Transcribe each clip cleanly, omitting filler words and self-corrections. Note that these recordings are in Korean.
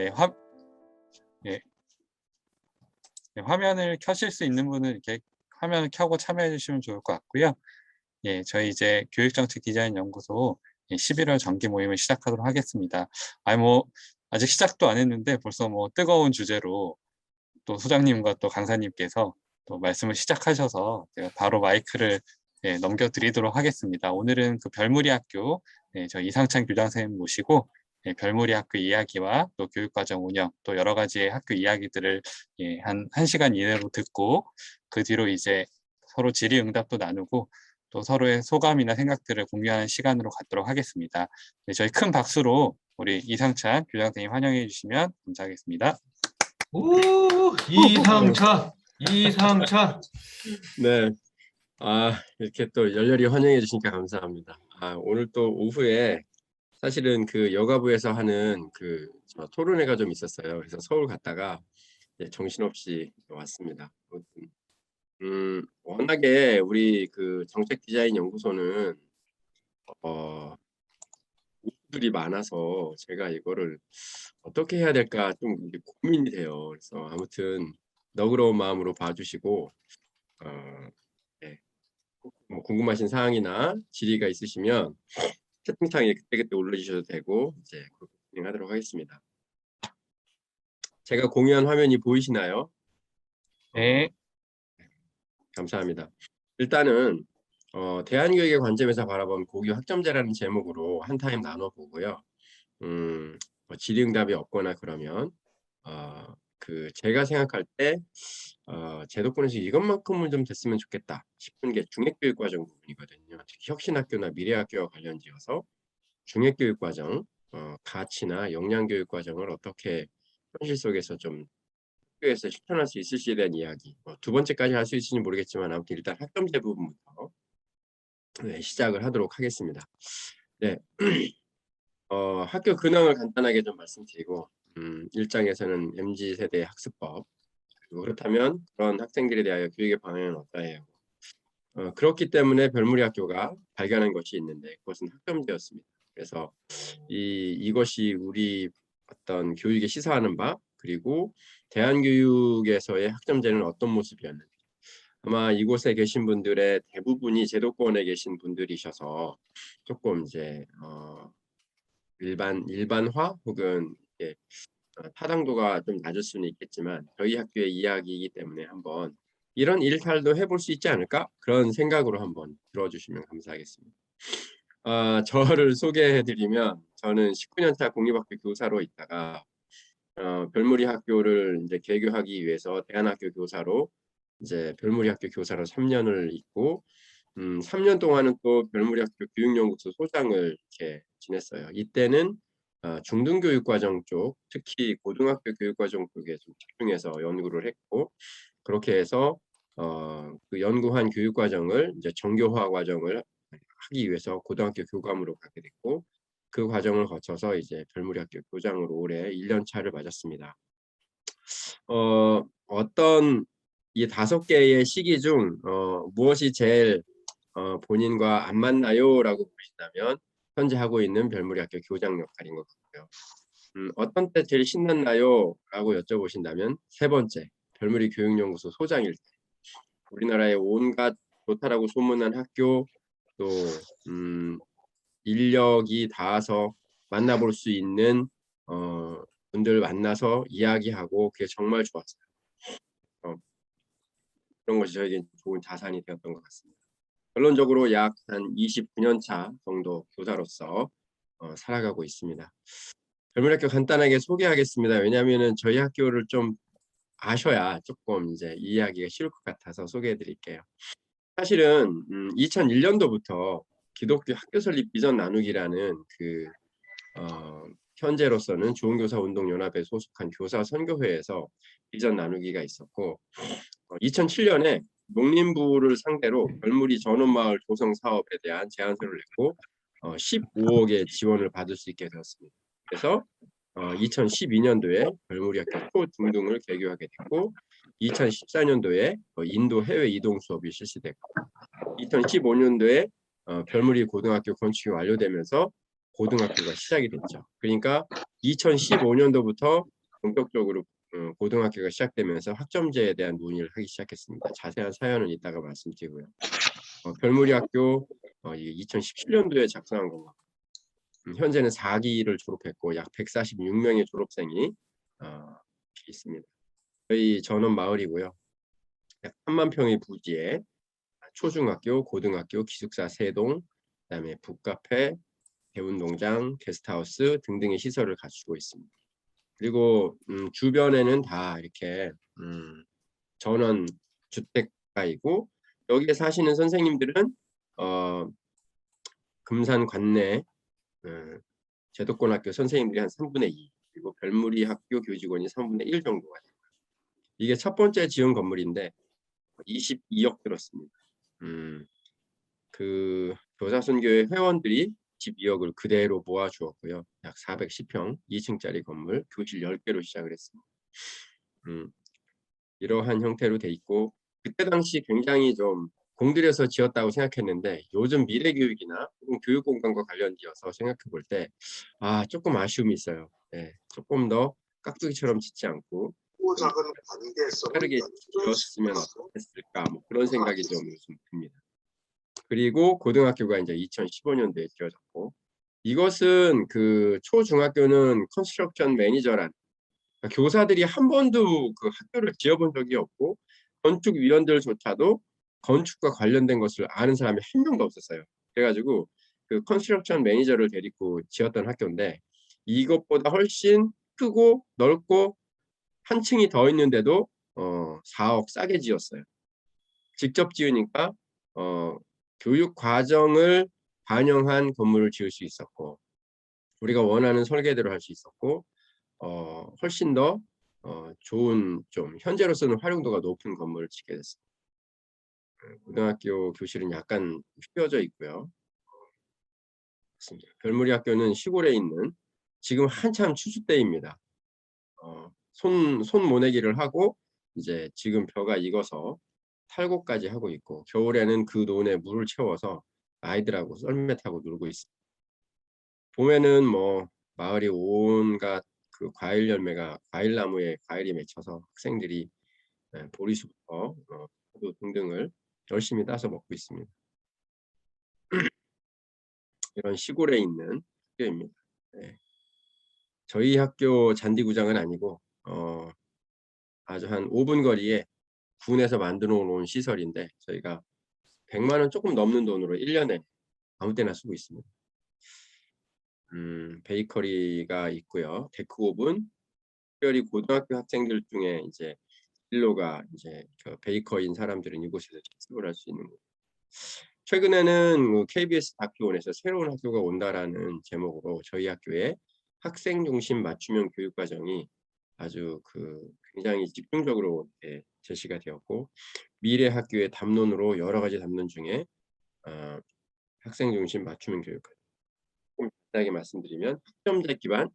네, 네, 네, 화면을 켜실 수 있는 분은 이렇게 화면을 켜고 참여해 주시면 좋을 것 같고요. 예, 저희 이제 교육정책 디자인 연구소 11월 정기 모임을 시작하도록 하겠습니다. 아직 시작도 안 했는데 벌써 뜨거운 주제로 또 소장님과 또 강사님께서 또 말씀을 시작하셔서 제가 바로 마이크를 넘겨드리도록 하겠습니다. 오늘은 그 별무리 학교 저희 이상찬 교장 선생님 모시고 별무리 학교 이야기와 또 교육과정 운영 또 여러 가지의 학교 이야기들을 한 1시간 이내로 듣고 그 뒤로 이제 서로 질의응답도 나누고 또 서로의 소감이나 생각들을 공유하는 시간으로 갖도록 하겠습니다. 네, 저희 큰 박수로 우리 이상찬 교장 선생님 환영해 주시면 감사하겠습니다. 오, 이상찬. 네. 이렇게 또 열렬히 환영해 주시니까 감사합니다. 오늘 또 오후에 사실은 그 여가부에서 하는 저 토론회가 좀 있었어요. 그래서 서울 갔다가 정신없이 왔습니다. 워낙에 우리 그 정책 디자인 연구소는 들이 많아서 제가 이거를 어떻게 해야 될까 좀 고민이 돼요. 그래서 아무튼 너그러운 마음으로 봐주시고 뭐 궁금하신 사항이나 질의가 있으시면 채팅창에 그때그때 올려주셔도 되고 이제 그렇게 진행하도록 하겠습니다. 제가 공유한 화면이 보이시나요? 네. 감사합니다. 일단은 대한교육의 관점에서 바라본 고교 학점제라는 제목으로 한 타임 나눠보고요. 질의응답이 없거나 그러면 제가 생각할 때 제도권에서 이것만큼은 좀 됐으면 좋겠다 싶은 게 중액교육과정 부분이거든요. 특히 혁신학교나 미래학교와 관련지어서 중액교육과정 가치나 역량교육과정을 어떻게 현실 속에서 좀 학교에서 실천할 수 있을지에 대한 이야기 두 번째까지 할 수 있을지 모르겠지만 아무튼 일단 학점제 부분부터 시작을 하도록 하겠습니다. 네. 학교 근황을 간단하게 좀 말씀드리고 1장에서는 MZ세대 학습법 그리고 그렇다면 그런 학생들에 대하여 교육의 방향은 어떠해요? 그렇기 때문에 별무리 학교가 발견한 것이 있는데 그것은 학점제였습니다. 그래서 이것이 우리 어떤 교육에 시사하는 바 그리고 대한교육에서의 학점제는 어떤 모습이었는지 아마 이곳에 계신 분들의 대부분이 제도권에 계신 분들이셔서 조금 이제 일반화 혹은 타당도가 좀 낮을 수는 있겠지만 저희 학교의 이야기이기 때문에 한번 이런 일탈도 해볼 수 있지 않을까? 그런 생각으로 한번 들어주시면 감사하겠습니다. 저를 소개해드리면 저는 19년차 공립학교 교사로 있다가 별무리 학교를 이제 개교하기 위해서 대안학교 교사로 이제 별무리 학교 교사로 3년을 있고 3년 동안은 또 별무리 학교 교육연구소 소장을 이렇게 지냈어요. 이때는 중등교육과정 쪽, 특히 고등학교 교육과정 쪽에 좀 집중해서 연구를 했고 그렇게 해서 그 연구한 교육과정을 이제 정교화 과정을 하기 위해서 고등학교 교감으로 가게 됐고 그 과정을 거쳐서 이제 별무리 학교 교장으로 올해 1년 차를 맞았습니다. 어떤 이 5개의 시기 중 무엇이 제일 본인과 안 맞나요? 라고 보신다면 현재 하고 있는 별무리 학교 교장 역할인 것 같고요. 어떤 때 제일 신났나요? 라고 여쭤보신다면 3번째, 별무리 교육연구소 소장일 때. 우리나라의 온갖 좋다라고 소문난 학교 또 인력이 닿아서 만나볼 수 있는 분들 만나서 이야기하고 그게 정말 좋았어요. 그런 것이 저에게 좋은 자산이 되었던 것 같습니다. 결론적으로 약 한 29년 차 정도 교사로서 살아가고 있습니다. 별무리 학교 간단하게 소개하겠습니다. 왜냐하면 저희 학교를 좀 아셔야 조금 이제 이해하기가 쉬울 것 같아서 소개해 드릴게요. 사실은 2001년도부터 기독교 학교 설립 비전 나누기라는 현재로서는 좋은교사운동연합에 소속한 교사 선교회에서 비전 나누기가 있었고 2007년에 농림부를 상대로 별무리 전원마을 조성 사업에 대한 제안서를 냈고 15억의 지원을 받을 수 있게 되었습니다. 그래서 2012년도에 별무리 학교 초중등을 개교하게 됐고 2014년도에 인도 해외 이동 수업이 실시됐고 2015년도에 별무리 고등학교 건축이 완료되면서 고등학교가 시작이 됐죠. 그러니까 2015년도부터 본격적으로 고등학교가 시작되면서 학점제에 대한 논의를 하기 시작했습니다. 자세한 사연은 이따가 말씀드리고요. 별무리 학교 2017년도에 작성한 건가. 현재는 4기를 졸업했고 약 146명의 졸업생이 있습니다. 저희 전원 마을이고요. 약 3만 평의 부지에 초중학교, 고등학교, 기숙사 3동, 그다음에 북카페, 대운동장, 게스트하우스 등등의 시설을 갖추고 있습니다. 그리고 주변에는 다 이렇게 전원 주택가이고 여기에 사시는 선생님들은 금산 관내 제도권학교 선생님들이 한 3분의 2 그리고 별무리 학교 교직원이 3분의 1 정도가 됩니다. 이게 첫 번째 지은 건물인데 22억 들었습니다. 그 교사선교회 회원들이 22억을 그대로 모아주었고요. 약 410평 2층짜리 건물 교실 10개로 시작을 했습니다. 이러한 형태로 돼 있고 그때 당시 굉장히 좀 공들여서 지었다고 생각했는데 요즘 미래교육이나 혹은 교육공간과 관련되어서 생각해 볼 때 조금 아쉬움이 있어요. 네, 조금 더 깍두기처럼 짓지 않고 빠르게 지었으면 어땠을까 뭐 그런 생각이 좀 요즘 듭니다. 그리고 고등학교가 이제 2015년도에 지어졌고 이것은 그 초중학교는 컨스트럭션 매니저란 그러니까 교사들이 한 번도 그 학교를 지어본 적이 없고 건축위원들조차도 건축과 관련된 것을 아는 사람이 한 명도 없었어요. 그래가지고 그 컨스트럭션 매니저를 데리고 지었던 학교인데 이것보다 훨씬 크고 넓고 한 층이 더 있는데도 4억 싸게 지었어요. 직접 지으니까 교육 과정을 반영한 건물을 지을 수 있었고 우리가 원하는 설계대로 할 수 있었고 훨씬 더 좋은 좀 현재로서는 활용도가 높은 건물을 짓게 됐습니다. 고등학교 교실은 약간 휘어져 있고요. 별무리 학교는 시골에 있는 지금 한참 추수 때입니다. 손 모내기를 하고 이제 지금 벼가 익어서 탈곡까지 하고 있고 겨울에는 그 논에 물을 채워서 아이들하고 썰매 타고 놀고 있습니다. 봄에는 뭐 마을이 온갖 그 과일 열매가 과일나무에 과일이 맺혀서 학생들이 보리수부터 포도 등등을 열심히 따서 먹고 있습니다. 이런 시골에 있는 학교입니다. 네. 저희 학교 잔디구장은 아니고 아주 한 5분 거리에 군에서 만들어 놓은 시설인데 저희가 100만 원 조금 넘는 돈으로 1년에 아무 때나 쓰고 있습니다. 베이커리가 있고요. 데크오븐, 특별히 고등학교 학생들 중에 이제 진로가 이제 그 베이커인 사람들은 이곳에서 학습을 할 수 있는 거예요. 최근에는 KBS 다큐원에서 새로운 학교가 온다라는 제목으로 저희 학교에 학생 중심 맞춤형 교육 과정이 아주 굉장히 집중적으로 제시가 되었고 미래 학교의 담론으로 여러 가지 담론 중에 학생 중심 맞춤형 교육 과정. 조금 간단하게 말씀드리면 학점제 기반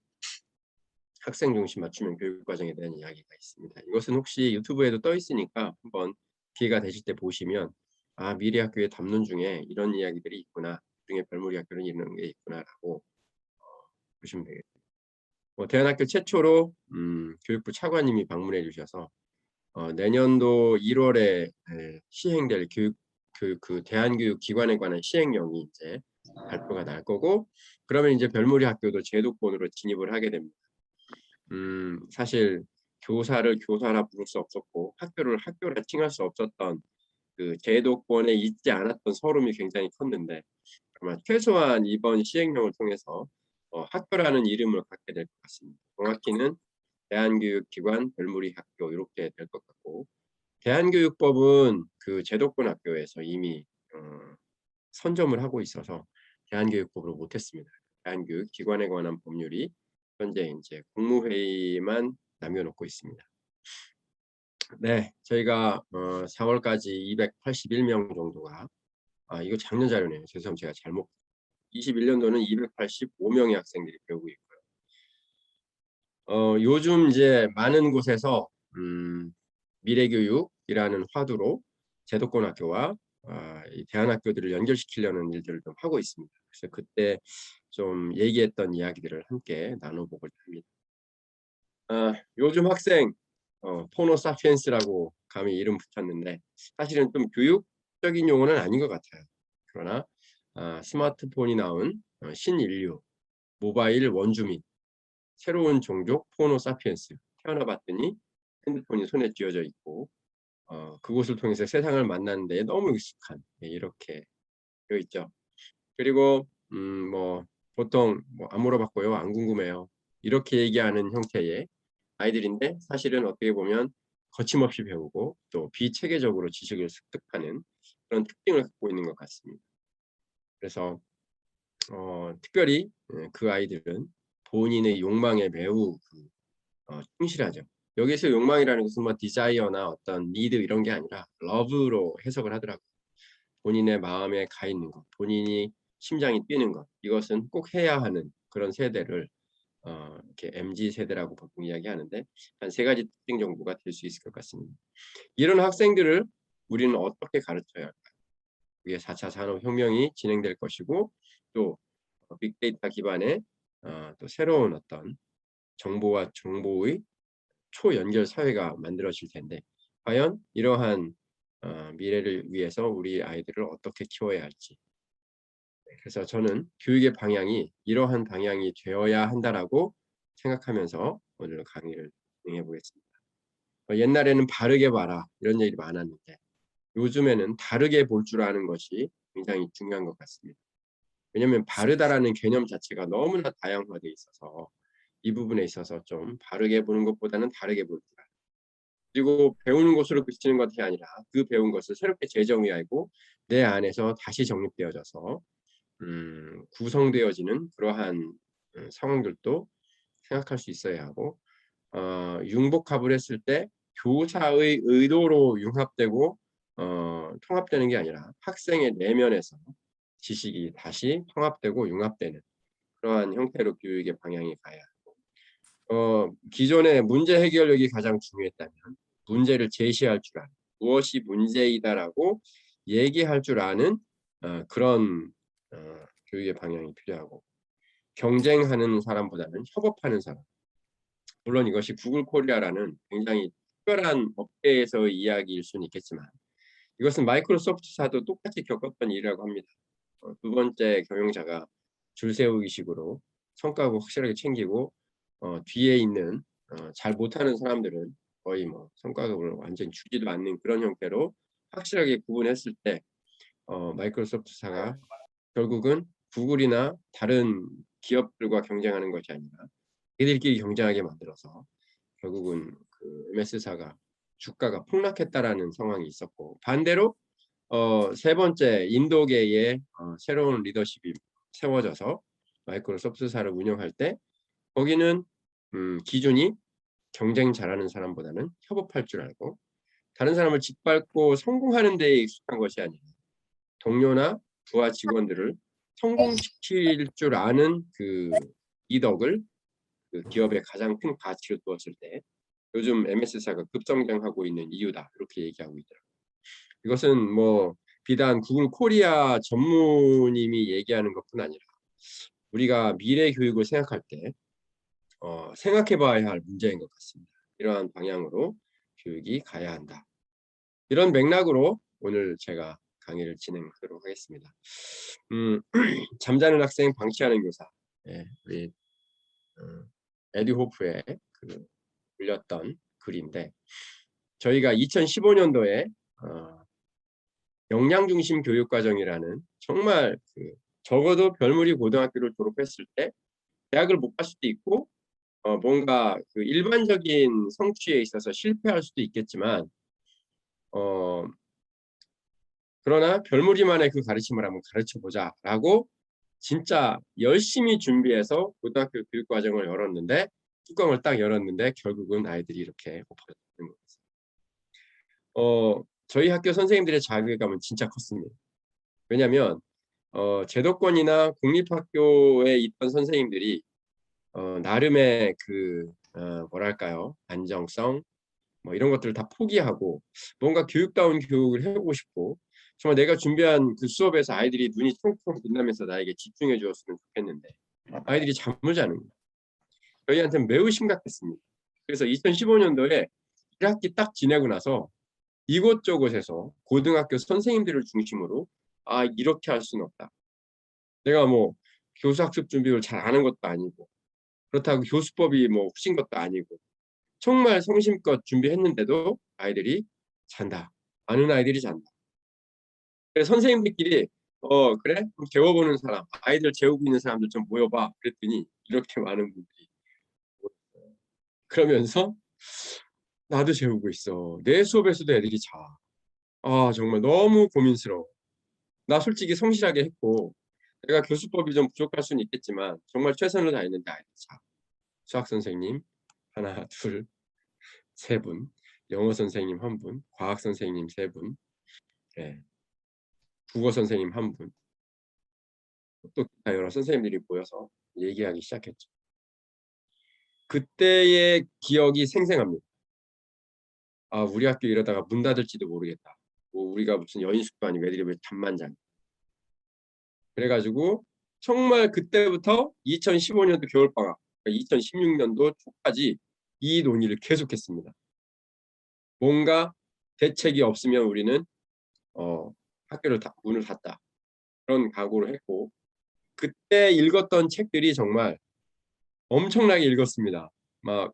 학생 중심 맞춤형 교육 과정에 대한 이야기가 있습니다. 이것은 혹시 유튜브에도 떠 있으니까 한번 기회가 되실 때 보시면 미래 학교의 담론 중에 이런 이야기들이 있구나. 중에 별무리 학교는 이런 게 있구나라고 보시면 되겠습니다. 대안학교 최초로 교육부 차관님이 방문해 주셔서 내년도 1월에 시행될 그 대한교육기관에 관한 시행령이 이제 발표가 날 거고 그러면 이제 별무리 학교도 제도권으로 진입을 하게 됩니다. 사실 교사를 교사라 부를 수 없었고 학교를 학교라 칭할 수 없었던 그 제도권에 있지 않았던 서름이 굉장히 컸는데 아마 최소한 이번 시행령을 통해서 학교라는 이름을 갖게 될 것 같습니다. 정확히는 대한교육기관 별무리 학교 이렇게 될 것 같고 대한교육법은 그 제도권 학교에서 이미 선점을 하고 있어서 대한교육법으로 못했습니다. 대한교육기관에 관한 법률이 현재 이제 국무회의만 남겨놓고 있습니다. 네, 저희가 4월까지 281명 정도가 이거 작년 자료네요. 죄송합니다. 제가 잘못 21년도는 285명의 학생들이 배우고 있고요. 요즘 이제 많은 곳에서 미래교육이라는 화두로 제도권 학교와 이 대안학교들을 연결시키려는 일들을 좀 하고 있습니다. 그래서 그때 좀 얘기했던 이야기들을 함께 나눠보고자 합니다. 요즘 학생 포노 사피엔스라고 감히 이름 붙였는데 사실은 좀 교육적인 용어는 아닌 것 같아요. 그러나 스마트폰이 나온 신인류, 모바일 원주민, 새로운 종족 포노 사피엔스 태어나 봤더니 핸드폰이 손에 쥐어져 있고 그곳을 통해서 세상을 만나는 데 너무 익숙한 이렇게 되어 있죠. 그리고 뭐 보통 안 물어봤고요, 안 궁금해요, 이렇게 얘기하는 형태의 아이들인데 사실은 어떻게 보면 거침없이 배우고 또 비체계적으로 지식을 습득하는 그런 특징을 갖고 있는 것 같습니다. 그래서 특별히 그 아이들은 본인의 욕망에 매우 충실하죠. 여기서 욕망이라는 것은 뭐 디자이어나 어떤 니드 이런 게 아니라 러브로 해석을 하더라고요. 본인의 마음에 가 있는 것, 본인이 심장이 뛰는 것, 이것은 꼭 해야 하는 그런 세대를 이렇게 MZ 세대라고 보통 이야기하는데 한 3가지 특징 정도가 될 수 있을 것 같습니다. 이런 학생들을 우리는 어떻게 가르쳐야 할까요? 이게 4차 산업혁명이 진행될 것이고 또 빅데이터 기반의 또 새로운 어떤 정보와 정보의 초연결 사회가 만들어질 텐데 과연 이러한 미래를 위해서 우리 아이들을 어떻게 키워야 할지, 그래서 저는 교육의 방향이 이러한 방향이 되어야 한다라고 생각하면서 오늘 강의를 진행해 보겠습니다. 옛날에는 바르게 봐라 이런 얘기 많았는데 요즘에는 다르게 볼 줄 아는 것이 굉장히 중요한 것 같습니다. 왜냐하면 바르다라는 개념 자체가 너무나 다양화되어 있어서 이 부분에 있어서 좀 바르게 보는 것보다는 다르게 볼 줄 알아요. 그리고 배우는 것으로 그치는 것이 아니라 그 배운 것을 새롭게 재정의하고 내 안에서 다시 정립되어져서 구성되어지는 그러한 상황들도 생각할 수 있어야 하고 융복합을 했을 때 교사의 의도로 융합되고 통합되는 게 아니라 학생의 내면에서 지식이 다시 통합되고 융합되는 그러한 형태로 교육의 방향이 가야 하고 기존의 문제 해결력이 가장 중요했다면 문제를 제시할 줄 아는, 무엇이 문제이다라고 얘기할 줄 아는 그런 교육의 방향이 필요하고 경쟁하는 사람보다는 협업하는 사람. 물론 이것이 구글 코리아라는 굉장히 특별한 업계에서의 이야기일 수는 있겠지만 이것은 마이크로소프트사도 똑같이 겪었던 일이라고 합니다. 2번째 경영자가 줄 세우기식으로 성과고 확실하게 챙기고 뒤에 있는 잘 못하는 사람들은 거의 뭐 성과급을 완전히 주지도 않는 그런 형태로 확실하게 구분했을 때 마이크로소프트사가 결국은 구글이나 다른 기업들과 경쟁하는 것이 아니라 걔들끼리 경쟁하게 만들어서 결국은 그 MS사가 주가가 폭락했다라는 상황이 있었고 반대로 3번째 인도계의 새로운 리더십이 세워져서 마이크로소프트사를 운영할 때 거기는 기준이 경쟁 잘하는 사람보다는 협업할 줄 알고 다른 사람을 짓밟고 성공하는 데에 익숙한 것이 아니라 동료나 부하 직원들을 성공시킬 줄 아는 그 이덕을 그 기업의 가장 큰 가치로 두었을 때 요즘 MS사가 급성장하고 있는 이유다 이렇게 얘기하고 있더라고요. 이것은 뭐 비단 구글 코리아 전무님이 얘기하는 것뿐 아니라 우리가 미래 교육을 생각할 때 생각해 봐야 할 문제인 것 같습니다. 이러한 방향으로 교육이 가야 한다. 이런 맥락으로 오늘 제가 강의를 진행하도록 하겠습니다. 잠자는 학생 방치하는 교사, 우리 에디 호프에 올렸던 글인데 저희가 2015년도에 역량중심 교육과정이라는 정말 적어도 별무리 고등학교를 졸업했을 때 대학을 못 갈 수도 있고 뭔가 그 일반적인 성취에 있어서 실패할 수도 있겠지만 그러나 별무리만의 그 가르침을 한번 가르쳐보자 라고 진짜 열심히 준비해서 고등학교 교육과정을 열었는데 뚜껑을 딱 열었는데 결국은 아이들이 이렇게 엎어지는 거예요. 저희 학교 선생님들의 자괴감은 진짜 컸습니다. 왜냐하면 제도권이나 공립학교에 있던 선생님들이 나름의 뭐랄까요, 안정성 뭐 이런 것들을 다 포기하고 뭔가 교육다운 교육을 해보고 싶고 정말 내가 준비한 그 수업에서 아이들이 눈이 총총 빛나면서 나에게 집중해 주었으면 좋겠는데 아이들이 잠을 자는 거예요. 저희한테는 매우 심각했습니다. 그래서 2015년도에 1학기 딱 지내고 나서 이곳저곳에서 고등학교 선생님들을 중심으로 이렇게 할 수는 없다. 내가 뭐 교수 학습 준비를 잘 아는 것도 아니고 그렇다고 교수법이 뭐 훅신 것도 아니고 정말 성심껏 준비했는데도 아이들이 잔다. 아는 아이들이 잔다. 그래서 선생님들끼리 그래? 그럼 재워보는 사람, 아이들 재우고 있는 사람들 좀 모여봐. 그랬더니 이렇게 많은 분들이 모였어요. 그러면서 나도 재우고 있어. 내 수업에서도 애들이 자. 정말 너무 고민스러워. 나 솔직히 성실하게 했고 내가 교수법이 좀 부족할 수는 있겠지만 정말 최선을 다했는데 아이들이 자. 수학 선생님 하나, 둘, 세 분, 영어 선생님 한 분, 과학 선생님 세 분, 네. 국어 선생님 한 분, 또 기타 여러 선생님들이 모여서 얘기하기 시작했죠. 그때의 기억이 생생합니다. 우리 학교 이러다가 문 닫을지도 모르겠다. 뭐 우리가 무슨 여인숙도 아니고 애들이 왜 잠만 자냐. 그래가지고 정말 그때부터 2015년도 겨울방학, 2016년도 초까지 이 논의를 계속했습니다. 뭔가 대책이 없으면 우리는 학교를 문을 닫다. 그런 각오를 했고 그때 읽었던 책들이 정말 엄청나게 읽었습니다. 막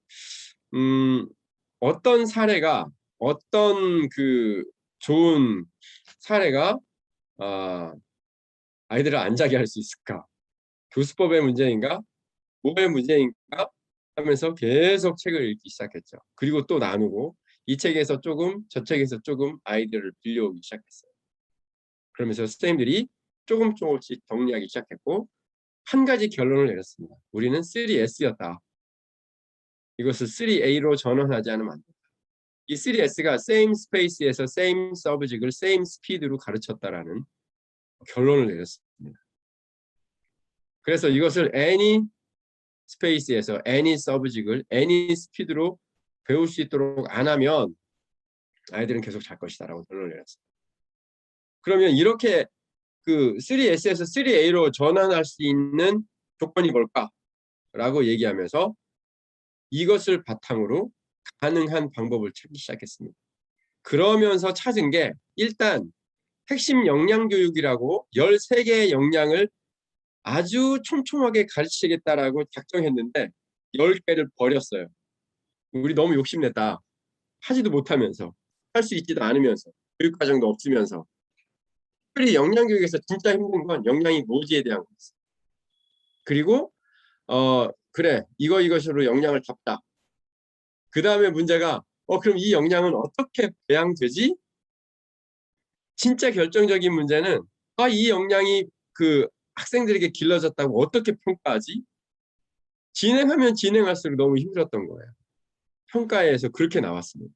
어떤 사례가 어떤 그 좋은 사례가 아이들을 안 자게 할 수 있을까? 교수법의 문제인가? 뭐의 문제인가? 하면서 계속 책을 읽기 시작했죠. 그리고 또 나누고 이 책에서 조금 저 책에서 조금 아이들을 빌려오기 시작했어요. 그러면서 선생님들이 조금씩 정리하기 시작했고 한 가지 결론을 내렸습니다. 우리는 3S였다. 이것을 3A로 전환하지 않으면 안 된다. 이 3S가 same space에서 same subject을 same speed로 가르쳤다라는 결론을 내렸습니다. 그래서 이것을 any space에서 any subject을 any speed로 배울 수 있도록 안 하면 아이들은 계속 잘 것이다라고 결론을 내렸습니다. 그러면 이렇게 그 3S에서 3A로 전환할 수 있는 조건이 뭘까라고 얘기하면서 이것을 바탕으로 가능한 방법을 찾기 시작했습니다. 그러면서 찾은 게 일단 핵심 역량 교육이라고 13개의 역량을 아주 촘촘하게 가르치겠다라고 작정했는데 10개를 버렸어요. 우리 너무 욕심냈다. 하지도 못하면서 할 수 있지도 않으면서 교육과정도 없으면서 특별히 역량 교육에서 진짜 힘든 건 역량이 뭐지에 대한 거였어요. 그리고 그래 이것으로 역량을 잡다. 그 다음에 문제가 그럼 이 역량은 어떻게 배양되지? 진짜 결정적인 문제는 이 역량이 그 학생들에게 길러졌다고 어떻게 평가하지? 진행하면 진행할수록 너무 힘들었던 거예요. 평가에서 그렇게 나왔습니다.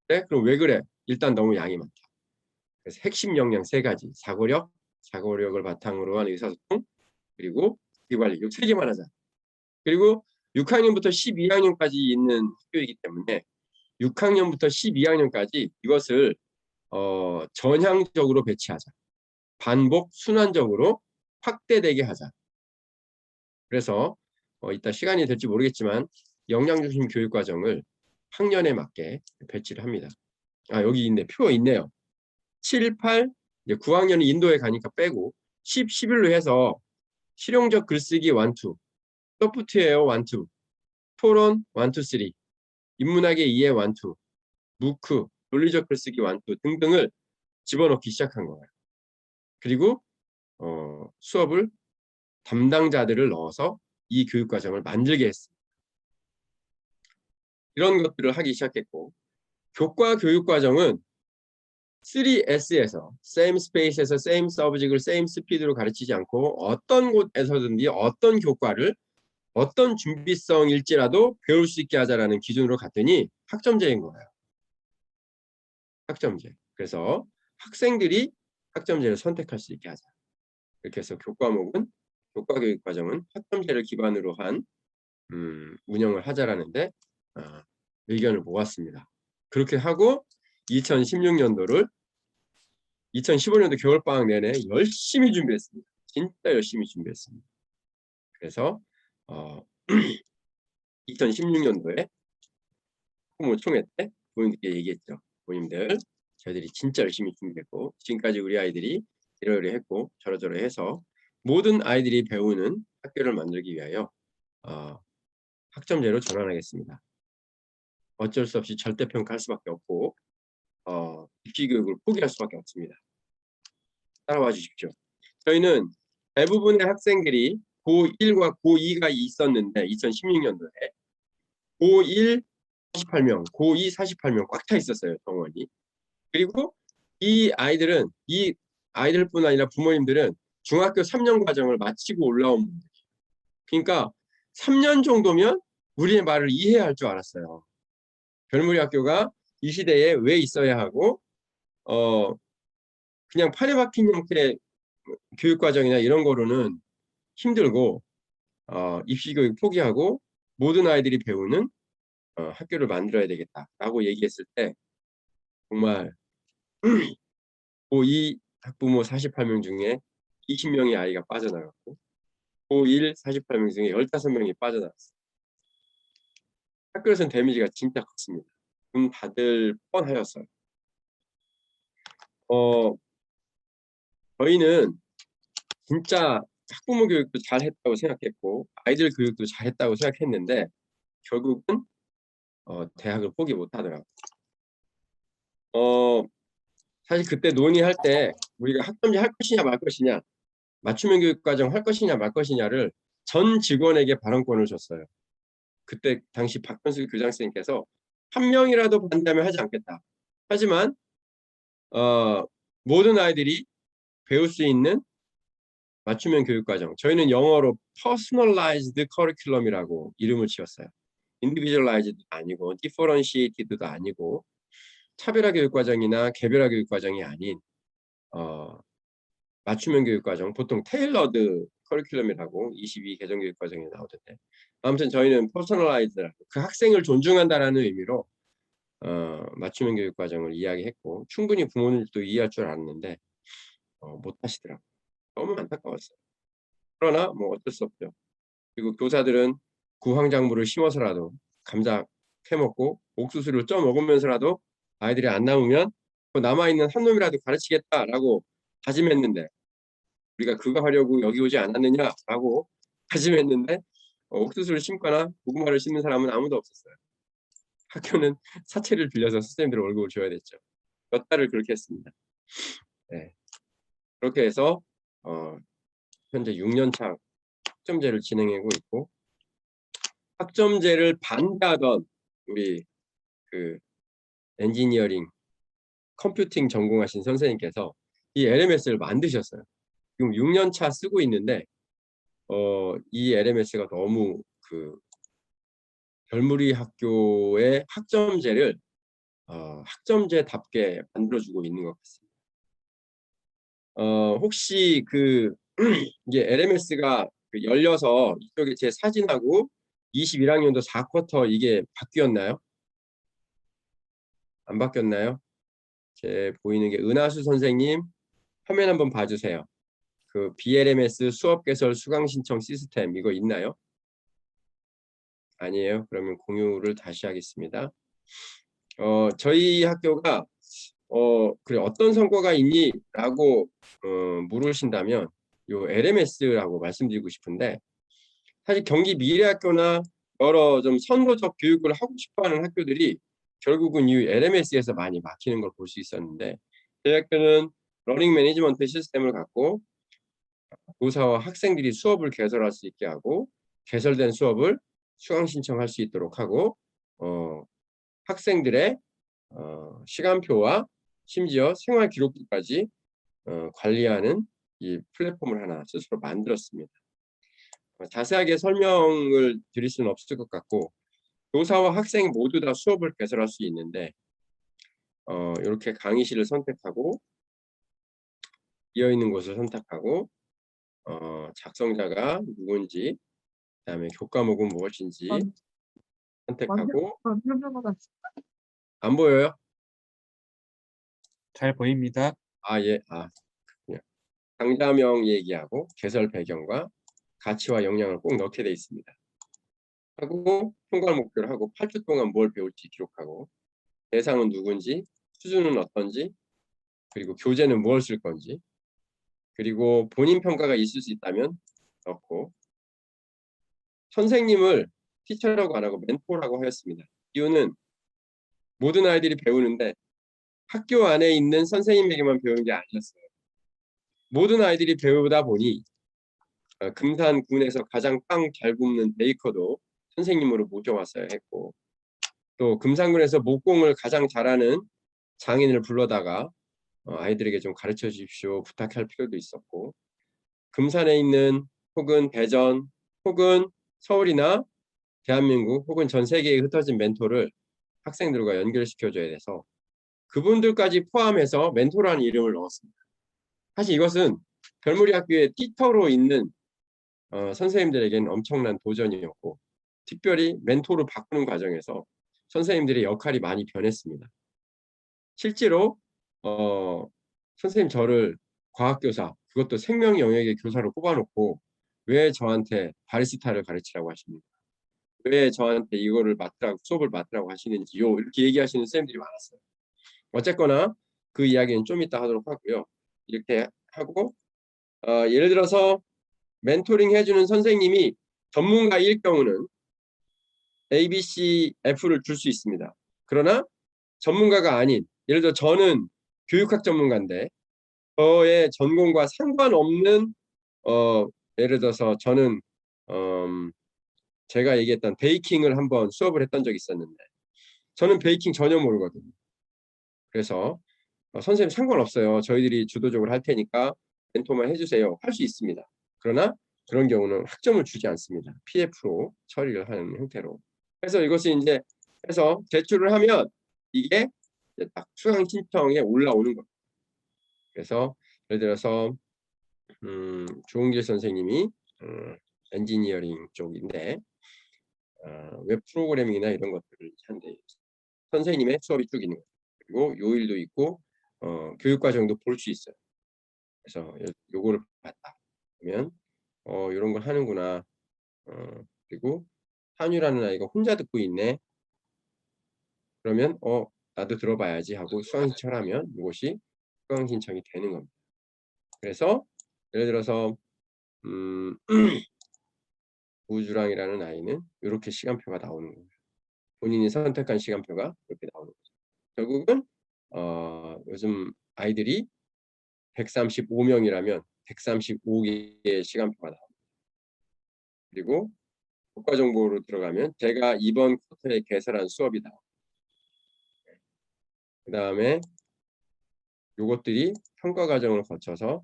네? 그럼 왜 그래? 일단 너무 양이 많다. 그래서 핵심 역량 3가지. 사고력을 바탕으로 한 의사소통, 그리고 기관리. 이 3개만 하자. 그리고 6학년부터 12학년까지 있는 학교이기 때문에 6학년부터 12학년까지 이것을 전향적으로 배치하자. 반복 순환적으로 확대되게 하자. 그래서 이따 시간이 될지 모르겠지만 역량중심 교육과정을 학년에 맞게 배치를 합니다. 여기 있네. 표가 있네요. 7, 8, 이제 9학년이 인도에 가니까 빼고 10, 11로 해서 실용적 글쓰기 1, 2, 소프트웨어 1, 2, 토론 1, 2, 3, 인문학의 이해 1, 2, 무크, 논리적 글쓰기 1, 2 등등을 집어넣기 시작한 거예요. 그리고 수업을 담당자들을 넣어서 이 교육과정을 만들게 했습니다. 이런 것들을 하기 시작했고 교과 교육과정은 3S에서 same space에서 same subject을 same speed로 가르치지 않고 어떤 곳에서든지 어떤 교과를 어떤 준비성일지라도 배울 수 있게 하자라는 기준으로 갔더니 학점제인 거예요. 학점제. 그래서 학생들이 학점제를 선택할 수 있게 하자. 이렇게 해서 교과 교육 과정은 학점제를 기반으로 한 운영을 하자라는데 의견을 모았습니다. 그렇게 하고 2016년도를 2015년도 겨울방학 내내 열심히 준비했습니다. 진짜 열심히 준비했습니다. 그래서 2016년도에 학부모 총회 때 부모님들께 얘기했죠. 부모님들, 저희들이 진짜 열심히 준비했고 지금까지 우리 아이들이 이러이러했고 저러저러해서 모든 아이들이 배우는 학교를 만들기 위하여 학점제로 전환하겠습니다. 어쩔 수 없이 절대평가할 수밖에 없고 입시 교육을 포기할 수밖에 없습니다. 따라와 주십시오. 저희는 대부분의 학생들이 고1과 고2가 있었는데 2016년도에 고1 48명, 고2 48명 꽉 차 있었어요. 정원이. 그리고 이 아이들뿐 아니라 부모님들은 중학교 3년 과정을 마치고 올라온 분들. 그러니까 3년 정도면 우리의 말을 이해할 줄 알았어요. 별무리 학교가 이 시대에 왜 있어야 하고 그냥 판에 박힌 형태의 교육과정이나 이런 거로는 힘들고 입시교육 포기하고 모든 아이들이 배우는 학교를 만들어야 되겠다라고 얘기했을 때 정말 고2 학부모 48명 중에 20명의 아이가 빠져나갔고 고1 48명 중에 15명이 빠져나갔어요. 학교에서는 데미지가 진짜 컸습니다. 문 닫을 뻔하였어요. 저희는 진짜 학부모 교육도 잘했다고 생각했고 아이들 교육도 잘했다고 생각했는데 결국은 대학을 포기 못하더라고요. 사실 그때 논의할 때 우리가 학점제 할 것이냐 말 것이냐 맞춤형 교육과정 할 것이냐 말 것이냐를 전 직원에게 발언권을 줬어요. 그때 당시 박현수 교장선생님께서 한 명이라도 반대하면 하지 않겠다. 하지만 모든 아이들이 배울 수 있는 맞춤형 교육과정, 저희는 영어로 personalized curriculum이라고 이름을 지었어요. individualized도 아니고 differentiated도 아니고 차별화 교육과정이나 개별화 교육과정이 아닌 맞춤형 교육과정, 보통 테일러드 커리큘럼이라고 22 개정 교육과정에 나오던데 아무튼 저희는 퍼스널라이즈, 그 학생을 존중한다라는 의미로 맞춤형 교육과정을 이야기했고 충분히 부모님들도 이해할 줄 알았는데 못 하시더라고요. 너무 안타까웠어요. 그러나 뭐 어쩔 수 없죠. 그리고 교사들은 구황작물을 심어서라도 감자 캐먹고 옥수수를 쪄 먹으면서라도 아이들이 안 남으면 그 남아있는 한 놈이라도 가르치겠다라고 다짐했는데 우리가 그거 하려고 여기 오지 않았느냐라고 다짐했는데 옥수수를 심거나 고구마를 심는 사람은 아무도 없었어요. 학교는 사채를 빌려서 선생님들 월급을 줘야 됐죠. 몇 달을 그렇게 했습니다. 네. 그렇게 해서 현재 6년차 학점제를 진행하고 있고 학점제를 반대하던 우리 그 엔지니어링 컴퓨팅 전공하신 선생님께서 이 LMS를 만드셨어요. 지금 6년차 쓰고 있는데 이 LMS가 너무 그 별무리 학교의 학점제를 학점제답게 만들어주고 있는 것 같습니다. 혹시 그 이게 LMS가 열려서 이쪽에 제 사진하고 21학년도 4쿼터 이게 바뀌었나요? 안 바뀌었나요? 제 보이는 게 은하수 선생님 화면 한번 봐주세요. 그 BLMS 수업 개설 수강 신청 시스템 이거 있나요? 아니에요. 그러면 공유를 다시 하겠습니다. 저희 학교가 그래 어떤 성과가 있니? 라고 물으신다면 요 LMS라고 말씀드리고 싶은데 사실 경기 미래학교나 여러 좀 선도적 교육을 하고 싶어하는 학교들이 결국은 이 LMS에서 많이 막히는 걸 볼 수 있었는데 저희 학교는 러닝 매니지먼트 시스템을 갖고 교사와 학생들이 수업을 개설할 수 있게 하고 개설된 수업을 수강 신청할 수 있도록 하고 학생들의 시간표와 심지어 생활 기록부까지 관리하는 이 플랫폼을 하나 스스로 만들었습니다. 자세하게 설명을 드릴 수는 없을 것 같고 교사와 학생 모두 다 수업을 개설할 수 있는데 이렇게 강의실을 선택하고 비어있는 곳을 선택하고 작성자가 누군지 그다음에 교과목은 무엇인지 선택하고 안 보여요? 잘 보입니다. 예. 그냥 강좌명 얘기하고 개설 배경과 가치와 역량을 꼭 넣게 돼 있습니다. 하고 통과 목표를 하고 8주 동안 뭘 배울지 기록하고 대상은 누군지, 수준은 어떤지, 그리고 교재는 무엇을 쓸 건지, 그리고 본인 평가가 있을 수 있다면 넣고, 선생님을 티처라고 안 하고 멘토라고 하였습니다. 이유는 모든 아이들이 배우는데 학교 안에 있는 선생님에게만 배우는 게 아니었어요. 모든 아이들이 배우다 보니 금산군에서 가장 빵 잘 굽는 베이커도 선생님으로 모셔왔어야 했고, 또 금산군에서 목공을 가장 잘하는 장인을 불러다가 아이들에게 좀 가르쳐 주십시오 부탁할 필요도 있었고, 금산에 있는 혹은 대전 혹은 서울이나 대한민국 혹은 전 세계에 흩어진 멘토를 학생들과 연결시켜줘야 돼서 그분들까지 포함해서 멘토라는 이름을 넣었습니다. 사실 이것은 별무리 학교의 띠터로 있는 선생님들에게는 엄청난 도전이었고, 특별히 멘토로 바꾸는 과정에서 선생님들의 역할이 많이 변했습니다. 실제로 선생님 저를 과학교사, 그것도 생명 영역의 교사로 뽑아놓고 왜 저한테 바리스타를 가르치라고 하십니까? 왜 저한테 이거를 맡으라고, 수업을 맡으라고 하시는지요? 이렇게 얘기하시는 선생님들이 많았어요. 어쨌거나 그 이야기는 좀 이따 하도록 하고요. 이렇게 하고 예를 들어서 멘토링 해주는 선생님이 전문가일 경우는 A, B, C, F를 줄 수 있습니다. 그러나 전문가가 아닌, 예를 들어 저는 교육학 전문가인데 저의 전공과 상관없는 예를 들어서 저는 제가 얘기했던 베이킹을 한번 수업을 했던 적이 있었는데 저는 베이킹 전혀 모르거든요. 그래서 선생님 상관없어요. 저희들이 주도적으로 할 테니까 멘토만 해주세요. 할 수 있습니다. 그러나 그런 경우는 학점을 주지 않습니다. PF로 처리를 하는 형태로. 그래서 이것이 이제 해서 제출을 하면 이게 이제 딱 수강 신청에 올라오는 겁니다. 그래서 예를 들어서 조은길 선생님이 엔지니어링 쪽인데 웹 프로그래밍이나 이런 것들을 하는데 선생님의 수업이 쭉 있는 거예요. 그리고 요일도 있고 교육과정도 볼 수 있어요. 그래서 요거를 봤다. 그러면 이런 걸 하는구나. 그리고 한유라는 아이가 혼자 듣고 있네. 그러면 나도 들어봐야지 하고 수강 신청을 하면 이것이 수강 신청이 되는 겁니다. 그래서 예를 들어서 우주랑이라는 아이는 이렇게 시간표가 나오는 거예요. 본인이 선택한 시간표가 이렇게 나오는 거죠. 결국은 요즘 아이들이 135명이라면 135개의 시간표가 나옵니다. 그리고 교과 정보로 들어가면 제가 이번 쿼터에 개설한 수업이다. 그 다음에 요것들이 평가 과정을 거쳐서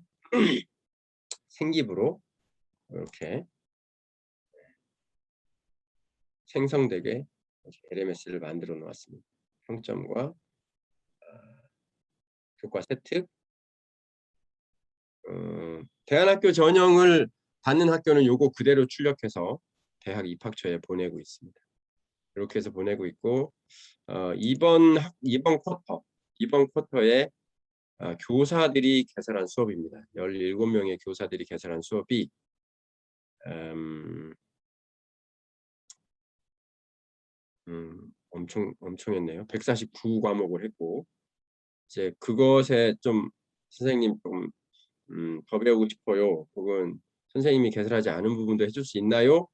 생기부로 이렇게 생성되게 LMS를 만들어 놓았습니다. 평점과 교과 세트. 대안학교 전형을 받는 학교는 요거 그대로 출력해서 대학 입학처에 보내고 있습니다. 이렇게 해서 보내고 있고 이번 쿼터에 교사들이 개설한 수업입니다. 17명의 교사들이 개설한 수업이 엄청했네요. 149과목을 했고 이제 그것에 좀 선생님 좀 더 배우고 싶어요. 혹은 선생님이 개설하지 않은 부분도 해줄 수 있나요?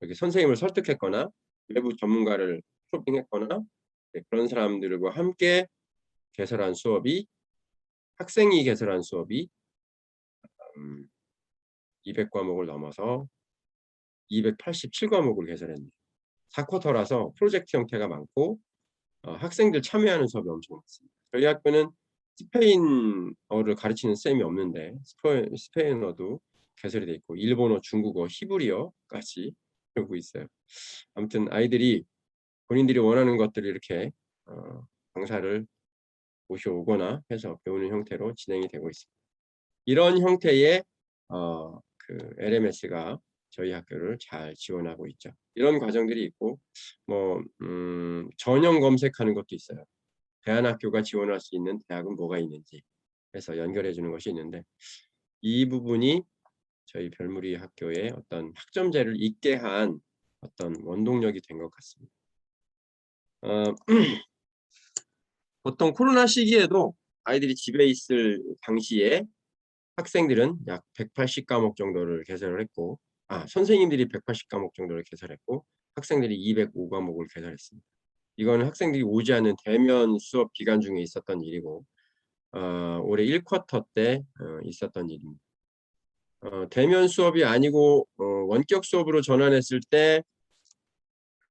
이렇게 선생님을 설득했거나 외부 전문가를 쇼핑했거나 그런 사람들과 함께 개설한 수업이 학생이 개설한 수업이 200과목을 넘어서 287과목을 개설했네요. 4쿼터라서 프로젝트 형태가 많고 학생들 참여하는 수업이 엄청 많습니다. 저희 학교는 스페인어를 가르치는 쌤이 없는데 스페인어도 개설이 돼 있고 일본어, 중국어, 히브리어까지 배우고 있어요. 아무튼 아이들이 본인들이 원하는 것들을 이렇게 강사를 모셔오거나 해서 배우는 형태로 진행이 되고 있습니다. 이런 형태의 그 LMS가 저희 학교를 잘 지원하고 있죠. 이런 과정들이 있고 전형 검색하는 것도 있어요. 대안학교가 지원할 수 있는 대학은 뭐가 있는지 해서 연결해 주는 것이 있는데 이 부분이 저희 별무리 학교의 어떤 학점제를 있게 한 어떤 원동력이 된 것 같습니다. 보통 코로나 시기에도 아이들이 집에 있을 당시에 학생들은 약 180과목 정도를 개설을 했고, 선생님들이 180과목 정도를 개설했고, 학생들이 205과목을 개설했습니다. 이거는 학생들이 오지 않는 대면 수업 기간 중에 있었던 일이고, 올해 1쿼터 때 있었던 일입니다. 대면 수업이 아니고 원격 수업으로 전환했을 때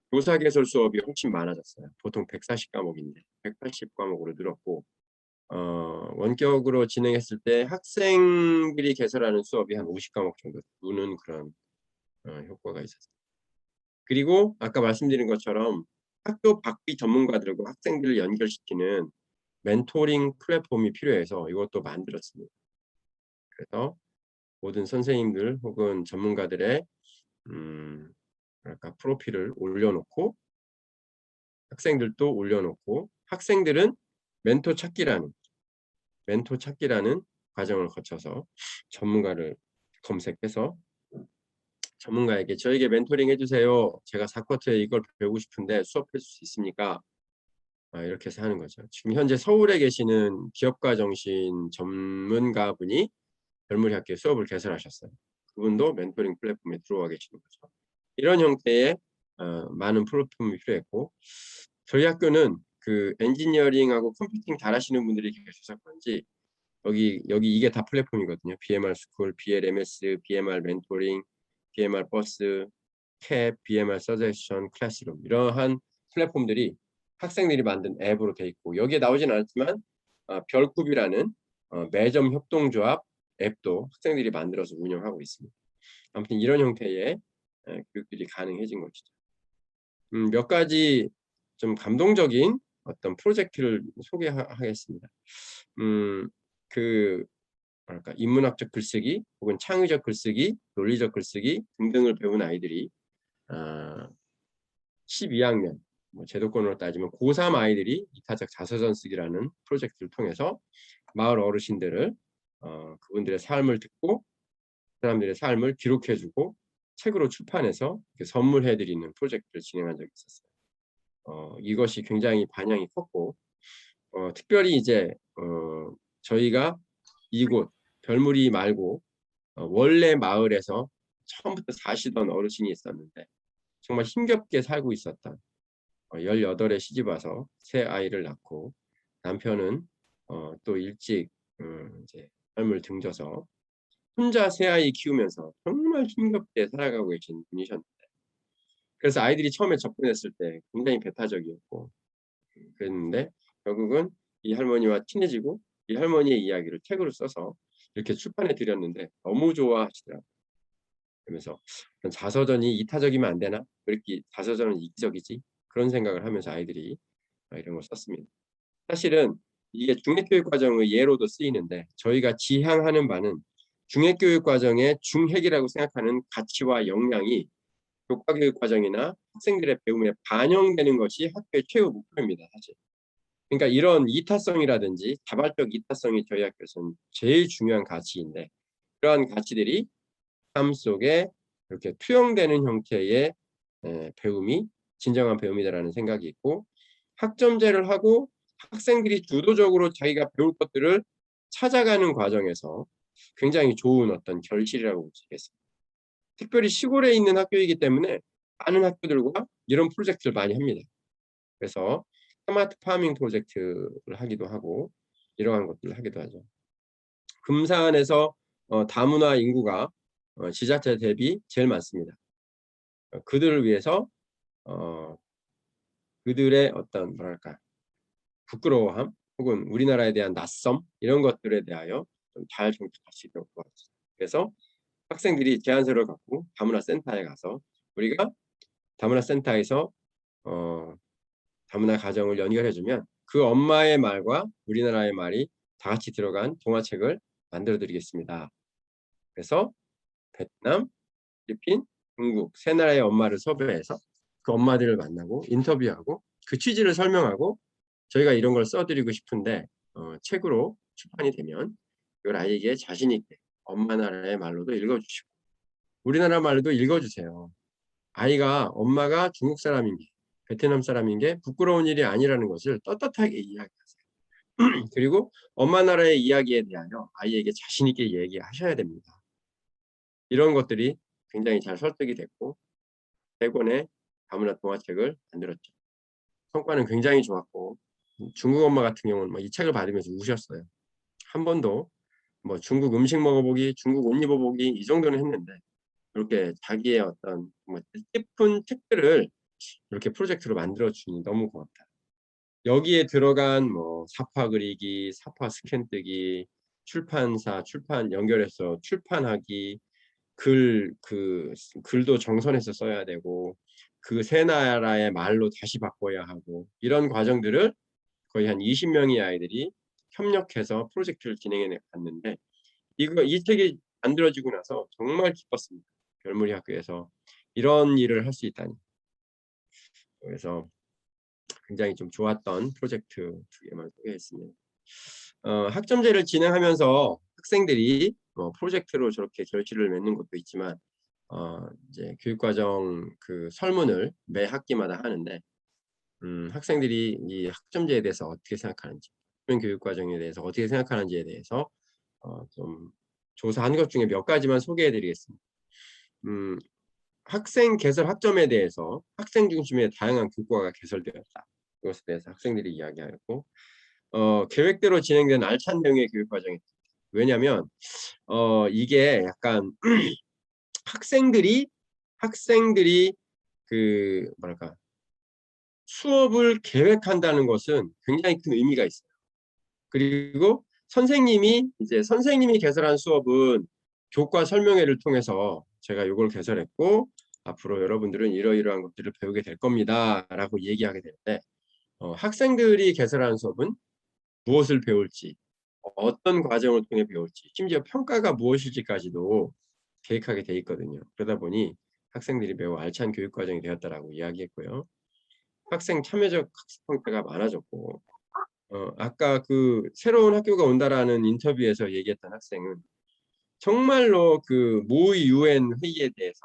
교사 개설 수업이 훨씬 많아졌어요. 보통 140과목인데 180과목으로 늘었고, 원격으로 진행했을 때 학생들이 개설하는 수업이 한 50과목 정도 누는 그런 효과가 있었어요. 그리고 아까 말씀드린 것처럼 학교 밖의 전문가들과 학생들을 연결시키는 멘토링 플랫폼이 필요해서 이것도 만들었습니다. 그래서 모든 선생님들 혹은 전문가들의 뭐랄까 프로필을 올려놓고 학생들도 올려놓고 학생들은 멘토 찾기라는 과정을 거쳐서 전문가를 검색해서 전문가에게 저에게 멘토링 해주세요. 제가 4쿼터에 이걸 배우고 싶은데 수업해 줄 수 있습니까? 이렇게 해서 하는 거죠. 지금 현재 서울에 계시는 기업가 정신 전문가분이 별무리 학교에 수업을 개설하셨어요. 그분도 멘토링 플랫폼에 들어와 계시는 거죠. 이런 형태의 많은 플랫폼이 필요했고, 저희 학교는 그 엔지니어링하고 컴퓨팅 잘하시는 분들이 계셔서 그런지 여기 이게 다 플랫폼이거든요. BMR 스쿨, BLMS, BMR 멘토링, BMR 버스, 캡, BMR 서제션, 클래스룸 이러한 플랫폼들이 학생들이 만든 앱으로 돼 있고 여기에 나오진 않았지만 별굽이라는 매점 협동조합 앱도 학생들이 만들어서 운영하고 있습니다. 아무튼 이런 형태의 교육들이 가능해진 것이죠. 몇 가지 좀 감동적인 어떤 프로젝트를 소개하겠습니다. 뭐랄까 인문학적 글쓰기 혹은 창의적 글쓰기, 논리적 글쓰기 등등을 배운 아이들이 12학년 제도권으로 따지면 고3 아이들이 이타적 자서전 쓰기라는 프로젝트를 통해서 마을 어르신들을 그분들의 삶을 듣고 그 사람들의 삶을 기록해주고 책으로 출판해서 선물해드리는 프로젝트를 진행한 적이 있었어요. 이것이 굉장히 반향이 컸고 특별히 이제 저희가 이곳 별무리 말고 원래 마을에서 처음부터 사시던 어르신이 있었는데 정말 힘겹게 살고 있었던 18에 시집 와서 새 아이를 낳고 남편은 또 일찍 이제 삶을 등져서 혼자 새 아이 키우면서 정말 힘겹게 살아가고 계신 분이셨는데 그래서 아이들이 처음에 접근했을 때 굉장히 배타적이었고 그랬는데 결국은 이 할머니와 친해지고 이 할머니의 이야기를 책으로 써서 이렇게 출판해 드렸는데 너무 좋아하시더라고요. 그러면서 자서전이 이타적이면 안 되나? 왜 이렇게 자서전은 이기적이지? 그런 생각을 하면서 아이들이 이런 걸 썼습니다. 사실은 이게 중핵교육 과정의 예로도 쓰이는데 저희가 지향하는 바는 중핵교육 과정의 중핵이라고 생각하는 가치와 역량이 교과교육 과정이나 학생들의 배움에 반영되는 것이 학교의 최후 목표입니다. 사실. 그러니까 이런 이타성이라든지 자발적 이타성이 저희 학교에서는 제일 중요한 가치인데 그러한 가치들이 삶 속에 이렇게 투영되는 형태의 배움이 진정한 배움이다라는 생각이 있고 학점제를 하고 학생들이 주도적으로 자기가 배울 것들을 찾아가는 과정에서 굉장히 좋은 어떤 결실이라고 볼 수 있겠습니다. 특별히 시골에 있는 학교이기 때문에 많은 학교들과 이런 프로젝트를 많이 합니다. 그래서 스마트 파밍 프로젝트를 하기도 하고 이러한 것들을 하기도 하죠. 금산에서 다문화 인구가 지자체 대비 제일 많습니다. 그들을 위해서 그들의 어떤 뭐랄까 부끄러워함 혹은 우리나라에 대한 낯섦 이런 것들에 대하여 좀 잘 정착할 수 있도록 도와줬습니다. 그래서 학생들이 제안서를 갖고 다문화 센터에 가서 우리가 다문화 센터에서 다문화 가정을 연결해주면 그 엄마의 말과 우리나라의 말이 다 같이 들어간 동화책을 만들어 드리겠습니다. 그래서 베트남, 필리핀, 중국 세 나라의 엄마를 섭외해서 그 엄마들을 만나고 인터뷰하고 그 취지를 설명하고 저희가 이런 걸 써드리고 싶은데 책으로 출판이 되면 이걸 아이에게 자신 있게 엄마 나라의 말로도 읽어주시고 우리나라 말로도 읽어주세요. 아이가 엄마가 중국 사람인 게 베트남 사람인 게 부끄러운 일이 아니라는 것을 떳떳하게 이야기하세요. 그리고 엄마 나라의 이야기에 대하여 아이에게 자신 있게 얘기하셔야 됩니다. 이런 것들이 굉장히 잘 설득이 됐고 3권의 다문화 동화책을 만들었죠. 성과는 굉장히 좋았고 중국 엄마 같은 경우는 이 책을 받으면서 우셨어요. 한 번도 뭐 중국 음식 먹어보기, 중국 옷 입어보기 이 정도는 했는데 이렇게 자기의 어떤 뜻깊은 책들을 이렇게 프로젝트로 만들어 주니 너무 고맙다. 여기에 들어간 뭐 사파 그리기, 사파 스캔 뜨기, 출판사 출판 연결해서 출판하기, 글도 정선해서 써야 되고 그 세 나라의 말로 다시 바꿔야 하고 이런 과정들을 거의 한 20명의 아이들이 협력해서 프로젝트를 진행해 갔는데 이 책이 만들어지고 나서 정말 기뻤습니다. 별무리 학교에서 이런 일을 할 수 있다니. 그래서 굉장히 좀 좋았던 프로젝트 2개만 소개했습니다. 학점제를 진행하면서 학생들이 프로젝트로 저렇게 결실을 맺는 것도 있지만 이제 교육과정 그 설문을 매 학기마다 하는데 학생들이 이 학점제에 대해서 어떻게 생각하는지, 교육과정에 대해서 어떻게 생각하는지에 대해서 좀 조사한 것 중에 몇 가지만 소개해드리겠습니다. 학생 개설 학점에 대해서 학생 중심의 다양한 교과가 개설되었다. 이것에 대해서 학생들이 이야기하였고 계획대로 진행된 알찬 내용의 교육과정이 왜냐하면 이게 약간 학생들이 그 뭐랄까 수업을 계획한다는 것은 굉장히 큰 의미가 있어요. 그리고 선생님이 개설한 수업은 교과 설명회를 통해서 제가 이걸 개설했고 앞으로 여러분들은 이러이러한 것들을 배우게 될 겁니다 라고 얘기하게 되는데 학생들이 개설한 수업은 무엇을 배울지 어떤 과정을 통해 배울지 심지어 평가가 무엇일지까지도 계획하게 돼 있거든요. 그러다 보니 학생들이 매우 알찬 교육과정이 되었다라고 이야기했고요. 학생 참여적 학습 형태가 많아졌고 아까 그 새로운 학교가 온다라는 인터뷰에서 얘기했던 학생은 정말로 그 모의 UN 회의에 대해서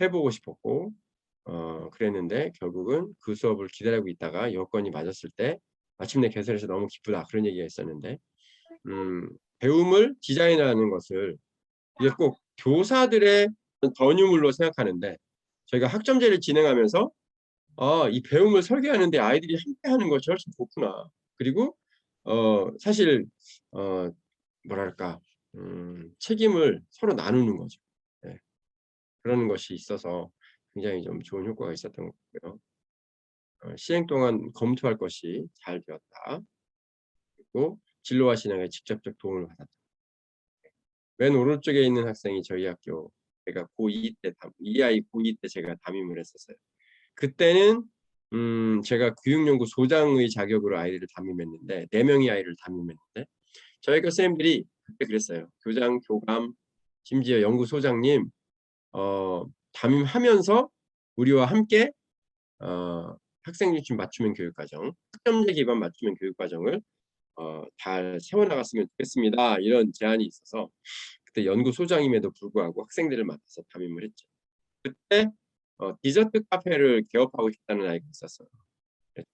해보고 싶었고 그랬는데 결국은 그 수업을 기다리고 있다가 여건이 맞았을 때 마침내 개설해서 너무 기쁘다 그런 얘기가 있었는데 배움을 디자인하는 것을 이게 꼭 교사들의 전유물로 생각하는데 저희가 학점제를 진행하면서 이 배움을 설계하는데 아이들이 함께 하는 것이 훨씬 좋구나. 그리고 사실 뭐랄까 책임을 서로 나누는 거죠. 네. 그러는 것이 있어서 굉장히 좀 좋은 효과가 있었던 것 같고요. 시행 동안 검토할 것이 잘 되었다. 그리고 진로와 진행에 직접적 도움을 받았다. 맨 오른쪽에 있는 학생이 저희 학교 제가 고2 때 이 아이 고2 때 제가 담임을 했었어요. 그때는 제가 교육연구소장의 자격으로 아이들을 담임했는데 4명의 아이를 담임했는데 저희가 선생님들이 그때 그랬어요. 교장, 교감, 심지어 연구소장님 담임하면서 우리와 함께 학생 중심 맞춤형 교육과정, 학점제 기반 맞춤형 교육과정을 잘 세워나갔으면 좋겠습니다. 이런 제안이 있어서 그때 연구소장임에도 불구하고 학생들을 맡아서 담임을 했죠. 그때 디저트 카페를 개업하고 싶다는 아이가 있었어요.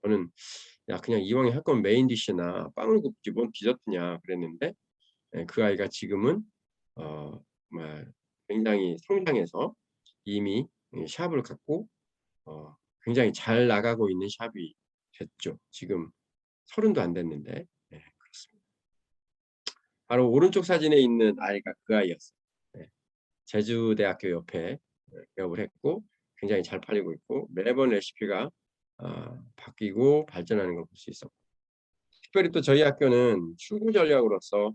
저는 야 그냥 이왕에 할 건 메인 디시나 빵을 굽지 뭔 디저트냐 그랬는데 그 아이가 지금은 굉장히 성장해서 이미 샵을 갖고 굉장히 잘 나가고 있는 샵이 됐죠. 지금 30도 안 됐는데 그렇습니다. 바로 오른쪽 사진에 있는 아이가 그 아이였어요. 제주대학교 옆에 개업을 했고 굉장히 잘 팔리고 있고 매번 레시피가 바뀌고 발전하는 걸 볼 수 있었고 특별히 또 저희 학교는 출구 전략으로서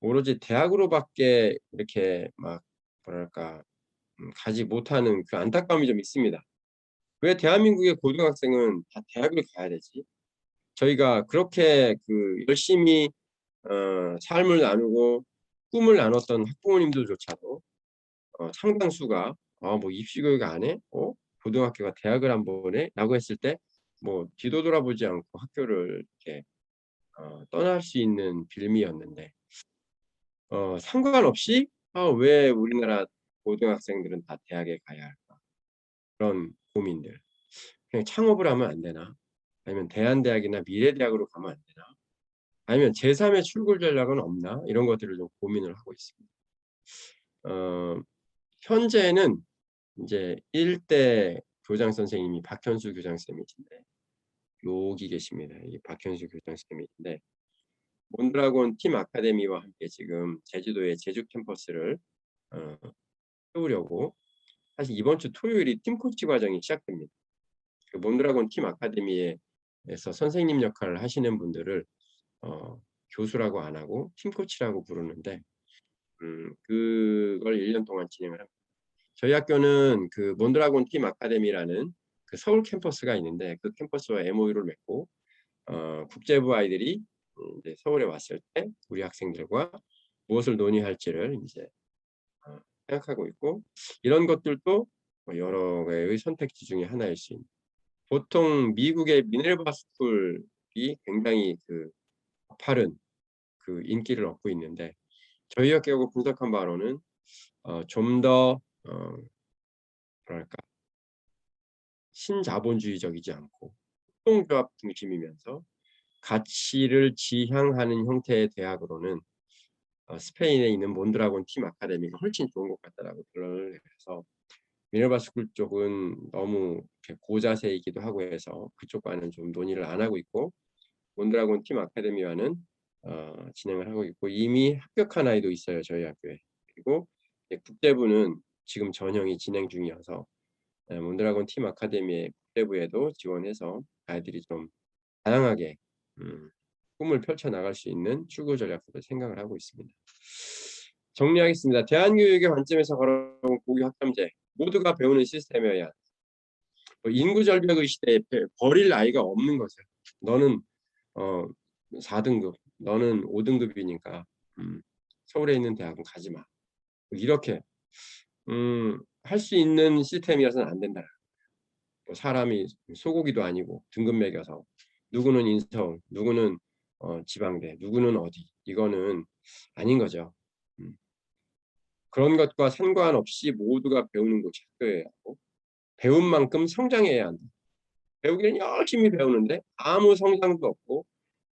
오로지 대학으로밖에 이렇게 막 뭐랄까 가지 못하는 그 안타까움이 좀 있습니다. 왜 대한민국의 고등학생은 다 대학을 가야 되지? 저희가 그렇게 그 열심히 삶을 나누고 꿈을 나눴던 학부모님들조차도 상당수가 뭐 입시교육 안 해? 고등학교가 대학을 안 보내? 라고 했을 때 뭐 뒤도 돌아보지 않고 학교를 이렇게 떠날 수 있는 빌미였는데 상관없이 왜 우리나라 고등학생들은 다 대학에 가야 할까? 그런 고민들. 그냥 창업을 하면 안 되나? 아니면 대한대학이나 미래대학으로 가면 안 되나? 아니면 제3의 출구 전략은 없나? 이런 것들을 좀 고민을 하고 있습니다. 현재는 이제 1대 교장 선생님이 박현수 교장 쌤이신데 여기 계십니다. 이 박현수 교장 쌤이신데 몬드라곤 팀 아카데미와 함께 지금 제주도의 제주 캠퍼스를 세우려고 사실 이번 주 토요일이 팀 코치 과정이 시작됩니다. 그 몬드라곤 팀 아카데미에서 선생님 역할을 하시는 분들을 교수라고 안 하고 팀 코치라고 부르는데 그걸 1년 동안 진행을 합니다. 저희 학교는 그 몬드라곤 팀 아카데미라는 그 서울 캠퍼스가 있는데 그 캠퍼스와 MOU를 맺고 국제부 아이들이 이제 서울에 왔을 때 우리 학생들과 무엇을 논의할지를 이제 생각하고 있고 이런 것들도 여러 개의 선택지 중에 하나일 수 있는. 보통 미국의 미네르바 스쿨이 굉장히 그 파른 그 인기를 얻고 있는데 저희 학교하고 분석한 바로는 좀 더 뭐랄까 신자본주의적이지 않고 협동조합 중심이면서 가치를 지향하는 형태의 대학으로는 스페인에 있는 몬드라곤 팀 아카데미가 훨씬 좋은 것 같다라고 들을 해서 미네르바 스쿨 쪽은 너무 고자세이기도 하고 해서 그쪽과는 좀 논의를 안 하고 있고 몬드라곤 팀 아카데미와는 진행을 하고 있고 이미 합격한 아이도 있어요 저희 학교에. 그리고 국제부는 지금 전형이 진행 중이어서 몬드라곤 팀 아카데미의 국제부에도 지원해서 아이들이 좀 다양하게 꿈을 펼쳐 나갈 수 있는 출구 전략들을 생각을 하고 있습니다. 정리하겠습니다. 대한교육의 관점에서 걸어온 고교 학점제 모두가 배우는 시스템이어야 인구 절벽의 시대에 버릴 아이가 없는 거죠. 너는 4등급, 너는 5등급이니까 서울에 있는 대학은 가지 마. 이렇게 할 수 있는 시스템이어서는 안 된다. 사람이 소고기도 아니고 등급 매겨서 누구는 인서울, 누구는 지방대, 누구는 어디 이거는 아닌 거죠. 그런 것과 상관없이 모두가 배우는 곳이 학교여야 하고 배운 만큼 성장해야 한다. 배우기는 열심히 배우는데 아무 성장도 없고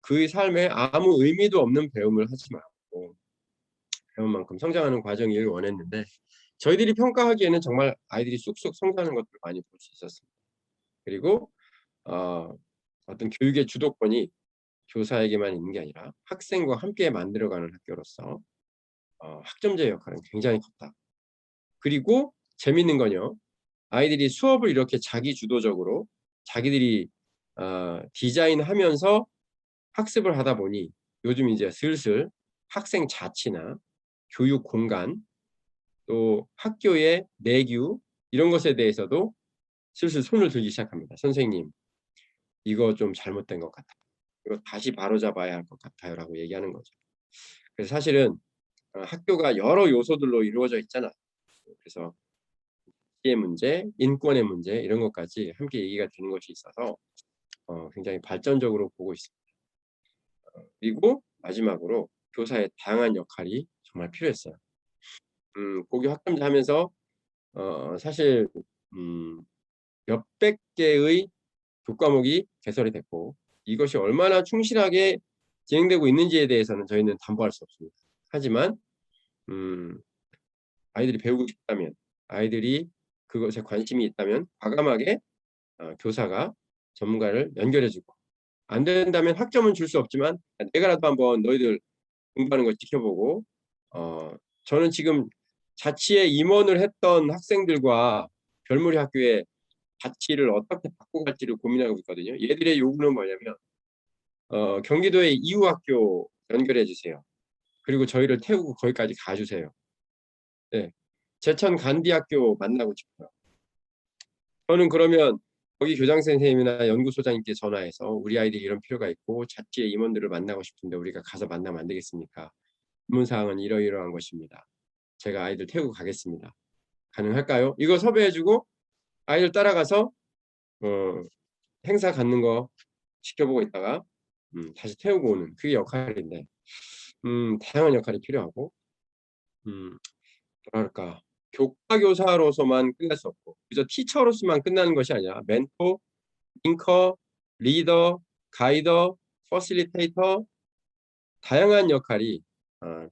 그의 삶에 아무 의미도 없는 배움을 하지 말고 배운 만큼 성장하는 과정을 원했는데 저희들이 평가하기에는 정말 아이들이 쑥쑥 성장하는 것들을 많이 볼 수 있었습니다. 그리고 어떤 교육의 주도권이 교사에게만 있는 게 아니라 학생과 함께 만들어가는 학교로서 학점제 역할은 굉장히 컸다. 그리고 재밌는 건요. 아이들이 수업을 이렇게 자기 주도적으로 자기들이 디자인하면서 학습을 하다 보니 요즘 이제 슬슬 학생 자치나 교육 공간 또 학교의 내규 이런 것에 대해서도 슬슬 손을 들기 시작합니다. 선생님 이거 좀 잘못된 것 같아요. 이거 다시 바로잡아야 할 것 같아요 라고 얘기하는 거죠. 그래서 사실은 학교가 여러 요소들로 이루어져 있잖아요. 그래서 의 문제, 인권의 문제 이런 것까지 함께 얘기가 되는 것이 있어서 굉장히 발전적으로 보고 있습니다. 그리고 마지막으로 교사의 다양한 역할이 정말 필요했어요. 고교 학점제 하면서 사실 몇백 개의 교과목이 개설이 됐고 이것이 얼마나 충실하게 진행되고 있는지에 대해서는 저희는 담보할 수 없습니다. 하지만 아이들이 배우고 싶다면 아이들이 그것에 관심이 있다면 과감하게 교사가 전문가를 연결해주고 안 된다면 학점은 줄 수 없지만 내가라도 한번 너희들 공부하는 걸 지켜보고 저는 지금 자치에 임원을 했던 학생들과 별무리 학교에 자치를 어떻게 바꿔갈지를 고민하고 있거든요. 얘들의 요구는 뭐냐면 경기도의 이후 학교 연결해 주세요. 그리고 저희를 태우고 거기까지 가주세요. 네. 제천 간디학교 만나고 싶어요. 저는 그러면 거기 교장 선생님이나 연구소장님께 전화해서 우리 아이들이 이런 필요가 있고 자치의 임원들을 만나고 싶은데 우리가 가서 만나면 안 되겠습니까? 문사항은 이러이러한 것입니다. 제가 아이들 태우고 가겠습니다. 가능할까요? 이거 섭외해주고 아이들 따라가서 행사 갖는 거 지켜보고 있다가 다시 태우고 오는 그게 역할인데 다양한 역할이 필요하고 뭐랄까 교과교사로서만 끝날 수 없고 그저 티처로서만 끝나는 것이 아니라 멘토, 링커, 리더, 가이더, 퍼실리테이터 다양한 역할이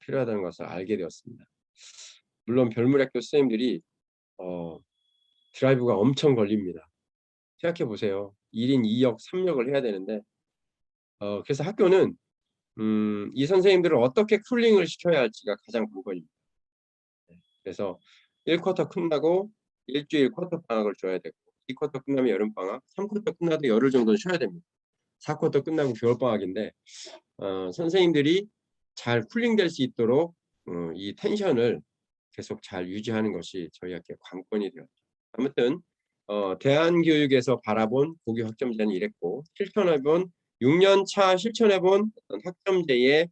필요하다는 것을 알게 되었습니다. 물론 별물학교 선생님들이 드라이브가 엄청 걸립니다. 생각해 보세요. 1인 2역, 3역을 해야 되는데 그래서 학교는 이 선생님들을 어떻게 쿨링을 시켜야 할지가 가장 관건입니다. 그래서 1쿼터 끝나고 일주일 쿼터 방학을 줘야 되고 2쿼터 끝나면 여름방학, 3쿼터 끝나도 열흘 정도는 쉬어야 됩니다. 4쿼터 끝나고 겨울방학인데 선생님들이 잘 쿨링될 수 있도록 이 텐션을 계속 잘 유지하는 것이 저희 학교의 관건이 되었죠. 아무튼 대한교육에서 바라본 고교 학점제는 이랬고 실천해본 6년 차 실천해본 어떤 학점제의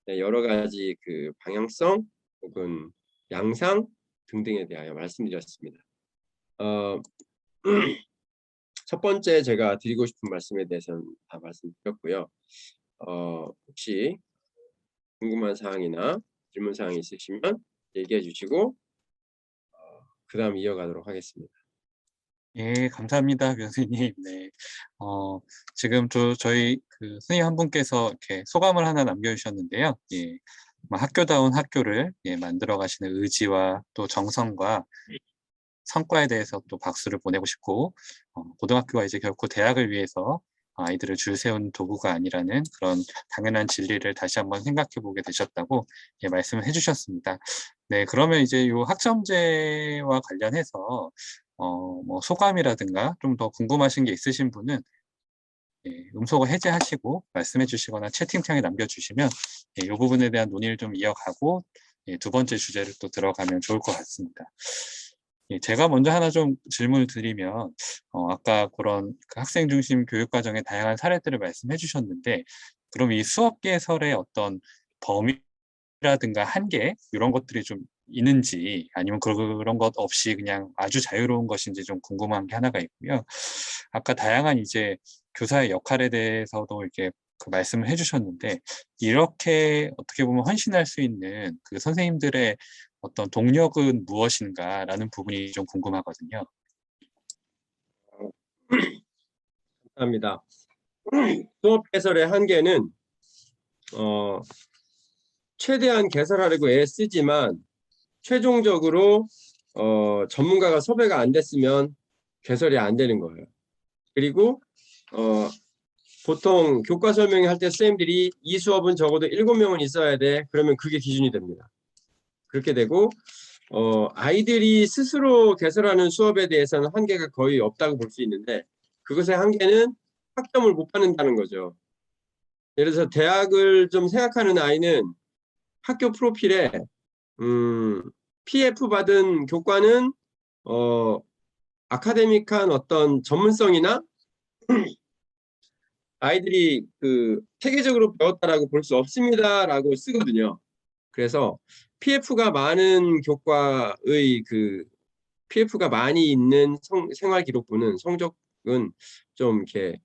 여러 가지 그 방향성 혹은 양상 등등에 대하여 말씀드렸습니다. 첫 번째 제가 드리고 싶은 말씀에 대해서는 다 말씀드렸고요. 혹시 궁금한 사항이나 질문 사항이 있으시면 얘기해 주시고 그 다음 이어가도록 하겠습니다. 예, 감사합니다, 교수님. 네. 지금 저희 그 선생님 한 분께서 이렇게 소감을 하나 남겨주셨는데요. 예, 학교다운 학교를 만들어 가시는 의지와 또 정성과 성과에 대해서 또 박수를 보내고 싶고, 고등학교가 이제 결코 대학을 위해서 아이들을 줄 세운 도구가 아니라는 그런 당연한 진리를 다시 한번 생각해 보게 되셨다고 말씀을 해주셨습니다. 네, 그러면 이제 이 학점제와 관련해서 뭐 소감이라든가 좀 더 궁금하신 게 있으신 분은 음소거 해제하시고 말씀해 주시거나 채팅창에 남겨주시면 이 부분에 대한 논의를 좀 이어가고 두 번째 주제를 또 들어가면 좋을 것 같습니다. 제가 먼저 하나 좀 질문을 드리면 아까 그런 그 학생 중심 교육 과정의 다양한 사례들을 말씀해 주셨는데 그럼 이 수업 개설의 어떤 범위라든가 한계 이런 것들이 좀 있는지 아니면 그런 것 없이 그냥 아주 자유로운 것인지 좀 궁금한 게 하나가 있고요. 아까 다양한 이제 교사의 역할에 대해서도 이렇게 그 말씀을 해주셨는데 이렇게 어떻게 보면 헌신할 수 있는 그 선생님들의 어떤 동력은 무엇인가라는 부분이 좀 궁금하거든요. 감사합니다. 수업 개설의 한계는 최대한 개설하려고 애쓰지만 최종적으로 전문가가 섭외가 안 됐으면 개설이 안 되는 거예요. 그리고 보통 교과 설명회 때 선생님들이 이 수업은 적어도 7명은 있어야 돼. 그러면 그게 기준이 됩니다. 그렇게 되고 아이들이 스스로 개설하는 수업에 대해서는 한계가 거의 없다고 볼 수 있는데 그것의 한계는 학점을 못 받는다는 거죠. 예를 들어서 대학을 좀 생각하는 아이는 학교 프로필에 PF 받은 교과는 아카데믹한 어떤 전문성이나 아이들이 그 체계적으로 배웠다라고 볼 수 없습니다라고 쓰거든요. 그래서 PF가 많은 교과의 그 PF가 많이 있는 생활기록부는 성적은 좀 이렇게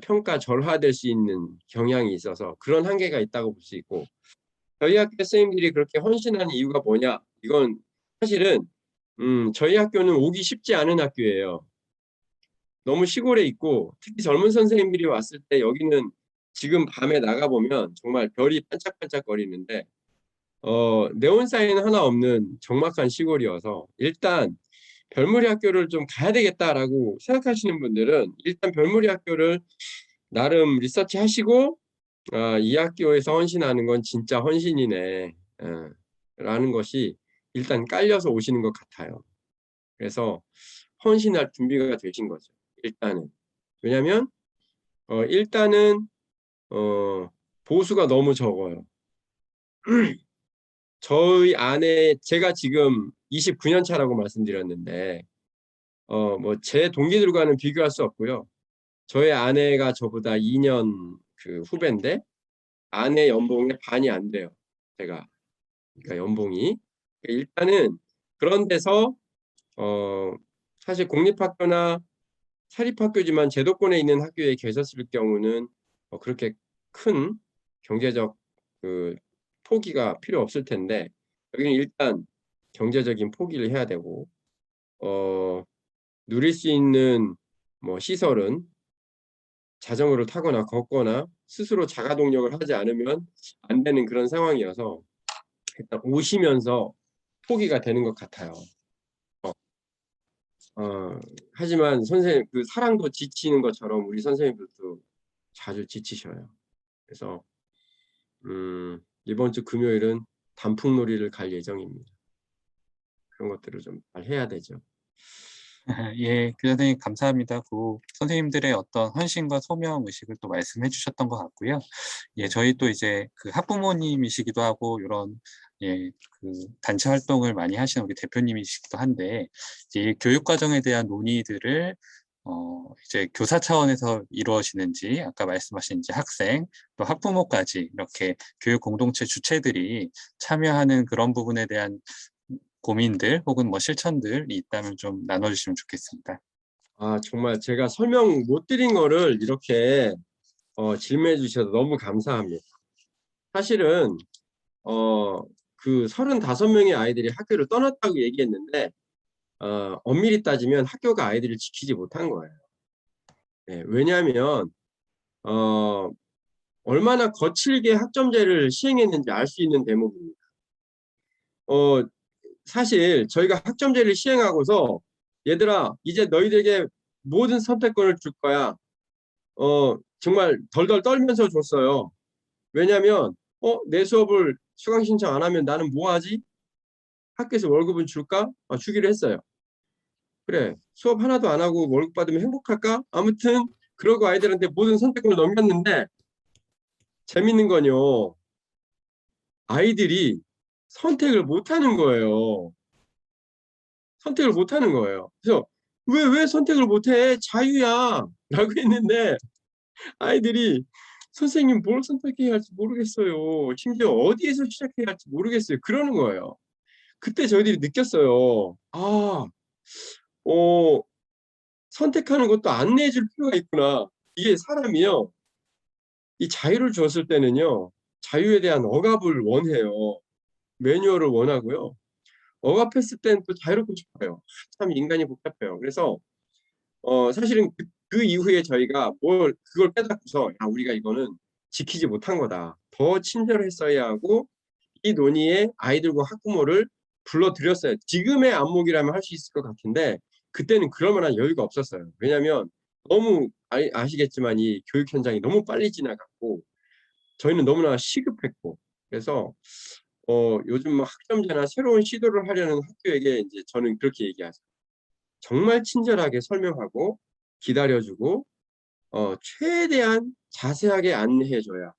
평가 절하될 수 있는 경향이 있어서 그런 한계가 있다고 볼 수 있고 저희 학교 선생님들이 그렇게 헌신하는 이유가 뭐냐? 이건 사실은 저희 학교는 오기 쉽지 않은 학교예요. 너무 시골에 있고 특히 젊은 선생님들이 왔을 때 여기는 지금 밤에 나가보면 정말 별이 반짝반짝 거리는데 네온사인 하나 없는 적막한 시골이어서 일단 별무리 학교를 좀 가야 되겠다라고 생각하시는 분들은 일단 별무리 학교를 나름 리서치 하시고 이 학교에서 헌신하는 건 진짜 헌신이네 라는 것이 일단 깔려서 오시는 것 같아요. 그래서 헌신할 준비가 되신 거죠. 일단은. 왜냐하면 일단은 보수가 너무 적어요. 저희 아내 제가 지금 29년 차라고 말씀드렸는데 뭐 제 동기들과는 비교할 수 없고요. 저희 아내가 저보다 2년 그 후배인데 아내 연봉의 반이 안 돼요. 제가 그러니까 연봉이 일단은 그런 데서 사실 공립학교나 사립학교지만 제도권에 있는 학교에 계셨을 경우는 그렇게 큰 경제적 그 포기가 필요 없을 텐데 여기는 일단 경제적인 포기를 해야 되고 누릴 수 있는 뭐 시설은 자전거를 타거나 걷거나 스스로 자가 동력을 하지 않으면 안 되는 그런 상황이어서 일단 오시면서 포기가 되는 것 같아요. 하지만 선생님 그 사랑도 지치는 것처럼 우리 선생님들도 자주 지치셔요. 그래서 이번 주 금요일은 단풍놀이를 갈 예정입니다. 그런 것들을 좀 잘 해야 되죠. 예, 교장선생님 감사합니다. 그 선생님들의 어떤 헌신과 소명 의식을 또 말씀해 주셨던 것 같고요. 예, 저희 또 이제 그 학부모님이시기도 하고 이런 예, 그 단체 활동을 많이 하시는 우리 대표님이시기도 한데 이제 이 교육 과정에 대한 논의들을 이제 교사 차원에서 이루어지는지 아까 말씀하신 이제 학생 또 학부모까지 이렇게 교육 공동체 주체들이 참여하는 그런 부분에 대한 고민들 혹은 뭐 실천들이 있다면 좀 나눠주시면 좋겠습니다. 정말 제가 설명 못 드린 거를 이렇게 질문해 주셔서 너무 감사합니다. 사실은 그 35명의 아이들이 학교를 떠났다고 얘기했는데 엄밀히 따지면 학교가 아이들을 지키지 못한 거예요. 네, 왜냐하면 얼마나 거칠게 학점제를 시행했는지 알 수 있는 대목입니다. 사실 저희가 학점제를 시행하고서 얘들아 이제 너희들에게 모든 선택권을 줄 거야. 정말 덜덜 떨면서 줬어요. 왜냐하면 내 수업을 수강 신청 안 하면 나는 뭐 하지? 학교에서 월급은 줄까? 주기로 했어요. 그래 수업 하나도 안 하고 월급 받으면 행복할까? 아무튼 그러고 아이들한테 모든 선택권을 넘겼는데 재밌는 건요. 아이들이 선택을 못하는 거예요. 선택을 못하는 거예요. 그래서 왜 선택을 못해? 자유야 라고 했는데 아이들이 선생님 뭘 선택해야 할지 모르겠어요. 심지어 어디에서 시작해야 할지 모르겠어요. 그러는 거예요. 그때 저희들이 느꼈어요. 선택하는 것도 안내해 줄 필요가 있구나. 이게 사람이요. 이 자유를 주었을 때는요. 자유에 대한 억압을 원해요. 매뉴얼을 원하고요. 억압했을 때는 또 자유롭고 싶어요. 참 인간이 복잡해요. 그래서 사실은 그 이후에 저희가 그걸 깨닫고서 우리가 이거는 지키지 못한 거다. 더 친절했어야 하고 이 논의에 아이들과 학부모를 불러들였어요. 지금의 안목이라면 할 수 있을 것 같은데 그때는 그럴 만한 여유가 없었어요. 왜냐하면 너무 아시겠지만 이 교육 현장이 너무 빨리 지나갔고 저희는 너무나 시급했고 그래서 요즘 학점제나 새로운 시도를 하려는 학교에게 이제 저는 그렇게 얘기하죠. 정말 친절하게 설명하고 기다려주고 최대한 자세하게 안내해줘야.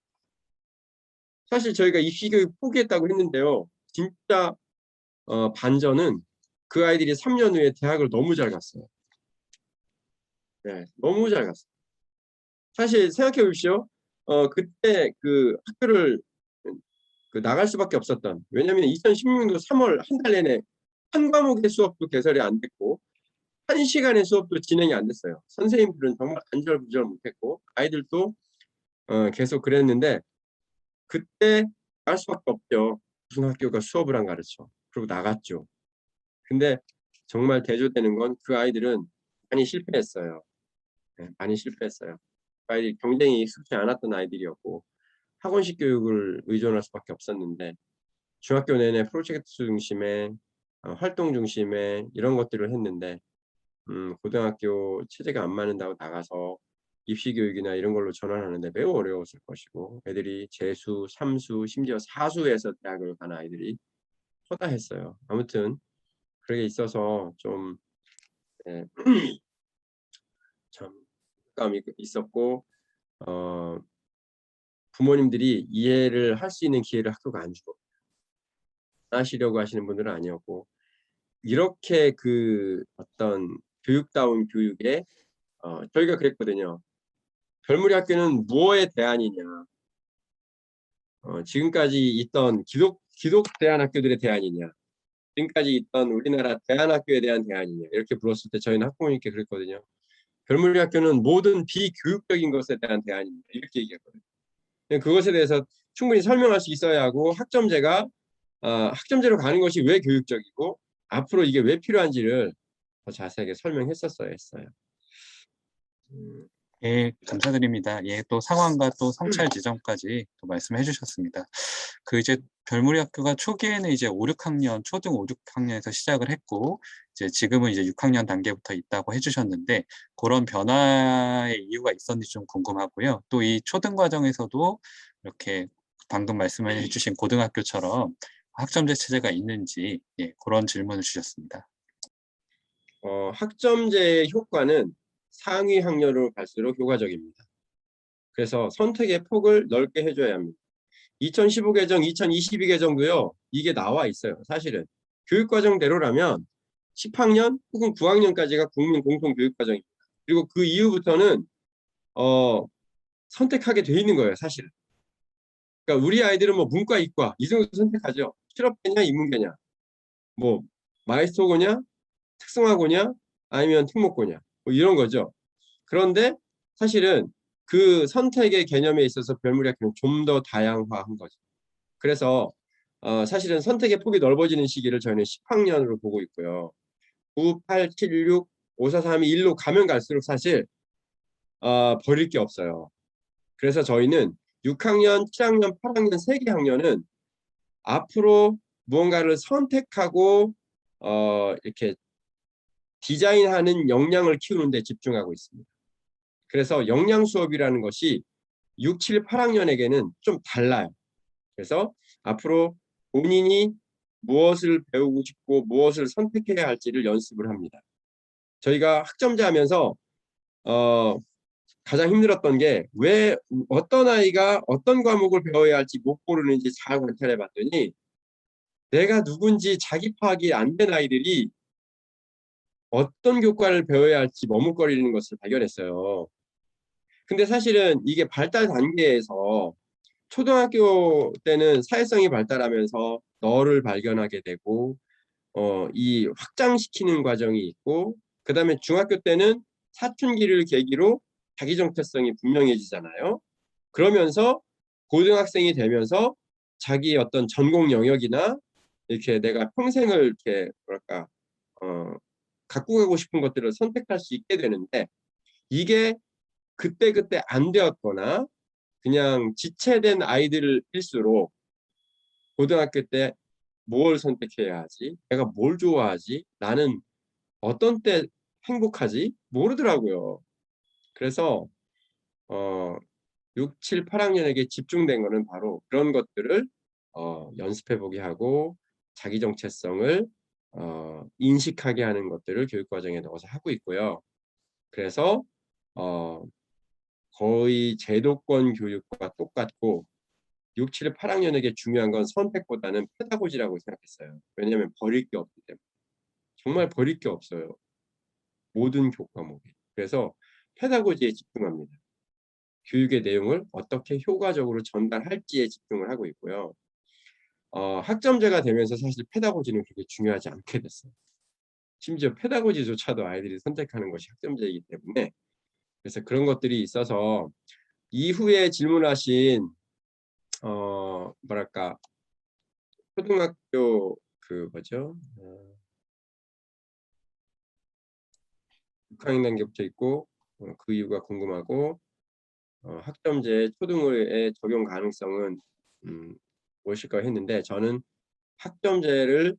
사실 저희가 입시교육 포기했다고 했는데요. 진짜 반전은 그 아이들이 3년 후에 대학을 너무 잘 갔어요. 네, 너무 잘 갔어요. 사실 생각해 보십시오. 그때 그 학교를 나갈 수밖에 없었던. 왜냐하면 2016년도 3월 한 달 내내 한 과목의 수업도 개설이 안 됐고 1시간의 수업도 진행이 안 됐어요. 선생님들은 정말 안절부절 못했고 아이들도 계속 그랬는데 그때 갈 수밖에 없죠. 무슨 학교가 수업을 안 가르쳐. 그리고 나갔죠. 근데 정말 대조되는 건 그 아이들은 많이 실패했어요. 네, 많이 실패했어요. 그 아이들이 경쟁이 익숙지 않았던 아이들이었고 학원식 교육을 의존할 수밖에 없었는데 중학교 내내 프로젝트 중심의 활동 중심의 이런 것들을 했는데 고등학교 체제가 안 맞는다고 나가서 입시 교육이나 이런 걸로 전환하는데 매우 어려웠을 것이고 애들이 재수, 삼수, 심지어 사수에서 대학을 간 아이들이 허다했어요. 아무튼 그게 있어서 좀 참 감이 있었고 부모님들이 이해를 할 수 있는 기회를 학교가 안 주고 하시려고 하시는 분들은 아니었고 이렇게 그 어떤 교육다운 교육에 저희가 그랬거든요. 별무리 학교는 무엇의 대안이냐? 지금까지 있던 기독 대안학교들의 대안이냐? 지금까지 있던 우리나라 대안학교에 대한 대안이냐? 이렇게 불렀을 때 저희는 학부모님께 그랬거든요. 별무리 학교는 모든 비교육적인 것에 대한 대안입니다. 이렇게 얘기했거든요. 그것에 대해서 충분히 설명할 수 있어야 하고 학점제가 학점제로 가는 것이 왜 교육적이고 앞으로 이게 왜 필요한지를 더 자세하게 설명했었어야 했어요. 예, 감사드립니다. 예, 또 상황과 또 성찰 지점까지 또 말씀해 주셨습니다. 그 이제 별무리 학교가 초기에는 이제 5, 6학년, 초등 5, 6학년에서 시작을 했고, 이제 지금은 이제 6학년 단계부터 있다고 해주셨는데, 그런 변화의 이유가 있었는지 좀 궁금하고요. 또 이 초등 과정에서도 이렇게 방금 말씀해 주신 고등학교처럼 학점제 체제가 있는지, 예, 그런 질문을 주셨습니다. 학점제의 효과는 상위 학년으로 갈수록 효과적입니다. 그래서 선택의 폭을 넓게 해줘야 합니다. 2015 개정, 2022 개정도요. 이게 나와 있어요. 사실은. 교육과정대로라면 10학년 혹은 9학년까지가 국민 공통교육과정입니다. 그리고 그 이후부터는 선택하게 돼 있는 거예요. 사실은. 그러니까 우리 아이들은 뭐 문과, 이과 이 정도 선택하죠. 실업계냐, 인문계냐, 뭐 마이스터고냐, 특성화고냐, 아니면 특목고냐, 뭐 이런 거죠. 그런데 사실은 그 선택의 개념에 있어서 별무리 학교는 좀 더 다양화한 거죠. 그래서 사실은 선택의 폭이 넓어지는 시기를 저희는 10학년으로 보고 있고요. 9, 8, 7, 6, 5, 4, 3, 2, 1로 가면 갈수록 사실 버릴 게 없어요. 그래서 저희는 6학년, 7학년, 8학년 세 개 학년은 앞으로 무언가를 선택하고 이렇게 디자인하는 역량을 키우는 데 집중하고 있습니다. 그래서 역량 수업이라는 것이 6, 7, 8학년에게는 좀 달라요. 그래서 앞으로 본인이 무엇을 배우고 싶고 무엇을 선택해야 할지를 연습을 합니다. 저희가 학점제 하면서 가장 힘들었던 게 왜 어떤 아이가 어떤 과목을 배워야 할지 못 고르는지 잘 관찰해 봤더니 내가 누군지 자기 파악이 안 된 아이들이 어떤 교과를 배워야 할지 머뭇거리는 것을 발견했어요. 근데 사실은 이게 발달 단계에서 초등학교 때는 사회성이 발달하면서 너를 발견하게 되고 이 확장시키는 과정이 있고 그다음에 중학교 때는 사춘기를 계기로 자기 정체성이 분명해지잖아요. 그러면서 고등학생이 되면서 자기 어떤 전공 영역이나 이렇게 내가 평생을 이렇게 뭐랄까 갖고 가고 싶은 것들을 선택할 수 있게 되는데 이게 그때그때 안 되었거나 그냥 지체된 아이들일수록 고등학교 때 뭘 선택해야 하지? 내가 뭘 좋아하지? 나는 어떤 때 행복하지? 모르더라고요. 그래서 6, 7, 8학년에게 집중된 거는 바로 그런 것들을 연습해보게 하고 자기 정체성을 인식하게 하는 것들을 교육과정에 넣어서 하고 있고요. 그래서 거의 제도권 교육과 똑같고 6, 7, 8학년에게 중요한 건 선택보다는 페다고지라고 생각했어요. 왜냐하면 버릴 게 없기 때문에. 정말 버릴 게 없어요. 모든 교과목이. 그래서 페다고지에 집중합니다. 교육의 내용을 어떻게 효과적으로 전달할지에 집중을 하고 있고요. 학점제가 되면서 사실 페다고지는 그렇게 중요하지 않게 됐어요. 심지어 페다고지조차도 아이들이 선택하는 것이 학점제이기 때문에 그래서 그런 것들이 있어서 이후에 질문하신 뭐랄까 초등학교 그 뭐죠? 6학년 단계부터 있고 그 이유가 궁금하고 학점제 초등의 적용 가능성은 무엇일까 했는데 저는 학점제를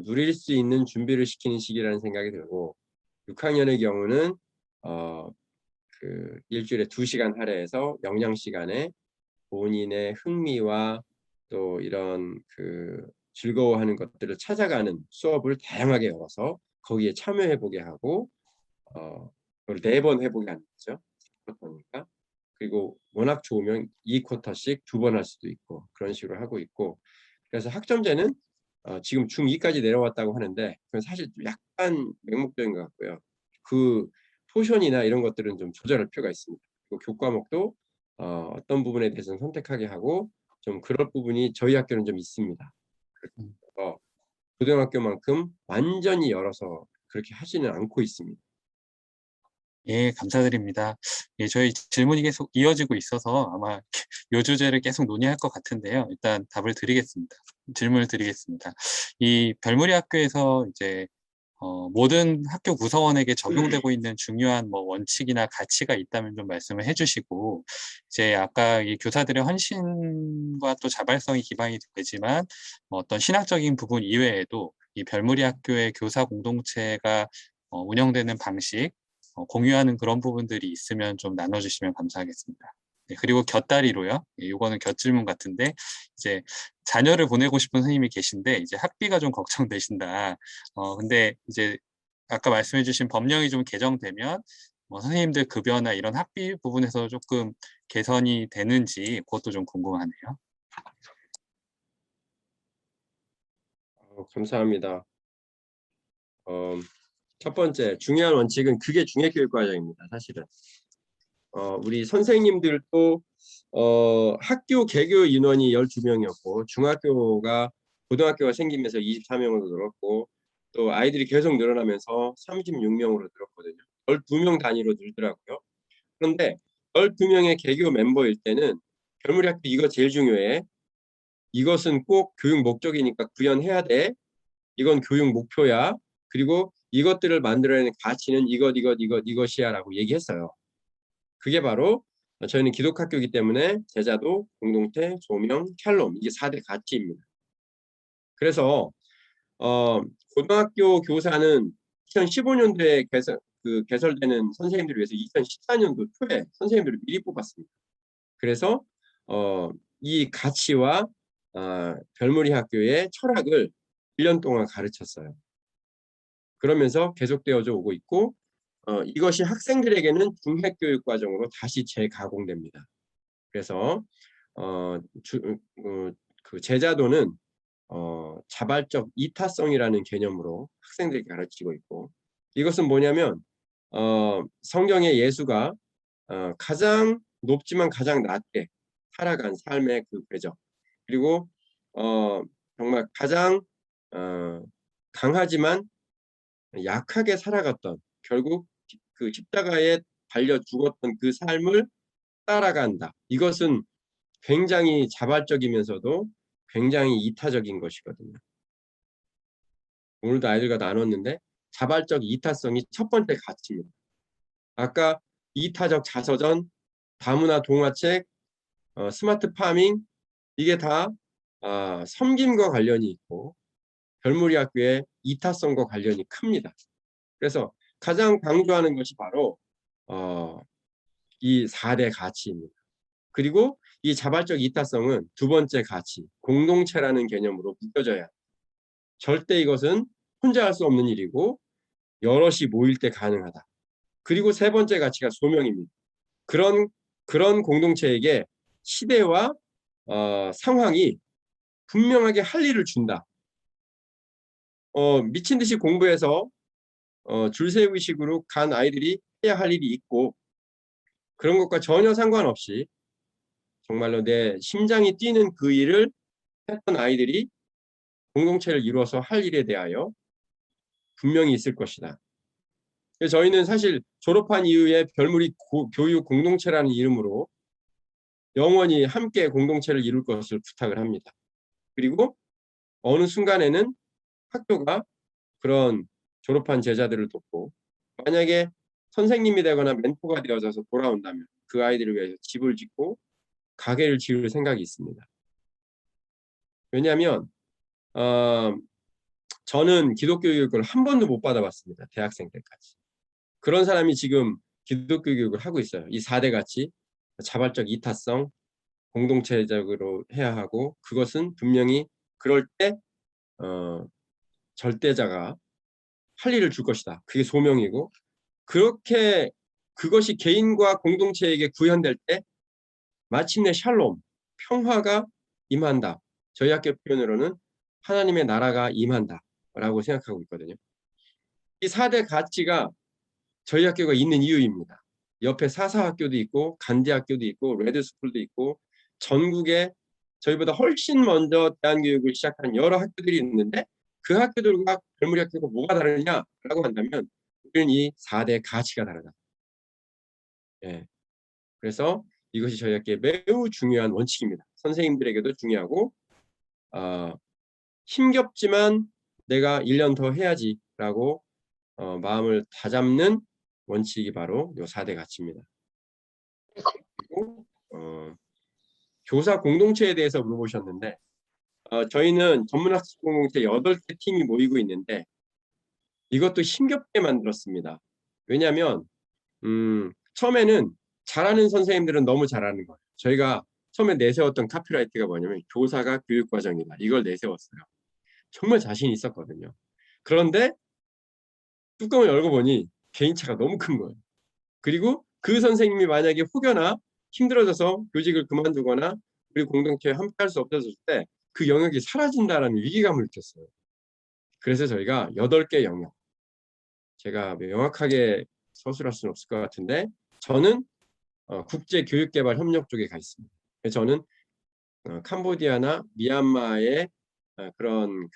누릴 수 있는 준비를 시키는 시기라는 생각이 들고 6학년의 경우는 그 일주일에 2시간 할애해서 영양 시간에 본인의 흥미와 또 이런 그 즐거워하는 것들을 찾아가는 수업을 다양하게 열어서 거기에 참여해보게 하고 그걸 4번 해보게 하는 거죠. 4쿼터니까. 그리고 워낙 좋으면 2쿼터씩 2번 할 수도 있고 그런 식으로 하고 있고 그래서 학점제는 지금 중2까지 내려왔다고 하는데 그건 사실 약간 맹목적인 것 같고요. 그 포션이나 이런 것들은 좀 조절할 필요가 있습니다. 그리고 교과목도 어떤 부분에 대해서는 선택하게 하고 좀 그럴 부분이 저희 학교는 좀 있습니다. 고등학교만큼 완전히 열어서 그렇게 하지는 않고 있습니다. 예, 감사드립니다. 예, 저희 질문이 계속 이어지고 있어서 아마 요 주제를 계속 논의할 것 같은데요. 일단 답을 드리겠습니다. 질문을 드리겠습니다. 이 별무리 학교에서 이제 모든 학교 구성원에게 적용되고 있는 중요한 뭐 원칙이나 가치가 있다면 좀 말씀을 해주시고, 이제 아까 이 교사들의 헌신과 또 자발성이 기반이 되지만 어떤 신학적인 부분 이외에도 이 별무리 학교의 교사 공동체가 운영되는 방식, 공유하는 그런 부분들이 있으면 좀 나눠주시면 감사하겠습니다. 네, 그리고 곁다리로요. 예, 요거는 곁질문 같은데, 이제 자녀를 보내고 싶은 선생님이 계신데 이제 학비가 좀 걱정되신다. 근데 이제 아까 말씀해주신 법령이 좀 개정되면 뭐 선생님들 급여나 이런 학비 부분에서 조금 개선이 되는지 그것도 좀 궁금하네요. 감사합니다. 첫 번째 중요한 원칙은 그게 중요교육과정입니다. 사실은 우리 선생님들도 학교 개교 인원이 12명이었고 고등학교가 생기면서 24명으로 늘었고 또 아이들이 계속 늘어나면서 36명으로 늘었거든요. 12명 단위로 늘더라고요. 그런데 12명의 개교 멤버일 때는 별무리 학교 이거 제일 중요해. 이것은 꼭 교육 목적이니까 구현해야 돼. 이건 교육 목표야. 그리고 이것들을 만들어내는 가치는 이것이야 라고 얘기했어요. 그게 바로 저희는 기독학교이기 때문에 제자도, 공동체, 조명, 샬롬 이게 4대 가치입니다. 그래서 고등학교 교사는 2015년도에 개설되는 선생님들을 위해서 2014년도 초에 선생님들을 미리 뽑았습니다. 그래서 이 가치와 별무리 학교의 철학을 1년 동안 가르쳤어요. 그러면서 계속되어져 오고 있고 이것이 학생들에게는 중학교육 과정으로 다시 재가공됩니다. 그래서 그 제자도는 자발적 이타성이라는 개념으로 학생들에게 가르치고 있고 이것은 뭐냐면 성경의 예수가 가장 높지만 가장 낮게 살아간 삶의 그 궤적 그리고 정말 가장 강하지만 약하게 살아갔던 결국 그 십자가에 달려 죽었던 그 삶을 따라간다. 이것은 굉장히 자발적이면서도 굉장히 이타적인 것이거든요. 오늘도 아이들과 나눴는데 자발적 이타성이 첫 번째 가치입니다. 아까 이타적 자서전, 다문화 동화책, 스마트 파밍 이게 다 섬김과 관련이 있고 별무리 학교의 이타성과 관련이 큽니다. 그래서 가장 강조하는 것이 바로 이 4대 가치입니다. 그리고 이 자발적 이타성은 두 번째 가치, 공동체라는 개념으로 묶여져야 합니다. 절대 이것은 혼자 할 수 없는 일이고 여럿이 모일 때 가능하다. 그리고 세 번째 가치가 소명입니다. 그런 공동체에게 시대와 상황이 분명하게 할 일을 준다. 미친 듯이 공부해서 줄 세우기 식으로 간 아이들이 해야 할 일이 있고 그런 것과 전혀 상관없이 정말로 내 심장이 뛰는 그 일을 했던 아이들이 공동체를 이루어서 할 일에 대하여 분명히 있을 것이다. 저희는 사실 졸업한 이후에 별무리 교육 공동체라는 이름으로 영원히 함께 공동체를 이룰 것을 부탁을 합니다. 그리고 어느 순간에는 학교가 그런 졸업한 제자들을 돕고 만약에 선생님이 되거나 멘토가 되어져서 돌아온다면 그 아이들을 위해서 집을 짓고 가게를 지을 생각이 있습니다. 왜냐하면 저는 기독교 교육을 한 번도 못 받아봤습니다. 대학생 때까지. 그런 사람이 지금 기독교 교육을 하고 있어요. 이 4대 가치, 자발적 이타성, 공동체적으로 해야 하고 그것은 분명히 그럴 때 절대자가 할 일을 줄 것이다. 그게 소명이고 그렇게 그것이 개인과 공동체에게 구현될 때 마침내 샬롬, 평화가 임한다. 저희 학교 표현으로는 하나님의 나라가 임한다 라고 생각하고 있거든요. 이 4대 가치가 저희 학교가 있는 이유입니다. 옆에 사사학교도 있고 간디학교도 있고 레드스쿨도 있고 전국에 저희보다 훨씬 먼저 대안교육을 시작한 여러 학교들이 있는데 그 학교들과 별무리 학교가 뭐가 다르냐라고 한다면 우리는 이 4대 가치가 다르다. 예. 그래서 이것이 저희에게 매우 중요한 원칙입니다. 선생님들에게도 중요하고 힘겹지만 내가 1년 더 해야지라고 마음을 다잡는 원칙이 바로 요 4대 가치입니다. 그리고 교사 공동체에 대해서 물어보셨는데 저희는 전문학습 공동체 8개 팀이 모이고 있는데 이것도 힘겹게 만들었습니다. 왜냐하면 처음에는 잘하는 선생님들은 너무 잘하는 거예요. 저희가 처음에 내세웠던 카피라이트가 뭐냐면 교사가 교육과정이다. 이걸 내세웠어요. 정말 자신 있었거든요. 그런데 뚜껑을 열고 보니 개인차가 너무 큰 거예요. 그리고 그 선생님이 만약에 혹여나 힘들어져서 교직을 그만두거나 우리 공동체에 함께할 수 없어졌을 때 그 영역이 사라진다라는 위기감을 느꼈어요. 그래서 저희가 8개 영역, 제가 명확하게 서술할 수는 없을 것 같은데 저는 국제교육개발 협력 쪽에 가 있습니다. 그래서 저는 캄보디아나 미얀마의 그런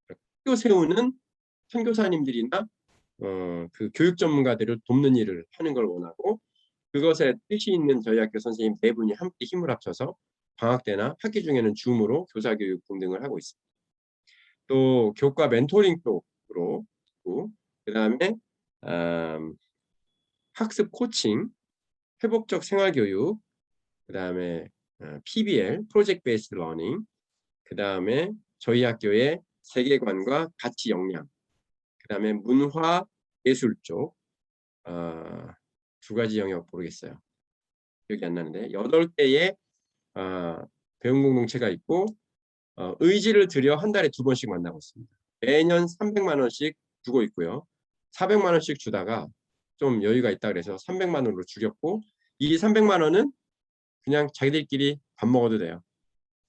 학교 세우는 선교사님들이나 그 교육 전문가들을 돕는 일을 하는 걸 원하고 그것에 뜻이 있는 저희 학교 선생님 4분이 함께 힘을 합쳐서 방학 때나 학기 중에는 줌으로 교사 교육 등등을 하고 있습니다. 또 교과 멘토링 쪽으로 그다음에 학습 코칭, 회복적 생활교육, 그다음에 PBL, 프로젝트 베이스드 러닝, 그다음에 저희 학교의 세계관과 가치 역량, 그다음에 문화 예술 쪽 2가지 영역 모르겠어요. 기억이 안 나는데 8개의 배움 공동체가 있고 의지를 들여 한 달에 2번씩 만나고 있습니다. 매년 300만 원씩 주고 있고요. 400만 원씩 주다가 좀 여유가 있다 그래서 300만 원으로 줄였고 이 300만 원은 그냥 자기들끼리 밥 먹어도 돼요.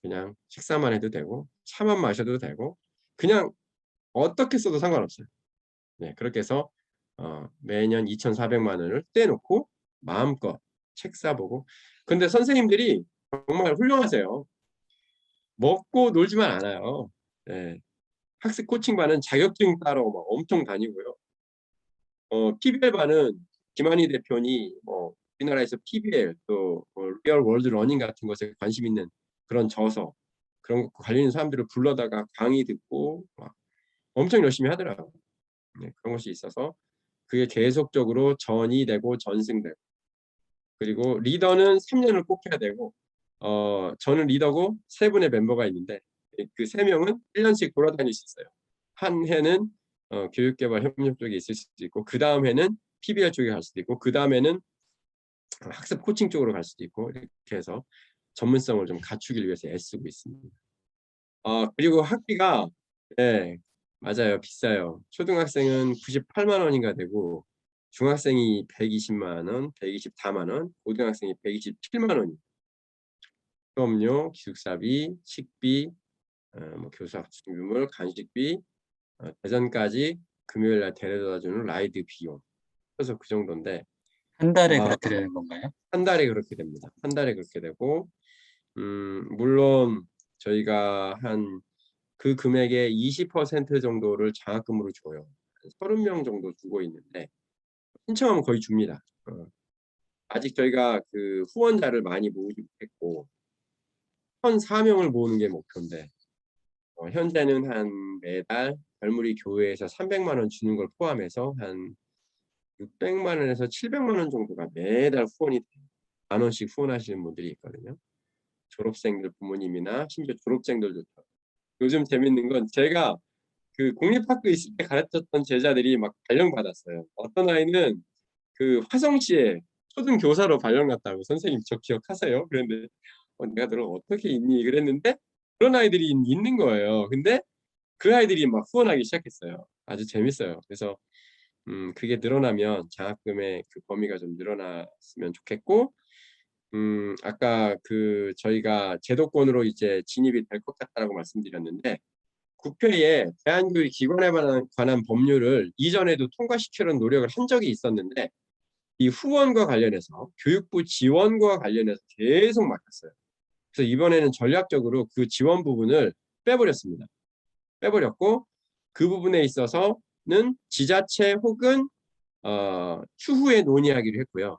그냥 식사만 해도 되고 차만 마셔도 되고 그냥 어떻게 써도 상관없어요. 네, 그렇게 해서 매년 2,400만 원을 떼놓고 마음껏 책 사보고 근데 선생님들이 정말 훌륭하세요. 먹고 놀지만 않아요. 네. 학습 코칭반은 자격증 따러 막 엄청 다니고요. PBL 반은 김한희 대표니 우리나라에서 PBL 또 리얼 월드 러닝 같은 것에 관심 있는 그런 저서 그런 거 관련 있는 사람들을 불러다가 강의 듣고 막 엄청 열심히 하더라고요. 네, 그런 것이 있어서 그게 계속적으로 전이 되고 전승되고 그리고 리더는 3년을 꼭 해야 되고 저는 리더고 3분의 멤버가 있는데 그 3명은 1년씩 돌아다닐 수 있어요. 한 해는 교육개발 협력 쪽에 있을 수도 있고 그 다음 해는 PBL 쪽에 갈 수도 있고 그 다음에는 학습 코칭 쪽으로 갈 수도 있고 이렇게 해서 전문성을 좀 갖추기 위해서 애쓰고 있습니다. 그리고 학비가 네, 맞아요. 비싸요. 초등학생은 98만 원인가 되고 중학생이 120만 원, 124만 원, 고등학생이 127만 원이에요. 수업료, 기숙사비, 식비, 교사 학습 유물, 간식비, 대전까지 금요일 날 데려다주는 라이드 비용. 그래서 그 정도인데 한 달에 그렇게 되는 건가요? 한 달에 그렇게 됩니다. 한 달에 그렇게 되고 물론 저희가 한 그 금액의 20% 정도를 장학금으로 줘요. 30명 정도 주고 있는데 신청하면 거의 줍니다. 아직 저희가 그 후원자를 많이 모으지 못했고 1,004명을 모으는 게 목표인데 현재는 한 매달 별무리 교회에서 300만 원 주는 걸 포함해서 한 600만 원에서 700만 원 정도가 매달 후원이 돼요. 1,000원씩 후원하시는 분들이 있거든요. 졸업생들 부모님이나 심지어 졸업생들도 요즘 재밌는 건 제가 그 공립학교 있을 때 가르쳤던 제자들이 막 발령받았어요. 어떤 아이는 그 화성시에 초등 교사로 발령났다고 선생님 저 기억하세요? 그랬는데 내가 너를 어떻게 잊니? 그랬는데 그런 아이들이 있는 거예요. 근데 그 아이들이 막 후원하기 시작했어요. 아주 재밌어요. 그래서 그게 늘어나면 장학금의 그 범위가 좀 늘어났으면 좋겠고 아까 그 저희가 제도권으로 이제 진입이 될 것 같다라고 말씀드렸는데 국회에 대한교육 기관에 관한 법률을 이전에도 통과시키려는 노력을 한 적이 있었는데 이 후원과 관련해서 교육부 지원과 관련해서 계속 막혔어요. 그래서 이번에는 전략적으로 그 지원 부분을 빼버렸습니다. 빼버렸고 그 부분에 있어서는 지자체 혹은 추후에 논의하기로 했고요.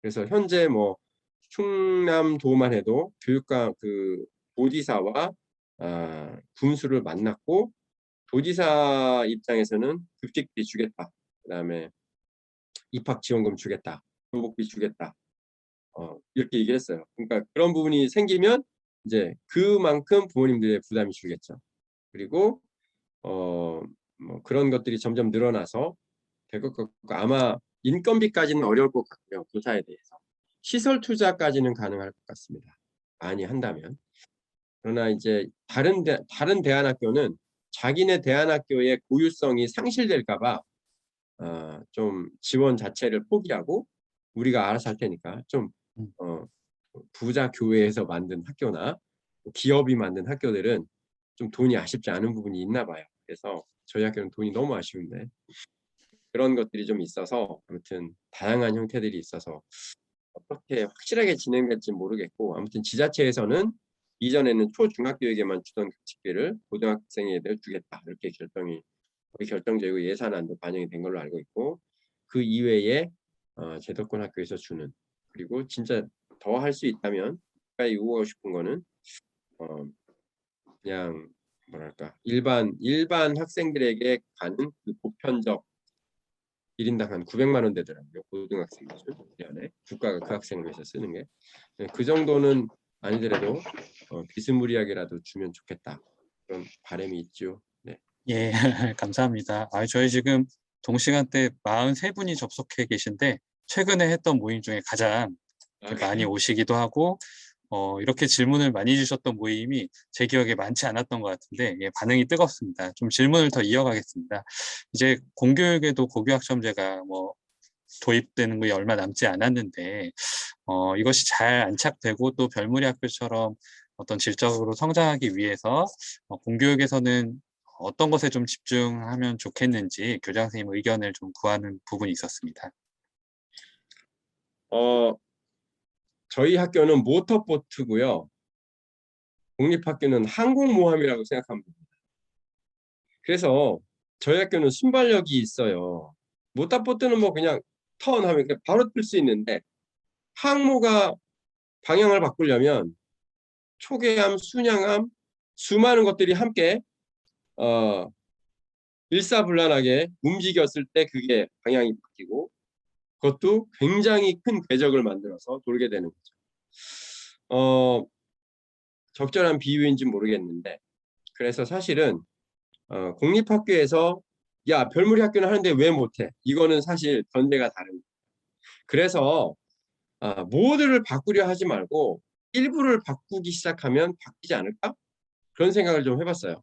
그래서 현재 뭐 충남도만 해도 교육감 그 도지사와 군수를 만났고 도지사 입장에서는 급식비 주겠다. 그다음에 입학 지원금 주겠다. 교복비 주겠다. 이렇게 얘기를 했어요. 그러니까 그런 부분이 생기면 이제 그만큼 부모님들의 부담이 줄겠죠. 그리고 뭐 그런 것들이 점점 늘어나서 될 것 같고 아마 인건비까지는 어려울 것 같고요. 교사에 대해서. 시설 투자까지는 가능할 것 같습니다. 많이 한다면. 그러나 이제 다른 대안학교는 자기네 대안학교의 고유성이 상실될까 봐 좀 지원 자체를 포기하고 우리가 알아서 할 테니까 좀 부자 교회에서 만든 학교나 기업이 만든 학교들은 좀 돈이 아쉽지 않은 부분이 있나 봐요. 그래서 저희 학교는 돈이 너무 아쉬운데 그런 것들이 좀 있어서 아무튼 다양한 형태들이 있어서 어떻게 확실하게 진행될지 모르겠고 아무튼 지자체에서는 이전에는 초중학교에게만 주던 급식비를 고등학생에게 주겠다 이렇게 결정이 거의 결정되고 예산안도 반영이 된 걸로 알고 있고 그 이외에 제도권 학교에서 주는 그리고 진짜 더 할 수 있다면 가까이 요구하고 싶은 거는 그냥 뭐랄까 일반 학생들에게 가는 그 보편적 1인당 한 900만 원 되더라고요. 고등학생 기준 1년에 국가가 그 학생을 위해서 쓰는 게 그 정도는 아니더라도 비스무리하게라도 주면 좋겠다 그런 바람이 있죠. 네. 예, 감사합니다. 저희 지금 동시간대 43분이 접속해 계신데 최근에 했던 모임 중에 가장 이렇게 많이 오시기도 하고 이렇게 질문을 많이 주셨던 모임이 제 기억에 많지 않았던 것 같은데 예, 반응이 뜨겁습니다. 좀 질문을 더 이어가겠습니다. 이제 공교육에도 고교학점제가 뭐 도입되는 게 얼마 남지 않았는데 이것이 잘 안착되고 또 별무리 학교처럼 어떤 질적으로 성장하기 위해서 공교육에서는 어떤 것에 좀 집중하면 좋겠는지 교장 선생님 의견을 좀 구하는 부분이 있었습니다. 저희 학교는 모터보트고요. 공립학교는 항공모함이라고 생각하면 됩니다. 그래서 저희 학교는 순발력이 있어요. 모터보트는 뭐 그냥 턴하면 그냥 바로 뜰 수 있는데 항모가 방향을 바꾸려면 초계함, 순양함, 수많은 것들이 함께 일사불란하게 움직였을 때 그게 방향이 바뀌고 그것도 굉장히 큰 궤적을 만들어서 돌게 되는 거죠. 적절한 비유인지 모르겠는데 그래서 사실은 공립학교에서 야 별무리 학교는 하는데 왜 못해? 이거는 사실 전제가 다릅니다. 그래서 모두를 바꾸려 하지 말고 일부를 바꾸기 시작하면 바뀌지 않을까? 그런 생각을 좀 해봤어요.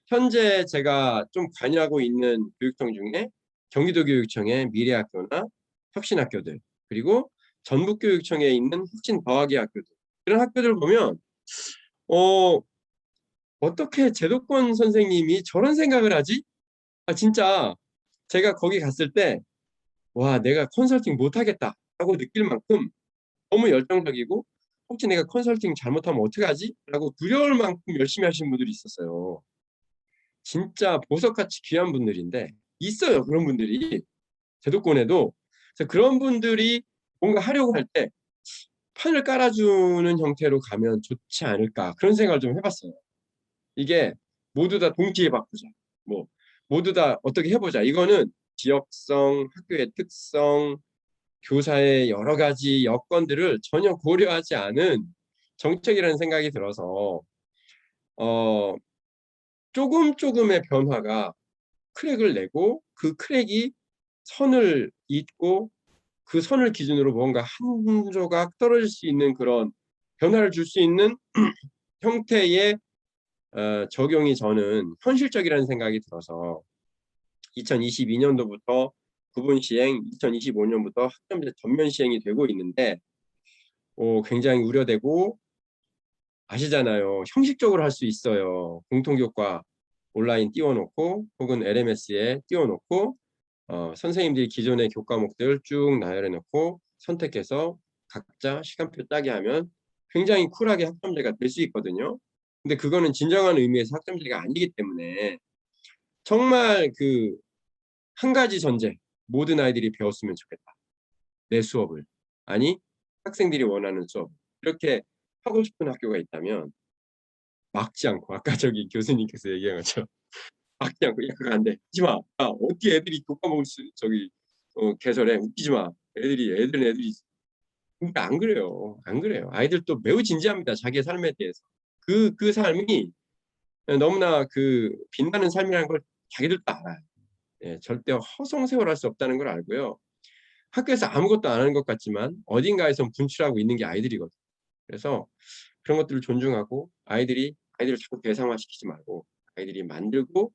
현재 제가 좀 관여하고 있는 교육청 중에 경기도교육청의 미래학교나 혁신학교들 그리고 전북교육청에 있는 혁신과학의 학교들 이런 학교들 보면 어떻게 제도권 선생님이 저런 생각을 하지? 진짜 제가 거기 갔을 때 와 내가 컨설팅 못하겠다 하고 느낄 만큼 너무 열정적이고 혹시 내가 컨설팅 잘못하면 어떡하지? 라고 두려울 만큼 열심히 하시는 분들이 있었어요. 진짜 보석같이 귀한 분들인데 있어요. 그런 분들이 제도권에도. 그래서 그런 분들이 뭔가 하려고 할 때 판을 깔아주는 형태로 가면 좋지 않을까 그런 생각을 좀 해봤어요. 이게 모두 다 동기에 바꾸자. 뭐 모두 다 어떻게 해보자. 이거는 지역성, 학교의 특성, 교사의 여러 가지 여건들을 전혀 고려하지 않은 정책이라는 생각이 들어서 조금의 변화가 크랙을 내고 그 크랙이 선을 잇고 그 선을 기준으로 뭔가 한 조각 떨어질 수 있는 그런 변화를 줄 수 있는 형태의 적용이 저는 현실적이라는 생각이 들어서 2022년도부터 구분 시행, 2025년부터 학점제 전면 시행이 되고 있는데 굉장히 우려되고 아시잖아요. 형식적으로 할 수 있어요. 공통교과 온라인 띄워놓고 혹은 LMS에 띄워놓고 선생님들이 기존의 교과목들 쭉 나열해놓고 선택해서 각자 시간표 짜게 하면 굉장히 쿨하게 학점제가 될 수 있거든요. 근데 그거는 진정한 의미에서 학점제가 아니기 때문에 정말 그 한 가지 전제, 모든 아이들이 배웠으면 좋겠다. 내 수업을. 아니 학생들이 원하는 수업. 이렇게 하고 싶은 학교가 있다면 막지 않고 아까 저기 교수님께서 얘기한 것처럼 막지 않고 야 그거 안 돼. 하지 마. 야, 어떻게 애들이 교과목을 저기 개설해. 웃기지 마. 애들이 그러니까 안 그래요. 안 그래요. 아이들도 매우 진지합니다. 자기의 삶에 대해서. 그 삶이 너무나 그 빛나는 삶이라는 걸 자기들도 알아요. 예, 절대 허송세월할 수 없다는 걸 알고요. 학교에서 아무것도 안 하는 것 같지만 어딘가에선 분출하고 있는 게 아이들이거든요. 그래서 그런 것들을 존중하고 아이들을 자꾸 대상화시키지 말고 아이들이 만들고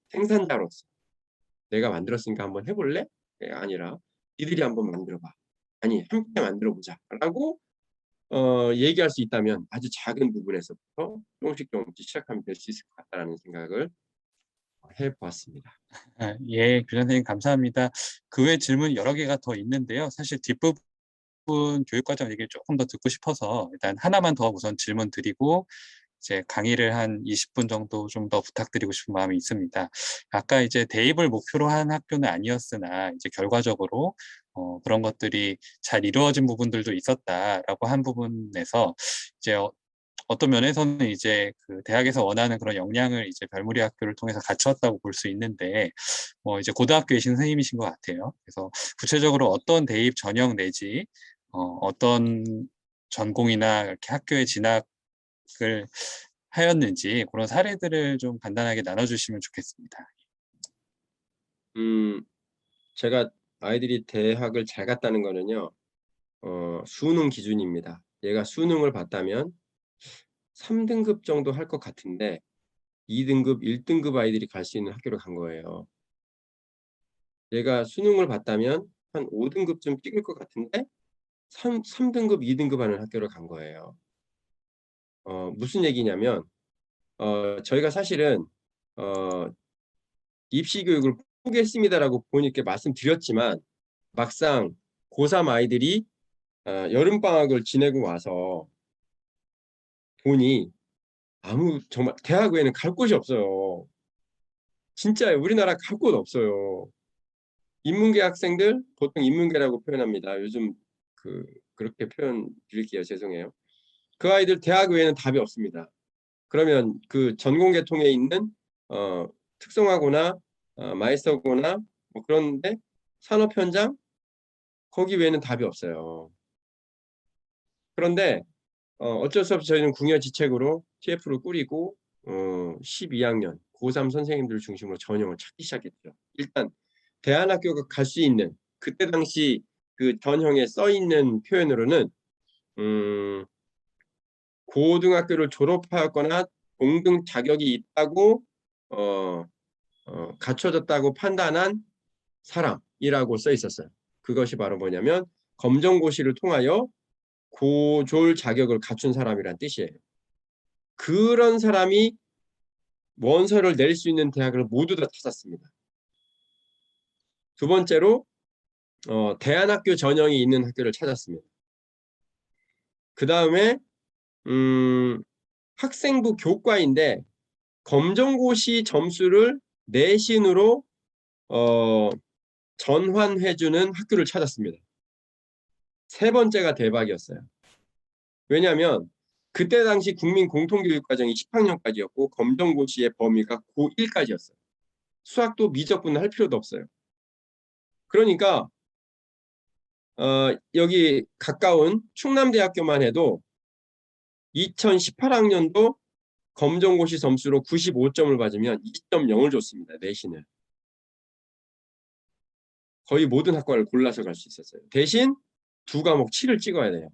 생산자로서 내가 만들었으니까 한번 해볼래? 예, 아니라 니들이 한번 만들어봐. 아니 함께 만들어보자 라고 얘기할 수 있다면 아주 작은 부분에서부터 조금씩 시작하면 될 수 있을 것 같다는 생각을 해보았습니다. 예, 교장선생님 감사합니다. 그 외 질문이 여러 개가 더 있는데요. 사실 뒷부분 교육과정 얘기를 조금 더 듣고 싶어서 일단 하나만 더 우선 질문 드리고 이제 강의를 한 20분 정도 좀 더 부탁드리고 싶은 마음이 있습니다. 아까 이제 대입을 목표로 한 학교는 아니었으나 이제 결과적으로 그런 것들이 잘 이루어진 부분들도 있었다라고 한 부분에서 이제 어떤 면에서는 이제 그 대학에서 원하는 그런 역량을 이제 별무리 학교를 통해서 갖췄다고 볼 수 있는데, 이제 고등학교이신 선생님이신 것 같아요. 그래서 구체적으로 어떤 대입 전형 내지, 어떤 전공이나 이렇게 학교에 진학을 하였는지 그런 사례들을 좀 간단하게 나눠주시면 좋겠습니다. 제가 아이들이 대학을 잘 갔다는 거는요. 수능 기준입니다. 얘가 수능을 봤다면 3등급 정도 할 것 같은데 2등급, 1등급 아이들이 갈 수 있는 학교를 간 거예요. 얘가 수능을 봤다면 한 5등급쯤 찍을 것 같은데 3등급, 2등급 하는 학교를 간 거예요. 무슨 얘기냐면 저희가 사실은 입시 교육을 포기했습니다라고 본인께 말씀드렸지만 막상 고3 아이들이 여름방학을 지내고 와서 보니 정말 대학 외에는 갈 곳이 없어요. 진짜 우리나라 갈 곳 없어요. 인문계 학생들 보통 인문계라고 표현합니다. 요즘 그렇게 표현 드릴게요. 죄송해요. 그 아이들 대학 외에는 답이 없습니다. 그러면 그 전공계통에 있는 특성화고나 마이스터고나 뭐 그런데 산업 현장 거기 외에는 답이 없어요. 그런데 어쩔 수 없이 저희는 궁여지책으로 TF를 꾸리고 12학년 고3 선생님들 중심으로 전형을 찾기 시작했죠. 일단 대안학교가 갈 수 있는 그때 당시 그 전형에 써 있는 표현으로는 고등학교를 졸업하였거나 동등 자격이 있다고 갖춰졌다고 판단한 사람이라고 써 있었어요. 그것이 바로 뭐냐면 검정고시를 통하여 고졸 자격을 갖춘 사람이란 뜻이에요. 그런 사람이 원서를 낼 수 있는 대학을 모두 다 찾았습니다. 두 번째로 대안학교 전형이 있는 학교를 찾았습니다. 그 다음에 학생부 교과인데 검정고시 점수를 내신으로 전환해주는 학교를 찾았습니다. 세 번째가 대박이었어요. 왜냐하면 그때 당시 국민 공통교육과정이 10학년까지였고 검정고시의 범위가 고1까지였어요. 수학도 미적분 할 필요도 없어요. 그러니까 여기 가까운 충남대학교만 해도 2018학년도 검정고시 점수로 95점을 받으면 2.0을 줬습니다. 내신을. 거의 모든 학과를 골라서 갈 수 있었어요. 대신 두 과목 7을 찍어야 돼요.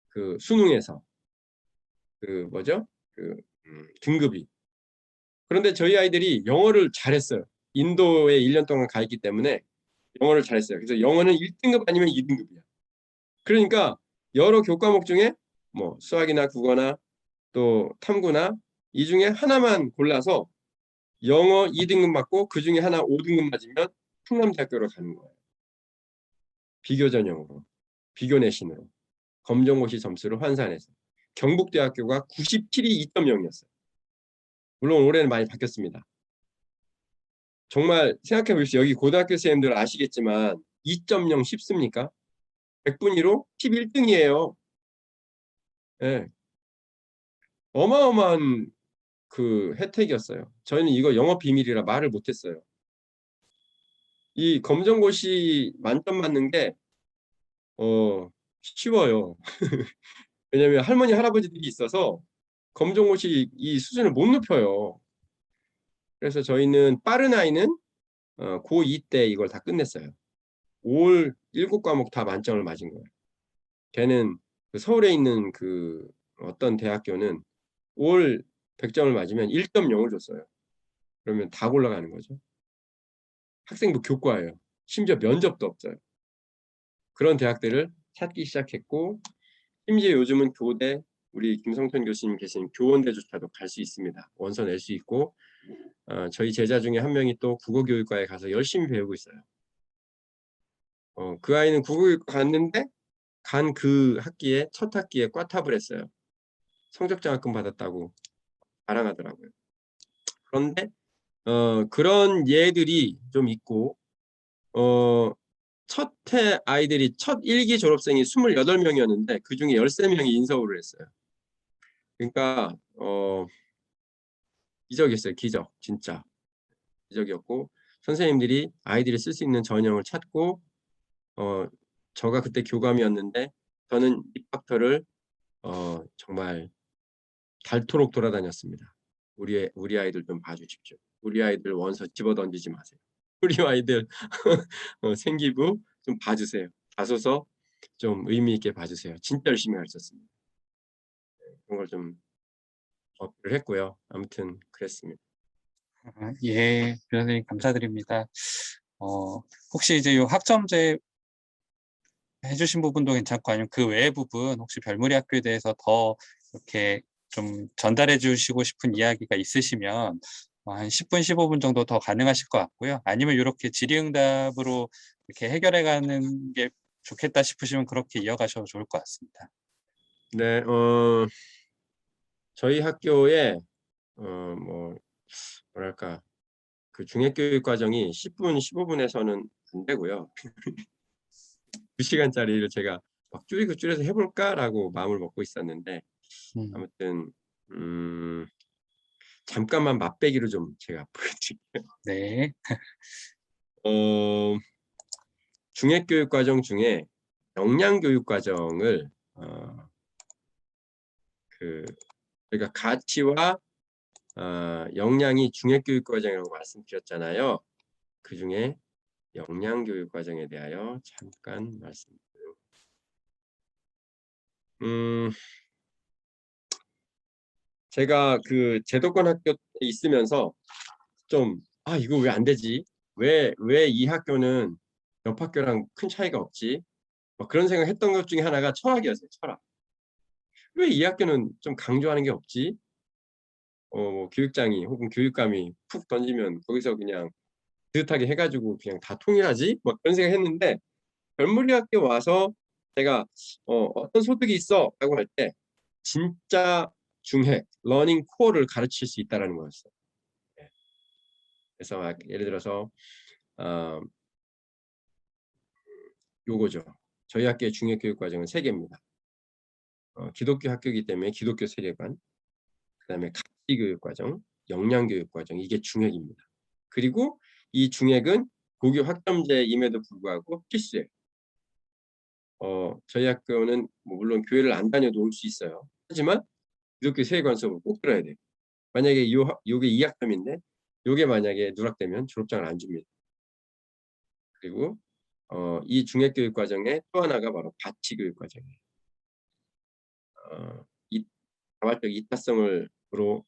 그 수능에서. 등급이. 그런데 저희 아이들이 영어를 잘했어요. 인도에 1년 동안 가 있기 때문에 영어를 잘했어요. 그래서 영어는 1등급 아니면 2등급이야. 그러니까 여러 교과목 중에 뭐 수학이나 국어나 또 탐구나 이 중에 하나만 골라서 영어 2등급 맞고 그 중에 하나 5등급 맞으면 충남대학교로 가는 거예요. 비교 전형으로, 비교 내신으로 검정고시 점수를 환산해서 경북대학교가 97이 2.0이었어요. 물론 올해는 많이 바뀌었습니다. 정말 생각해 보십시오. 여기 고등학교 선생님들 아시겠지만 2.0 쉽습니까? 100분위로 11등이에요. 예. 어마어마한 그 혜택이었어요. 저희는 이거 영업 비밀이라 말을 못했어요. 이 검정고시 만점 맞는 게 쉬워요. 왜냐면 할머니 할아버지들이 있어서 검정고시 이 수준을 못 높여요. 그래서 저희는 빠른 아이는 고2 때 이걸 다 끝냈어요. 올 7과목 다 만점을 맞은 거예요. 걔는 그 서울에 있는 그 어떤 대학교는 올 100점을 맞으면 1.0을 줬어요. 그러면 다 올라가는 거죠. 학생부 교과예요. 심지어 면접도 없어요. 그런 대학들을 찾기 시작했고 심지어 요즘은 교대 우리 김성편 교수님 계신 교원대조차도 갈 수 있습니다. 원서 낼 수 있고 저희 제자 중에 한 명이 또 국어교육과에 가서 열심히 배우고 있어요. 그 아이는 국어교육과 갔는데 간 그 학기에 첫 학기에 꽈탑을 했어요. 성적장학금 받았다고 자랑하더라고요. 그런데 그런 예들이 좀 있고 첫 해 아이들이 첫 1기 졸업생이 28명이었는데 그중에 13명이 인서울을 했어요. 그러니까 기적이었어요. 기적. 진짜 기적이었고 선생님들이 아이들이 쓸 수 있는 전형을 찾고 저가 그때 교감이었는데 저는 입학처를 정말 닳도록 돌아다녔습니다. 우리 아이들 좀 봐주십시오. 우리 아이들 원서 집어던지지 마세요. 우리 아이들 생기부 좀 봐주세요. 자소서 좀 의미 있게 봐주세요. 진짜 열심히 하셨습니다. 그런 걸 좀 어필을 했고요. 아무튼 그랬습니다. 예, 변호사님 감사드립니다. 혹시 이제 요 학점제 해주신 부분도 괜찮고 아니면 그 외의 부분 혹시 별무리 학교에 대해서 더 이렇게 좀 전달해 주시고 싶은 이야기가 있으시면 한 10분, 15분 정도 더 가능하실 것 같고요. 아니면 이렇게 질의응답으로 이렇게 해결해 가는 게 좋겠다 싶으시면 그렇게 이어가셔도 좋을 것 같습니다. 네, 저희 학교에 뭐 뭐랄까 그 중해교육 과정이 10분, 15분에서는 안 되고요. 2시간짜리를 제가 막 줄여서 해볼까라고 마음을 먹고 있었는데 아무튼 잠깐만 맛배기로 좀 제가 보여드릴게요. 네. 중해교육 과정 중에 역량교육 과정을 저희가 가치와 역량이 중해교육 과정이라고 말씀드렸잖아요. 그 중에 역량교육 과정에 대하여 잠깐 말씀드려요. 제가 그 제도권 학교에 있으면서 좀 이거 왜 안 되지? 왜 이 학교는 옆 학교랑 큰 차이가 없지? 막 그런 생각했던 것 중에 하나가 철학이었어요. 철학. 왜 이 학교는 좀 강조하는 게 없지? 뭐 교육장이 혹은 교육감이 푹 던지면 거기서 그냥 비슷하게 해가지고 그냥 다 통일하지? 막 그런 생각했는데 별무리 학교 와서 제가 어떤 소득이 있어? 라고 할 때 진짜 중핵, 러닝 코어를 가르칠 수 있다는 거였어요. 그래서 막 예를 들어서 요거죠. 저희 학교의 중해교육 과정은 3개입니다. 기독교 학교이기 때문에 기독교 세계관, 그 다음에 가치교육 과정, 역량교육 과정, 이게 중핵입니다. 그리고 이 중핵은 고교 학점제임에도 불구하고 필수예요. 저희 학교는 뭐 물론 교회를 안 다녀도 올 수 있어요. 하지만 기독교 세계관 수업을 꼭 들어야 돼요. 만약에 요게 2학점인데 요게 만약에 누락되면 졸업장을 안 줍니다. 그리고 이 중해교육 과정의 또 하나가 바로 가치교육 과정이에요. 이 자발적 이타성으로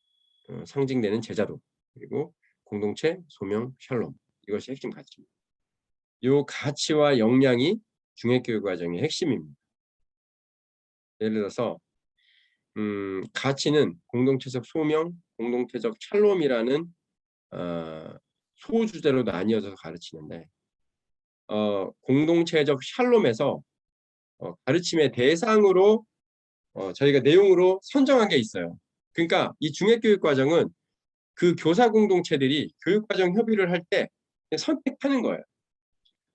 상징되는 제자도 그리고 공동체, 소명, 샬롬 이것이 핵심 가치입니다. 이 가치와 역량이 중해교육 과정의 핵심입니다. 예를 들어서 가치는 공동체적 소명, 공동체적 샬롬이라는 소주제로 나뉘어서 가르치는데 공동체적 샬롬에서 가르침의 대상으로 저희가 내용으로 선정한 게 있어요. 그러니까 이 중해교육 과정은 그 교사 공동체들이 교육과정 협의를 할 때 선택하는 거예요.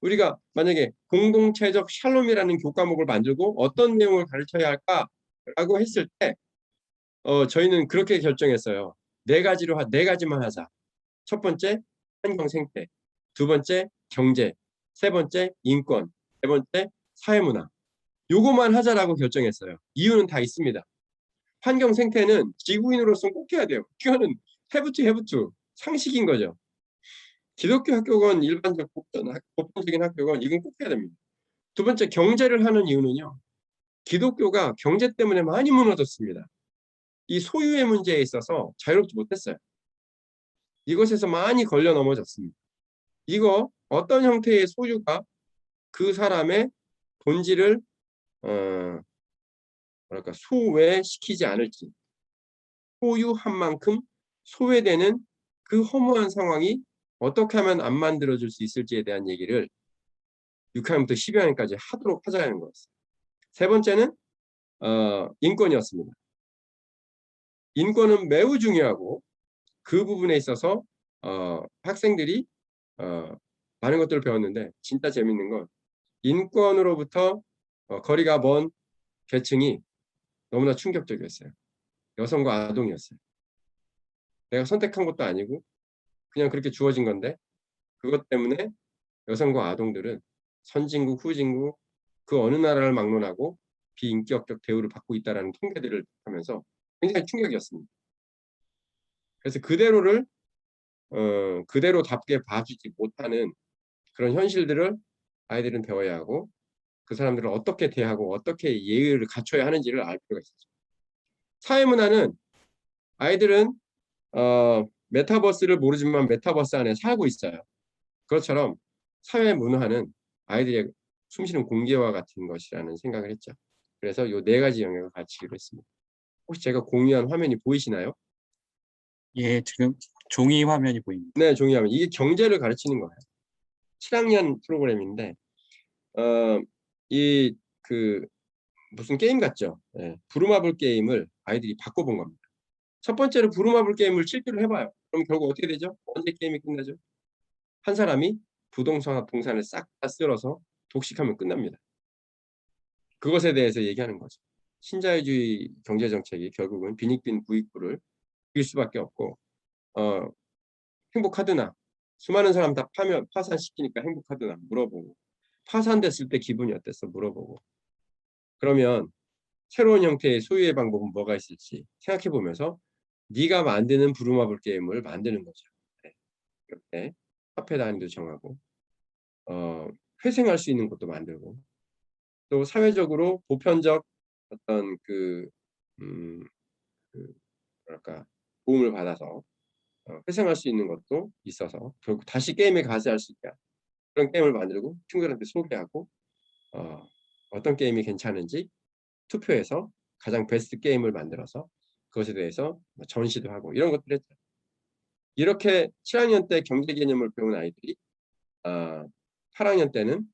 우리가 만약에 공동체적 샬롬이라는 교과목을 만들고 어떤 내용을 가르쳐야 할까라고 했을 때 저희는 그렇게 결정했어요. 네 가지만 하자. 첫 번째 환경 생태, 두 번째 경제, 세 번째 인권, 네 번째 사회문화. 요거만 하자라고 결정했어요. 이유는 다 있습니다. 환경 생태는 지구인으로서 꼭 해야 돼요. 이거는 have to 상식인 거죠. 기독교 학교건 일반적 보편적인 학교건 이건 꼭 해야 됩니다. 두 번째 경제를 하는 이유는요. 기독교가 경제 때문에 많이 무너졌습니다. 이 소유의 문제에 있어서 자유롭지 못했어요. 이것에서 많이 걸려 넘어졌습니다. 이거 어떤 형태의 소유가 그 사람의 본질을 소외시키지 않을지, 소유한 만큼 소외되는 그 허무한 상황이 어떻게 하면 안 만들어질 수 있을지에 대한 얘기를 6학년부터 12학년까지 하도록 하자는 거였어요. 세 번째는 인권이었습니다. 인권은 매우 중요하고 그 부분에 있어서 학생들이 많은 것들을 배웠는데 진짜 재밌는 건 인권으로부터 거리가 먼 계층이 너무나 충격적이었어요. 여성과 아동이었어요. 내가 선택한 것도 아니고 그냥 그렇게 주어진 건데 그것 때문에 여성과 아동들은 선진국, 후진국 그 어느 나라를 막론하고 비인격적 대우를 받고 있다는 통계들을 하면서 굉장히 충격이었습니다. 그래서 그대로답게 봐주지 못하는 그런 현실들을 아이들은 배워야 하고 그 사람들을 어떻게 대하고 어떻게 예의를 갖춰야 하는지를 알 필요가 있었죠. 사회문화는 아이들은 메타버스를 모르지만 메타버스 안에 살고 있어요. 그것처럼 사회문화는 아이들의 숨쉬는 공기와 같은 것이라는 생각을 했죠. 그래서 이 네 가지 영역을 가르치기로 했습니다. 혹시 제가 공유한 화면이 보이시나요? 예, 지금 종이 화면이 보입니다. 네, 종이화면. 이게 경제를 가르치는 거예요. 7학년 프로그램인데 무슨 게임 같죠? 네, 부루마블 게임을 아이들이 바꿔본 겁니다. 첫 번째로 부루마블 게임을 실제로 해봐요. 그럼 결국 어떻게 되죠? 언제 게임이 끝나죠? 한 사람이 부동산과 동산을 싹 다 쓸어서 독식하면 끝납니다. 그것에 대해서 얘기하는 거죠. 신자유주의 경제정책이 결국은 빈익빈 부익부를 이길 수밖에 없고 행복하드나 수많은 사람 다 파산시키니까 행복하드나 물어보고 파산됐을 때 기분이 어땠어 물어보고 그러면 새로운 형태의 소유의 방법은 뭐가 있을지 생각해 보면서 네가 만드는 부루마블 게임을 만드는 거죠. 네. 이렇게 화폐 단위도 정하고 회생할 수 있는 것도 만들고 또 사회적으로 보편적 어떤 뭐랄까 도움을 받아서 회생할 수 있는 것도 있어서 결국 다시 게임에 가세할 수 있게 그런 게임을 만들고 친구들한테 소개하고 어떤 게임이 괜찮은지 투표해서 가장 베스트 게임을 만들어서 그것에 대해서 전시도 하고 이런 것들을 했죠. 이렇게 7학년 때 경제 개념을 배운 아이들이 8학년 때는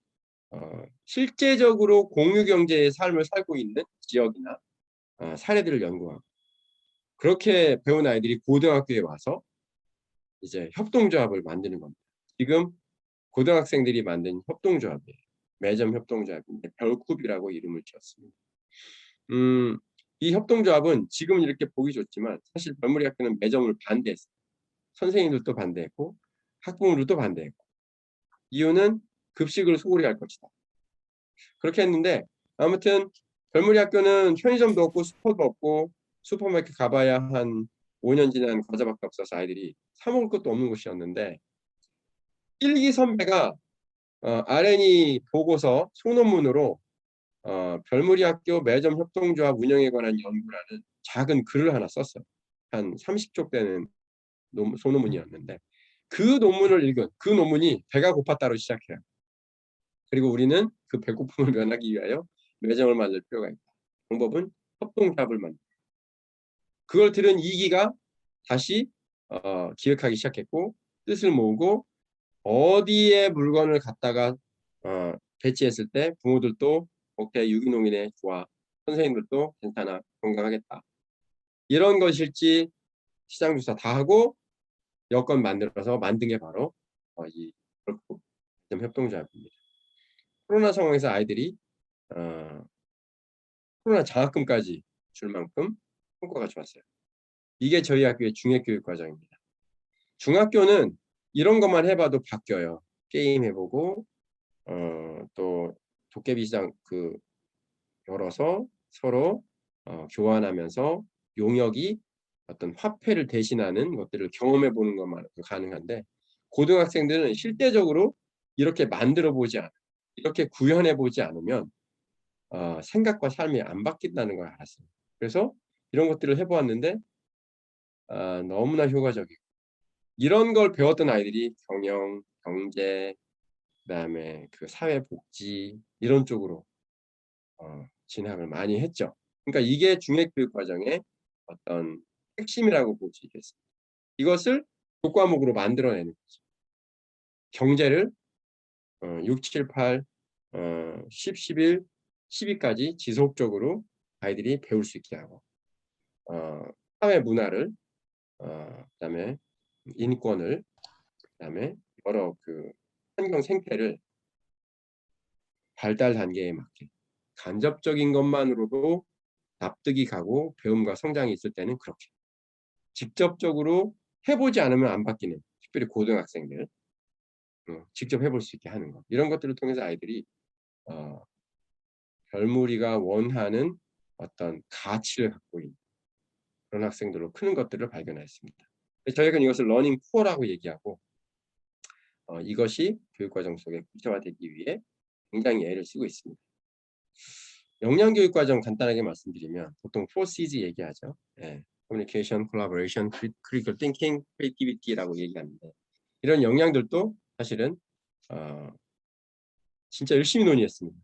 실제적으로 공유경제의 삶을 살고 있는 지역이나 사례들을 연구하고 그렇게 배운 아이들이 고등학교에 와서 이제 협동조합을 만드는 겁니다. 지금 고등학생들이 만든 협동조합이에요. 매점 협동조합인데 별쿱이라고 이름을 지었습니다. 이 협동조합은 지금은 이렇게 보기 좋지만 사실 별무리 학교는 매점을 반대했어요. 선생님들도 반대했고 학부모들도 반대했고 이유는 급식을 소홀히 할 것이다. 그렇게 했는데 아무튼 별무리 학교는 편의점도 없고 슈퍼도 없고 슈퍼마켓 가봐야 한 5년 지난 과자밖에 없어서 아이들이 사 먹을 것도 없는 곳이었는데 일기 선배가 R&E 보고서 소논문으로 별무리 학교 매점 협동조합 운영에 관한 연구라는 작은 글을 하나 썼어요. 한 30쪽 되는 소논문이었는데 그 논문을 읽은 그 논문이 배가 고팠다로 시작해요. 그리고 우리는 그 배고픔을 면하기 위하여 매점을 만들 필요가 있다. 방법은 협동조합을 만든다. 그걸 들은 이기가 다시 기획하기 시작했고 뜻을 모으고 어디에 물건을 갖다가 배치했을 때 부모들도 오케이 유기농이네 좋아 선생님들도 괜찮아 건강하겠다 이런 것일지 시장 조사 다 하고 여건 만들어서 만든 게 바로 이 월급 협동조합입니다. 코로나 상황에서 아이들이 코로나 장학금까지 줄 만큼 성과가 좋았어요. 이게 저희 학교의 중액교육 과정입니다. 중학교는 이런 것만 해봐도 바뀌어요. 게임 해보고 또 도깨비 시장 열어서 서로 교환하면서 용역이 어떤 화폐를 대신하는 것들을 경험해 보는 것만 가능한데, 고등학생들은 실제적으로 이렇게 만들어 보지 않아요. 이렇게 구현해 보지 않으면 생각과 삶이 안 바뀐다는 걸 알았어요. 그래서 이런 것들을 해보았는데 너무나 효과적이고, 이런 걸 배웠던 아이들이 경영, 경제, 그다음에 그 사회복지 이런 쪽으로 진학을 많이 했죠. 그러니까 이게 중액교육 과정의 어떤 핵심이라고 볼 수 있겠습니다. 이것을 교과목으로 만들어내는 거죠. 경제를 6, 7, 8, 10, 11, 12까지 지속적으로 아이들이 배울 수 있게 하고, 사회 문화를, 그다음에 인권을, 그다음에 여러 환경 생태를 발달 단계에 맞게 간접적인 것만으로도 납득이 가고 배움과 성장이 있을 때는 그렇게, 직접적으로 해보지 않으면 안 바뀌는, 특별히 고등학생들 직접 해볼 수 있게 하는 것, 이런 것들을 통해서 아이들이 별무리가 원하는 어떤 가치를 갖고 있는 그런 학생들로 크는 것들을 발견했습니다. 저희가 이것을 러닝 코어라고 얘기하고, 이것이 교육과정 속에 구체화되기 위해 굉장히 애를 쓰고 있습니다. 역량교육과정 간단하게 말씀드리면 보통 4C's 얘기하죠. Communication, Collaboration, Critical Thinking, Creativity라고 얘기하는데, 이런 역량들도 사실은 진짜 열심히 논의했습니다.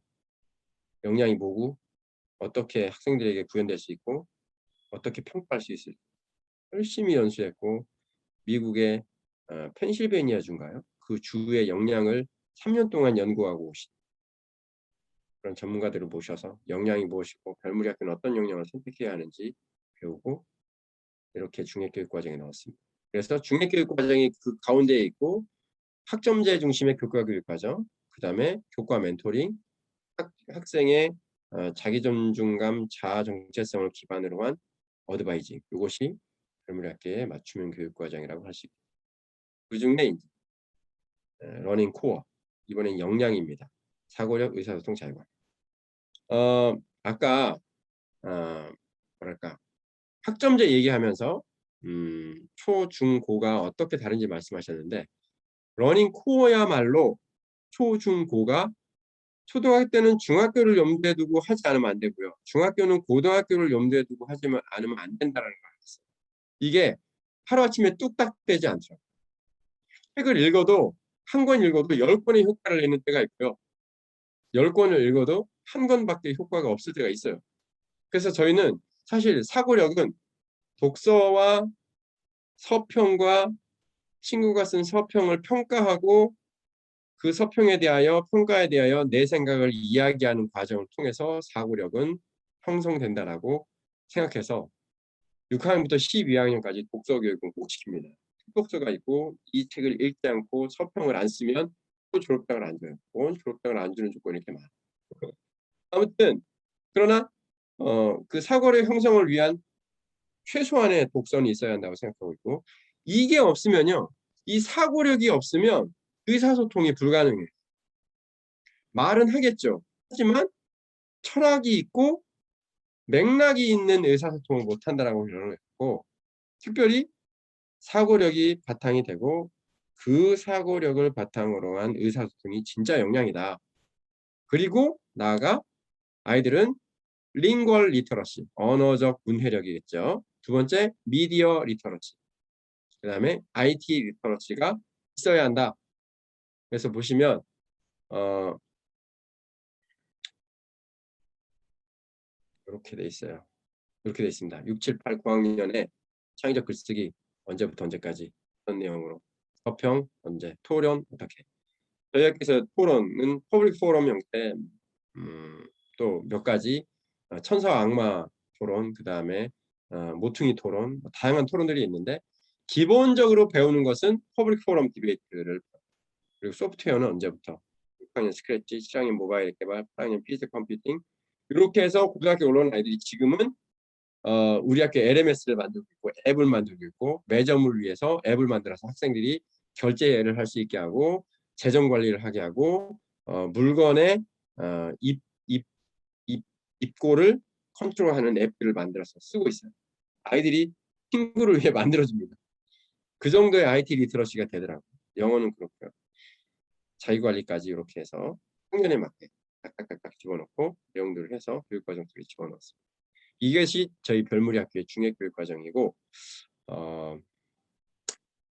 역량이 뭐고, 어떻게 학생들에게 구현될 수 있고, 어떻게 평가할 수 있을지 열심히 연수했고, 미국의 펜실베니아 주인가요? 그 주의 역량을 3년 동안 연구하고 오신 그런 전문가들을 모셔서 역량이 무엇이고 별무리 학교는 어떤 역량을 선택해야 하는지 배우고, 이렇게 중액교육 과정에 넣었습니다. 그래서 중액교육 과정이 그 가운데에 있고, 학점제 중심의 교과교육 과정, 그 다음에 교과 멘토링, 학생의 자기 존중감, 자아 정체성을 기반으로 한 어드바이징, 이것이 별무리 학교의 맞춤형 교육 과정이라고 할 수 있습니다. 그 중에 러닝 코어, 이번엔 역량입니다. 사고력, 의사소통, 자율관. 아까 뭐랄까 학점제 얘기하면서 초, 중, 고가 어떻게 다른지 말씀하셨는데, 러닝 코어야말로 초, 중, 고가 초등학교 때는 중학교를 염두에 두고 하지 않으면 안 되고요. 중학교는 고등학교를 염두에 두고 하지 않으면 안 된다는 걸 알았어요. 이게 하루아침에 뚝딱 되지 않죠. 책을 읽어도 한 권 읽어도 10권의 효과를 내는 때가 있고요. 10권을 읽어도 한 권밖에 효과가 없을 때가 있어요. 그래서 저희는 사실 사고력은 독서와 서평과 친구가 쓴 서평을 평가하고, 그 서평에 대하여 평가에 대하여 내 생각을 이야기하는 과정을 통해서 사고력은 형성된다라고 생각해서 6학년부터 12학년까지 독서 교육은 꼭 시킵니다. 독서가 있고, 이 책을 읽지 않고 서평을 안 쓰면 또 졸업장을 안 줘요. 졸업장을 안 주는 조건이 이렇게 많아요. 아무튼 그러나 그 사고력 형성을 위한 최소한의 독서는 있어야 한다고 생각하고 있고, 이게 없으면요, 이 사고력이 없으면 의사소통이 불가능해요. 말은 하겠죠. 하지만 철학이 있고 맥락이 있는 의사소통을 못한다라고 결론했고, 특별히 사고력이 바탕이 되고 그 사고력을 바탕으로 한 의사소통이 진짜 역량이다. 그리고 나아가 아이들은 링걸 리터러시, 언어적 문해력이겠죠. 두 번째, 미디어 리터러시, 그 다음에 IT 리터러시가 있어야 한다. 그래서 보시면 이렇게 돼 있어요. 이렇게 돼 있습니다. 6, 7, 8, 9학년에 창의적 글쓰기 언제부터 언제까지 어떤 내용으로, 서평 언제, 토론 어떻게. 저희 학교에서 토론은 퍼블릭 포럼 형태, 또 몇 가지 천사와 악마 토론, 그 다음에 모퉁이 토론, 다양한 토론들이 있는데, 기본적으로 배우는 것은 퍼블릭 포럼 디베이트를, 그리고 소프트웨어는 언제부터 6학년 스크래치, 7학년 모바일 개발, 8학년 PC 컴퓨팅, 이렇게 해서 고등학교 올라오는 아이들이 지금은 우리 학교 LMS를 만들고 있고 앱을 만들고 있고 매점을 위해서 앱을 만들어서 학생들이 결제를 할 수 있게 하고 재정 관리를 하게 하고 물건의 입고를 컨트롤하는 앱들을 만들어서 쓰고 있어요. 아이들이 친구를 위해 만들어줍니다. 그 정도의 IT 리터러시가 되더라고요. 영어는 그렇고요. 자기관리까지 이렇게 해서 학년에 맞게 딱딱딱딱 집어넣고 내용들을 해서 교육과정 속에 집어넣었습니다. 이것이 저희 별무리 학교의 중액교육과정이고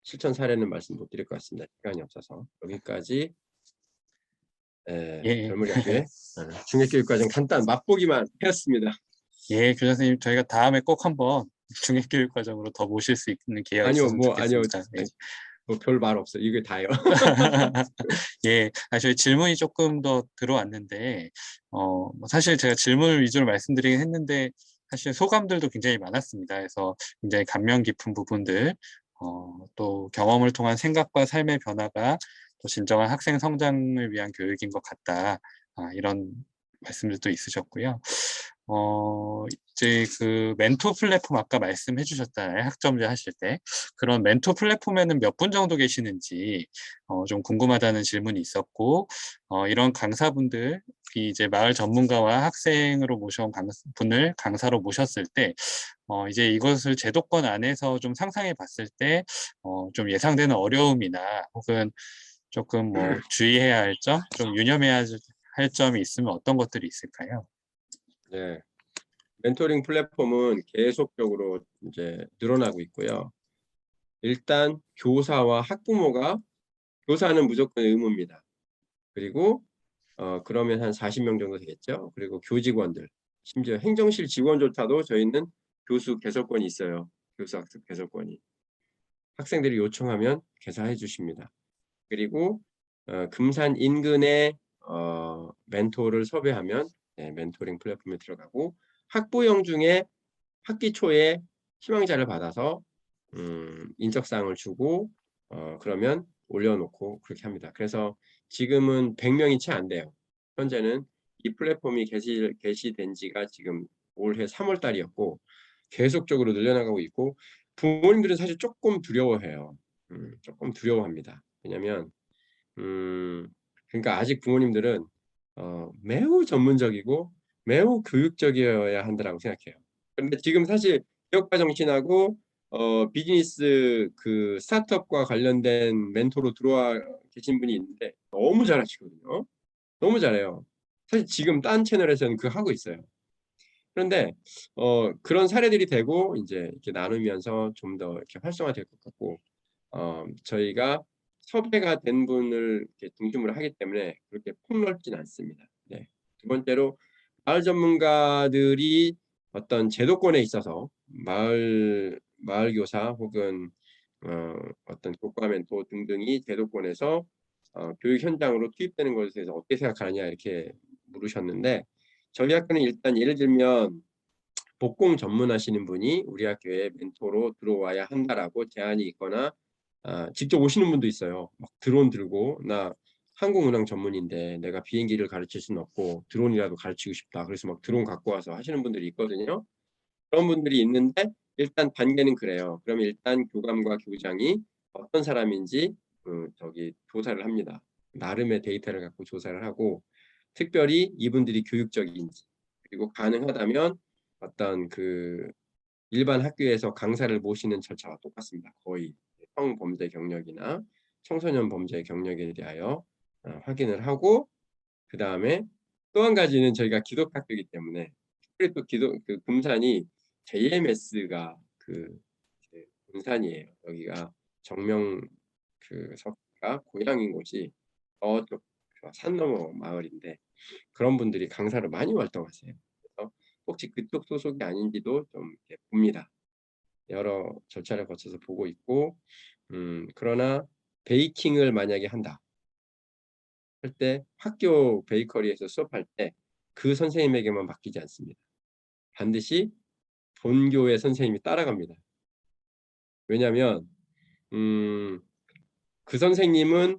실천 사례는 말씀 못 드릴 것 같습니다. 시간이 없어서 여기까지 예. 별무리 학교의 중액교육과정 간단 맛보기만 해왔습니다. 예, 교장 선생님, 저희가 다음에 꼭 한번 중액교육 과정으로 더 모실 수 있는 기회가 아니요, 있었으면 아니요, 좋겠습니다. 예. 뭐 별 말 없어요. 이게 다예요. 예, 저희 질문이 조금 더 들어왔는데, 사실 제가 질문을 위주로 말씀드리긴 했는데, 사실 소감들도 굉장히 많았습니다. 그래서 굉장히 감명 깊은 부분들, 또 경험을 통한 생각과 삶의 변화가 또 진정한 학생 성장을 위한 교육인 것 같다. 이런 말씀들도 있으셨고요. 이제 그 멘토 플랫폼 아까 말씀해 주셨잖아요. 학점제 하실 때. 그런 멘토 플랫폼에는 몇 분 정도 계시는지 좀 궁금하다는 질문이 있었고, 이런 강사분들이 이제 마을 전문가와 학생으로 모셔온 분을 강사로 모셨을 때, 이제 이것을 제도권 안에서 좀 상상해 봤을 때, 좀 예상되는 어려움이나 혹은 조금 뭐 주의해야 할 점, 좀 유념해야 할 점이 있으면 어떤 것들이 있을까요? 네, 멘토링 플랫폼은 계속적으로 이제 늘어나고 있고요. 일단 교사와 학부모가 교사는 무조건 의무입니다. 그리고 그러면 한 40명 정도 되겠죠. 그리고 교직원들, 심지어 행정실 직원조차도 저희는 교수 개설권이 있어요. 교수 학습 개설권이. 학생들이 요청하면 개설해 주십니다. 그리고 금산 인근에 멘토를 섭외하면 멘토링 플랫폼에 들어가고 학부형 중에 학기 초에 희망자를 받아서 인적사항을 주고 그러면 올려놓고 그렇게 합니다. 그래서 지금은 100명이 채 안 돼요. 현재는 이 플랫폼이 게시된 지가 지금 올해 3월 달이었고 계속적으로 늘려나가고 있고 부모님들은 사실 조금 두려워해요. 조금 두려워합니다. 왜냐하면 그러니까 아직 부모님들은 매우 전문적이고 매우 교육적이어야 한다라고 생각해요. 그런데 지금 사실 기업가 정신하고 비즈니스 그 스타트업과 관련된 멘토로 들어와 계신 분이 있는데 너무 잘하시거든요. 너무 잘해요. 사실 지금 딴 채널에서는 그거 하고 있어요. 그런데 그런 사례들이 되고 이제 이렇게 나누면서 좀 더 이렇게 활성화될 것 같고 저희가 섭외가 된 분을 이렇게 중심으로 하기 때문에 그렇게 폭넓지는 않습니다. 네. 두 번째로 마을 전문가들이 어떤 제도권에 있어서 마을 교사 혹은 어떤 교과 멘토 등등이 제도권에서 교육 현장으로 투입되는 것에 대해서 어떻게 생각하느냐 이렇게 물으셨는데 저희 학교는 일단 예를 들면 복공 전문하시는 분이 우리 학교에 멘토로 들어와야 한다라고 제안이 있거나 직접 오시는 분도 있어요. 막 드론 들고 나 항공운항 전문인데 내가 비행기를 가르칠 수는 없고 드론이라도 가르치고 싶다. 그래서 막 드론 갖고 와서 하시는 분들이 있거든요. 그런 분들이 있는데 일단 단계는 그래요. 그러면 일단 교감과 교장이 어떤 사람인지 저기 조사를 합니다. 나름의 데이터를 갖고 조사를 하고 특별히 이분들이 교육적인지 그리고 가능하다면 어떤 그 일반 학교에서 강사를 모시는 절차와 똑같습니다. 거의 성범죄 경력이나 청소년 범죄 경력에 대하여 확인을 하고 그 다음에 또 한 가지는 저희가 기독학교이기 때문에 특별히 또 그 금산이 JMS가 그 금산이에요. 여기가 정명 그 석가 고향인 곳이 저쪽 산 너머 마을인데 그런 분들이 강사로 많이 활동하세요. 그래서 혹시 그쪽 소속이 아닌지도 좀 이렇게 봅니다. 여러 절차를 거쳐서 보고 있고 그러나 베이킹을 만약에 한다 할 때 학교 베이커리에서 수업할 때 그 선생님에게만 맡기지 않습니다. 반드시 본교의 선생님이 따라갑니다. 왜냐하면 그 선생님은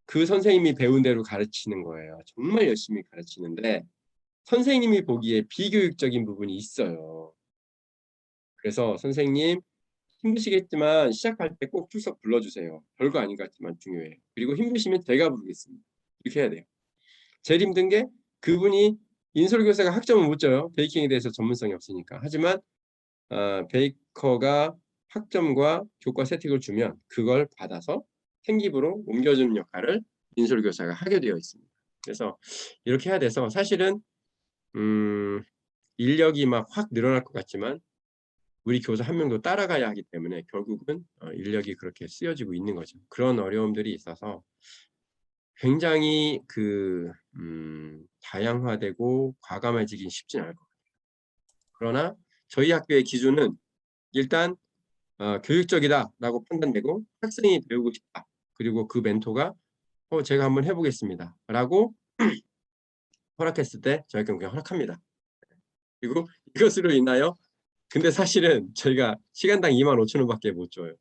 그 선생님이 배운 대로 가르치는 거예요. 정말 열심히 가르치는데 선생님이 보기에 비교육적인 부분이 있어요. 그래서 선생님 힘드시겠지만 시작할 때 꼭 출석 불러주세요. 별거 아닌 것 같지만 중요해요. 그리고 힘드시면 제가 부르겠습니다. 이렇게 해야 돼요. 제일 힘든 게 그분이 인솔교사가 학점을 못 줘요. 베이킹에 대해서 전문성이 없으니까. 하지만 베이커가 학점과 교과 세팅을 주면 그걸 받아서 생기부로 옮겨주는 역할을 인솔교사가 하게 되어 있습니다. 그래서 이렇게 해야 돼서 사실은 인력이 막 확 늘어날 것 같지만 우리 교사 한 명도 따라가야 하기 때문에 결국은 인력이 그렇게 쓰여지고 있는 거죠. 그런 어려움들이 있어서 굉장히 다양화되고 과감해지긴 쉽진 않을 것 같아요. 그러나 저희 학교의 기준은 일단 교육적이다라고 판단되고 학생이 배우고 싶다. 그리고 그 멘토가 제가 한번 해보겠습니다. 라고 허락했을 때 저희가 그냥 허락합니다. 그리고 이것으로 인하여 근데 사실은 저희가 시간당 25,000원밖에 못 줘요.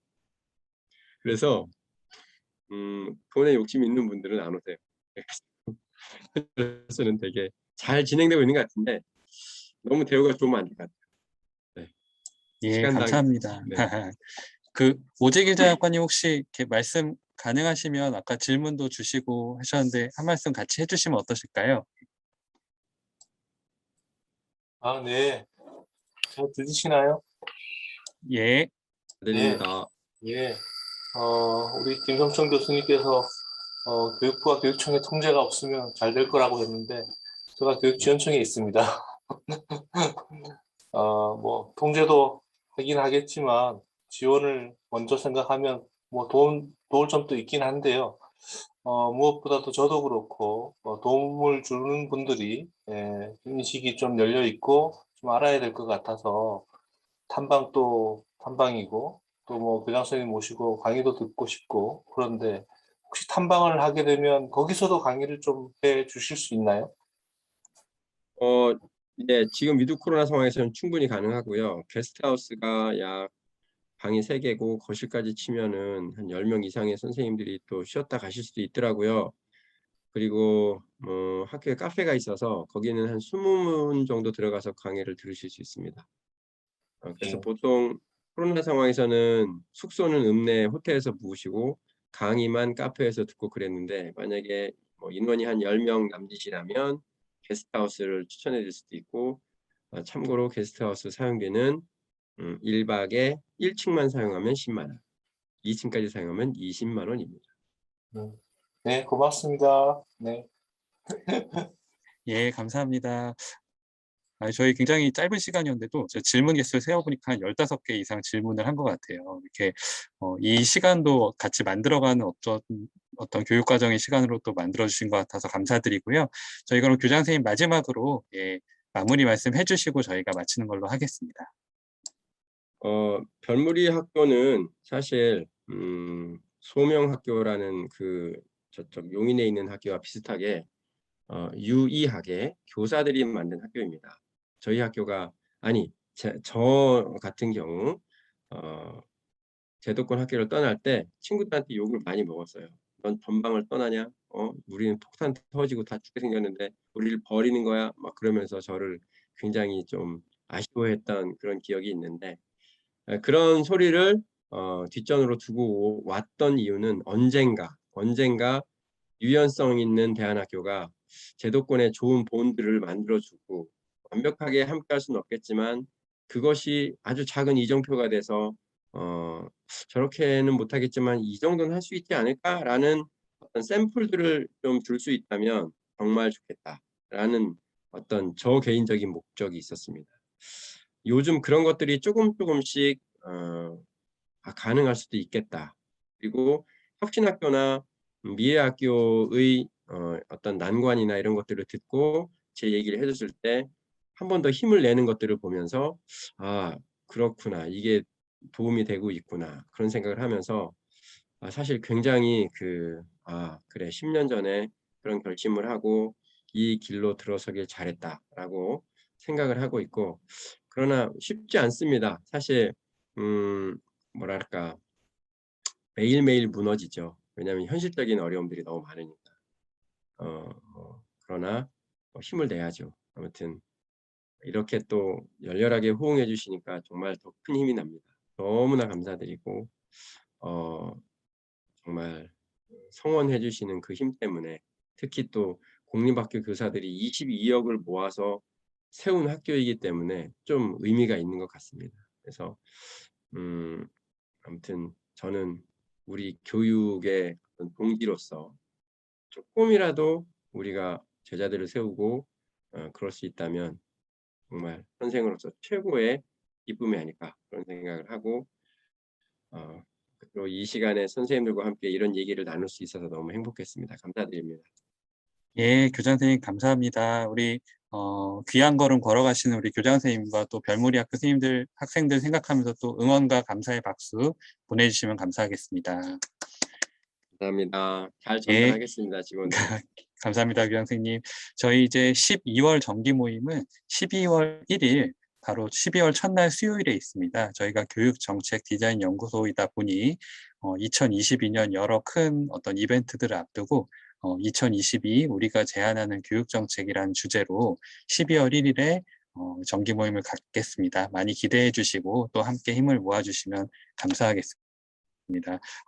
그래서 돈에 욕심 있는 분들은 안 오세요. 그래서는 되게 잘 진행되고 있는 것 같은데 너무 대우가 좋으면 안 될 것 같아요. 네. 예, 시간당 감사합니다. 네. 그 오재길자학관님 혹시 이렇게 말씀 가능하시면 아까 질문도 주시고 하셨는데 한 말씀 같이 해주시면 어떠실까요? 아, 네. 잘 들리시나요? 예, 드립니다. 예. 우리 김성천 교수님께서 교육부와 교육청의 통제가 없으면 잘 될 거라고 했는데 제가 교육지원청에 있습니다. 뭐 통제도 하긴 하겠지만 지원을 먼저 생각하면 뭐 도울 점도 있긴 한데요. 무엇보다도 저도 그렇고 도움을 주는 분들이 인식이 좀 열려 있고 좀 알아야 될 것 같아서 탐방도 탐방이고 또 뭐 교장 선생님 모시고 강의도 듣고 싶고 그런데 혹시 탐방을 하게 되면 거기서도 강의를 좀 해 주실 수 있나요? 네, 지금 위드 코로나 상황에서는 충분히 가능하고요. 게스트하우스가 약 방이 3개고 거실까지 치면은 한 10명 이상의 선생님들이 또 쉬었다 가실 수도 있더라고요. 그리고 학교에 카페가 있어서 거기는 한 20분 정도 들어가서 강의를 들으실 수 있습니다. 그래서 네. 보통 코로나 상황에서는 숙소는 읍내 호텔에서 묵으시고 강의만 카페에서 듣고 그랬는데 만약에 뭐 인원이 한 10명 남짓이라면 게스트하우스를 추천해 드릴 수도 있고 참고로 게스트하우스 사용료는 1박에 1층만 사용하면 10만 원, 2층까지 사용하면 20만 원입니다. 네, 고맙습니다. 네. 예, 감사합니다. 저희 굉장히 짧은 시간이었는데도 저 질문 개수를 세어보니까 한 15개 이상 질문을 한 것 같아요. 이렇게 이 시간도 같이 만들어가는 어떤 교육과정의 시간으로 또 만들어주신 것 같아서 감사드리고요. 저희 그럼 교장 선생님 마지막으로 마무리 말씀 해주시고 저희가 마치는 걸로 하겠습니다. 별무리 학교는 사실 소명학교라는 저쪽 용인에 있는 학교와 비슷하게 유의하게 교사들이 만든 학교입니다. 저희 학교가 저 같은 경우 제도권 학교를 떠날 때 친구들한테 욕을 많이 먹었어요. 넌 전방을 떠나냐? 우리는 폭탄 터지고 다 죽게 생겼는데 우리를 버리는 거야? 막 그러면서 저를 굉장히 좀 아쉬워했던 그런 기억이 있는데 그런 소리를 뒷전으로 두고 왔던 이유는 언젠가 유연성 있는 대안학교가 제도권에 좋은 본들을 만들어주고 완벽하게 함께할 수는 없겠지만 그것이 아주 작은 이정표가 돼서 저렇게는 못하겠지만 이 정도는 할 수 있지 않을까라는 어떤 샘플들을 좀 줄 수 있다면 정말 좋겠다라는 어떤 저 개인적인 목적이 있었습니다. 요즘 그런 것들이 조금씩 가능할 수도 있겠다. 그리고 혁신학교나 미래학교의 어떤 난관이나 이런 것들을 듣고 제 얘기를 해줬을 때 한 번 더 힘을 내는 것들을 보면서 그렇구나, 이게 도움이 되고 있구나, 그런 생각을 하면서 사실 굉장히 그래 10년 전에 그런 결심을 하고 이 길로 들어서길 잘했다라고 생각을 하고 있고 그러나 쉽지 않습니다. 사실 뭐랄까 매일매일 무너지죠. 왜냐하면 현실적인 어려움들이 너무 많으니까. 그러나 힘을 내야죠. 아무튼 이렇게 또 열렬하게 호응해 주시니까 정말 더 큰 힘이 납니다. 너무나 감사드리고 정말 성원해 주시는 그 힘 때문에 특히 또 공립학교 교사들이 22억을 모아서 세운 학교이기 때문에 좀 의미가 있는 것 같습니다. 그래서 아무튼 저는 우리 교육의 어떤 동기로서 조금이라도 우리가 제자들을 세우고 그럴 수 있다면 정말 선생으로서 최고의 기쁨이 아닐까 그런 생각을 하고 그리고 이 시간에 선생님들과 함께 이런 얘기를 나눌 수 있어서 너무 행복했습니다. 감사드립니다. 예, 교장 선생님 감사합니다. 우리 귀한 걸음 걸어가시는 우리 교장 선생님과 또 별무리 학교 선생님들, 학생들 생각하면서 또 응원과 감사의 박수 보내주시면 감사하겠습니다. 감사합니다. 잘 예. 전달하겠습니다. 직원들. 감사합니다, 교장 선생님. 저희 이제 12월 정기 모임은 12월 1일, 바로 12월 첫날 수요일에 있습니다. 저희가 교육정책 디자인 연구소이다 보니 2022년 여러 큰 어떤 이벤트들을 앞두고 2022 우리가 제안하는 교육정책이라는 주제로 12월 1일에 정기 모임을 갖겠습니다. 많이 기대해 주시고 또 함께 힘을 모아주시면 감사하겠습니다.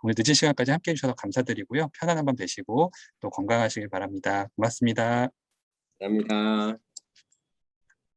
오늘 늦은 시간까지 함께 해주셔서 감사드리고요. 편안한 밤 되시고 또 건강하시길 바랍니다. 고맙습니다. 감사합니다.